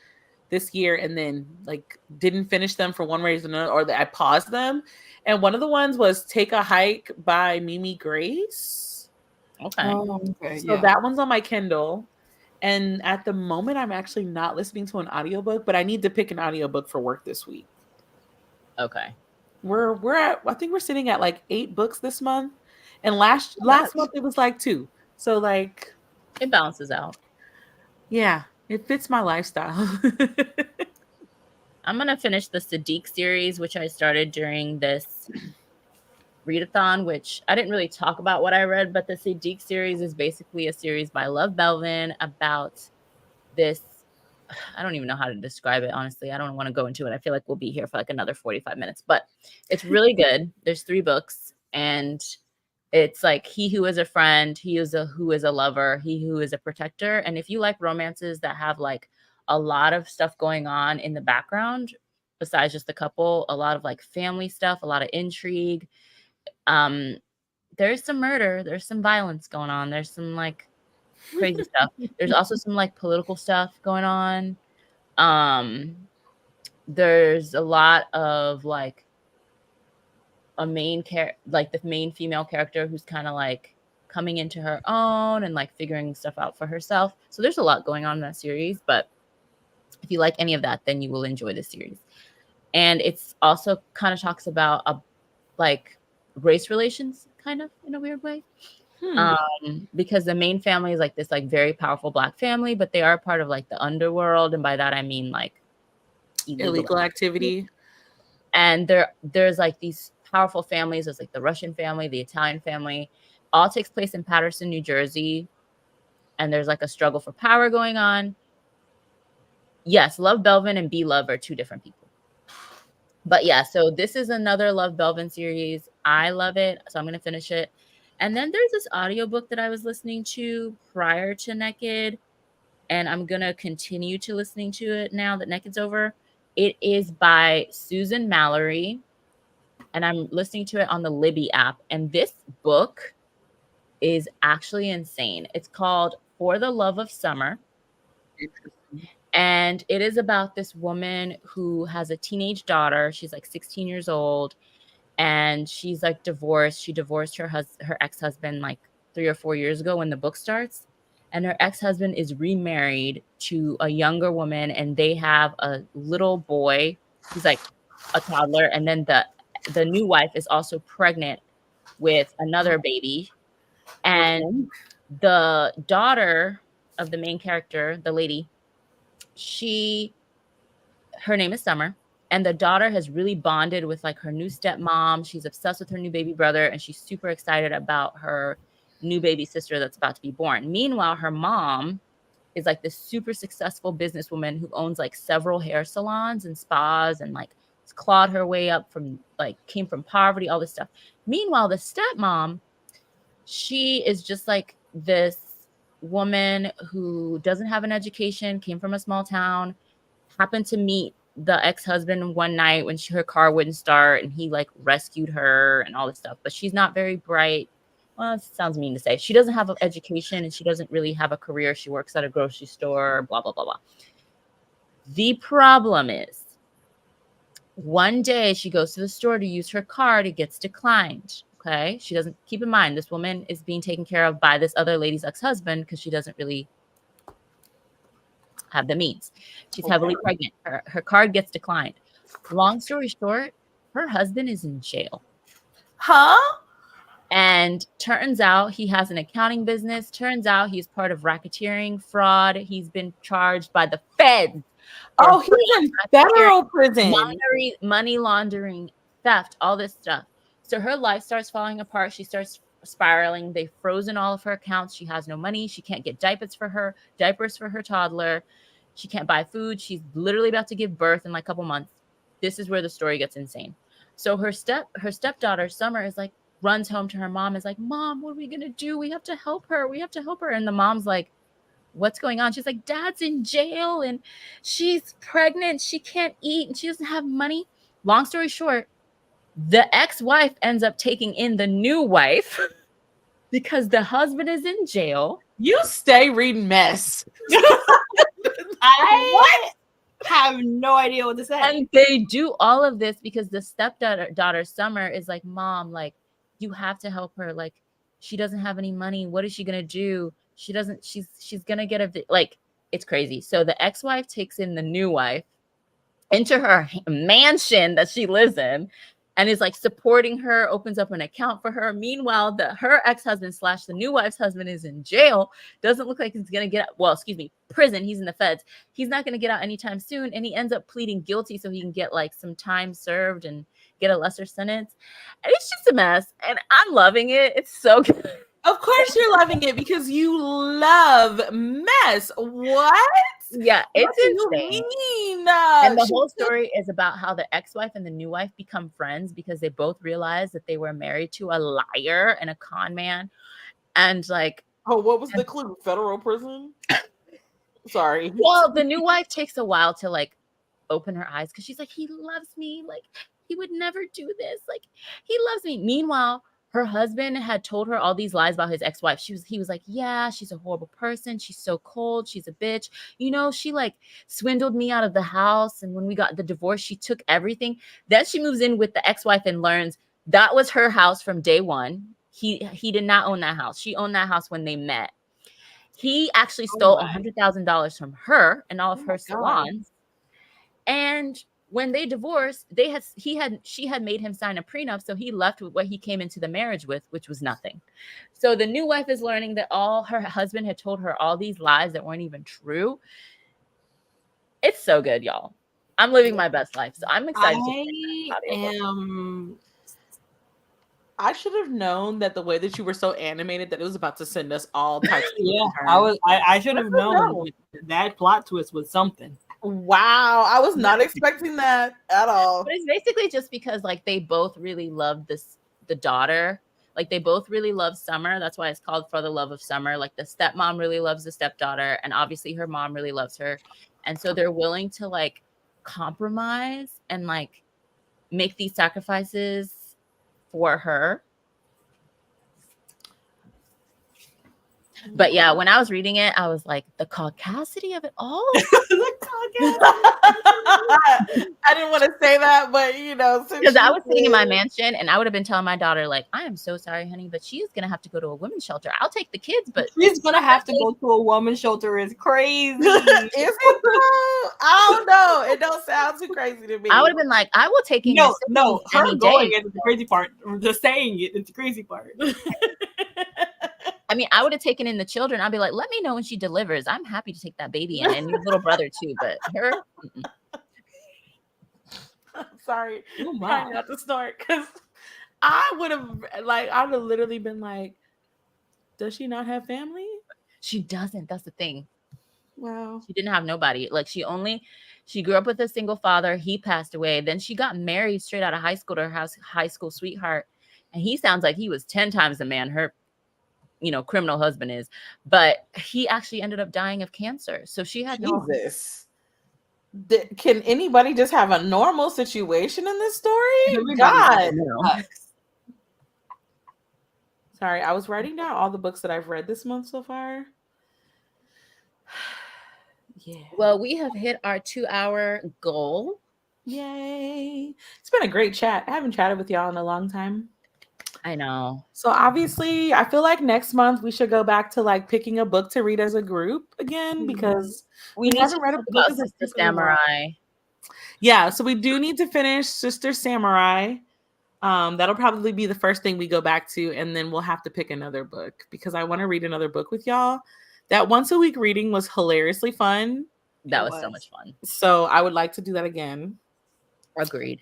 this year and then like didn't finish them for one reason or another, or that I paused them. And one of the ones was Take a Hike by Mimi Grace. Okay. So that one's on my Kindle. And at the moment, I'm actually not listening to an audiobook, but I need to pick an audiobook for work this week. Okay. We're at, I think we're sitting at like 8 books this month. And last month it was like 2. So like it balances out. Yeah, it fits my lifestyle. I'm going to finish the Sadiq series, which I started during this readathon, which I didn't really talk about what I read, but the Sadiq series is basically a series by Love Belvin about this. I don't even know how to describe it, honestly. I don't want to go into it. I feel like we'll be here for like another 45 minutes, but it's really good. There's 3 books, and it's like he who is a friend, who is a lover, he who is a protector. And if you like romances that have like a lot of stuff going on in the background, besides just the couple, a lot of like family stuff, a lot of intrigue, there's some murder, there's some violence going on, there's some like crazy stuff. There's also some like political stuff going on. There's a lot of like a main like the main female character who's kind of like coming into her own and like figuring stuff out for herself. So there's a lot going on in that series, but if you like any of that, then you will enjoy the series. And it's also kind of talks about like race relations, kind of in a weird way. Hmm. Because the main family is like this like very powerful black family, but they are part of like the underworld, and by that I mean like illegal Illegal activity. activity. And there's like these powerful families. There's like the Russian family, the Italian family. All takes place in Paterson, New Jersey, and there's like a struggle for power going on. Yes, Love Belvin and Be Love are two different people. But yeah, so this is another Love Belvin series. I love it, so I'm gonna finish it. And then there's this audiobook that I was listening to prior to Nekkid, and I'm gonna continue to listening to it now that Nekked's over. It is by Susan Mallory, and I'm listening to it on the Libby app. And this book is actually insane. It's called For the Love of Summer. Interesting. And it is about this woman who has a teenage daughter. She's like 16 years old, and she's like divorced. She divorced her ex-husband like 3 or 4 years ago when the book starts. And her ex-husband is remarried to a younger woman, and they have a little boy. He's like a toddler. And then the new wife is also pregnant with another baby. And Okay. the daughter of the main character, the lady, she her name is Summer, and the daughter has really bonded with like her new stepmom. She's obsessed with her new baby brother, and she's super excited about her new baby sister that's about to be born. Meanwhile, her mom is like this super successful businesswoman who owns like several hair salons and spas, and like clawed her way up from like came from poverty, all this stuff. Meanwhile, the stepmom, she is just like this woman who doesn't have an education, came from a small town, happened to meet the ex-husband one night when her car wouldn't start, and he like rescued her and all this stuff. But she's not very bright. Well, it sounds mean to say. She doesn't have an education, and she doesn't really have a career. She works at a grocery store, blah, blah, blah, blah. The problem is, one day she goes to the store to use her card. It gets declined. Okay. She doesn't, keep in mind, this woman is being taken care of by this other lady's ex-husband because she doesn't really have the means. She's heavily Okay. pregnant. Her card gets declined. Long story short, her husband is in jail. Huh? And turns out he has an accounting business. Turns out he's part of racketeering fraud. He's been charged by the feds for Oh, he's in racketeering, federal prison. money laundering, theft, all this stuff. So her life starts falling apart. She starts spiraling. They've frozen all of her accounts. She has no money. She can't get diapers for her toddler. She can't buy food. She's literally about to give birth in like a couple months. This is where the story gets insane. So her stepdaughter Summer is like runs home to her mom, is like, "Mom, what are we gonna do? We have to help her. We have to help her." And the mom's like, "What's going on?" She's like, "Dad's in jail and she's pregnant. She can't eat and she doesn't have money." Long story short, the ex-wife ends up taking in the new wife because the husband is in jail. You stay reading mess. I have no idea what to say. And they do all of this because the stepdaughter Summer is like, "Mom, like, you have to help her. Like, she doesn't have any money. What is she gonna do? She's gonna get like, it's crazy." So the ex-wife takes in the new wife into her mansion that she lives in, and is like supporting her, opens up an account for her. Meanwhile, her ex-husband / the new wife's husband is in jail. Doesn't look like he's gonna get out. Well, excuse me, prison. He's in the feds. He's not gonna get out anytime soon, and he ends up pleading guilty so he can get like some time served and get a lesser sentence. And it's just a mess, and I'm loving it. It's so good. Of course you're loving it because you love mess. What? Yeah, it's What do you insane. mean? And the whole story is about how the ex-wife and the new wife become friends because they both realize that they were married to a liar and a con man. And like, Oh, what was the clue? Federal prison? Sorry. well, the new wife takes a while to like open her eyes because she's like, "He loves me. Like, he would never do this. Like, he loves me." Meanwhile, her husband had told her all these lies about his ex-wife. He was like, "Yeah, she's a horrible person. She's so cold. She's a bitch. You know, she like swindled me out of the house. And when we got the divorce, she took everything." Then she moves in with the ex-wife and learns that was her house from day one. He did not own that house. She owned that house when they met. He actually Oh stole my. $100,000 from her and all Oh of my her God. salons. And when they divorced, she had made him sign a prenup, so he left with what he came into the marriage with, which was nothing. So the new wife is learning that all her husband had told her all these lies that weren't even true. It's so good, y'all. I'm living my best life, so I'm excited to I am. I should have known that the way that you were so animated that it was about to send us all types of Yeah, I should have known that plot twist was something. Wow, I was not expecting that at all. But it's basically just because like they both really loved the daughter. Like they both really love Summer. That's why it's called For the Love of Summer. Like the stepmom really loves the stepdaughter, and obviously her mom really loves her. And so they're willing to like compromise and like make these sacrifices for her. But yeah, when I was reading it, I was like, the caucasity of it all. I didn't want to say that, but you know, because I was sitting in my mansion and I would have been telling my daughter, like, I am so sorry, honey, but she is gonna have to go to a women's shelter. I'll take the kids, but she's gonna have to go to a woman's shelter. Is crazy. Is it though? I don't know. It don't sound too crazy to me. I would have been like, I will take you. No, her going is the crazy part. Just saying it is the crazy part. I mean, I would have taken in the children. I'd be like, let me know when she delivers. I'm happy to take that baby in and your little brother too. But her, I'm sorry, trying not to snort because I would have literally been like, does she not have family? She doesn't. That's the thing. Wow. She didn't have nobody. Like she grew up with a single father. He passed away. Then she got married straight out of high school to her high school sweetheart. And he sounds like he was 10 times the man her criminal husband is, but he actually ended up dying of cancer. So she had Jesus. Can anybody just have a normal situation in this story? God. Sorry, I was writing down all the books that I've read this month so far. Yeah. Well, we have hit our 2-hour goal. Yay. It's been a great chat. I haven't chatted with y'all in a long time. I know. So obviously, I feel like next month we should go back to like picking a book to read as a group again because we haven't read a book as Sister Samurai. Yeah, so we do need to finish Sister Samurai. That'll probably be the first thing we go back to, and then we'll have to pick another book because I want to read another book with y'all. That once a week reading was hilariously fun. That was so much fun. So I would like to do that again. Agreed.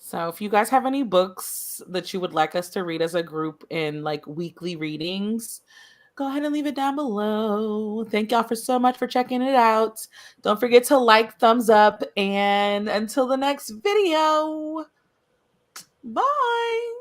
So if you guys have any books that you would like us to read as a group in like weekly readings, go ahead and leave it down below. Thank y'all so much for checking it out. Don't forget to like, thumbs up, and until the next video, bye.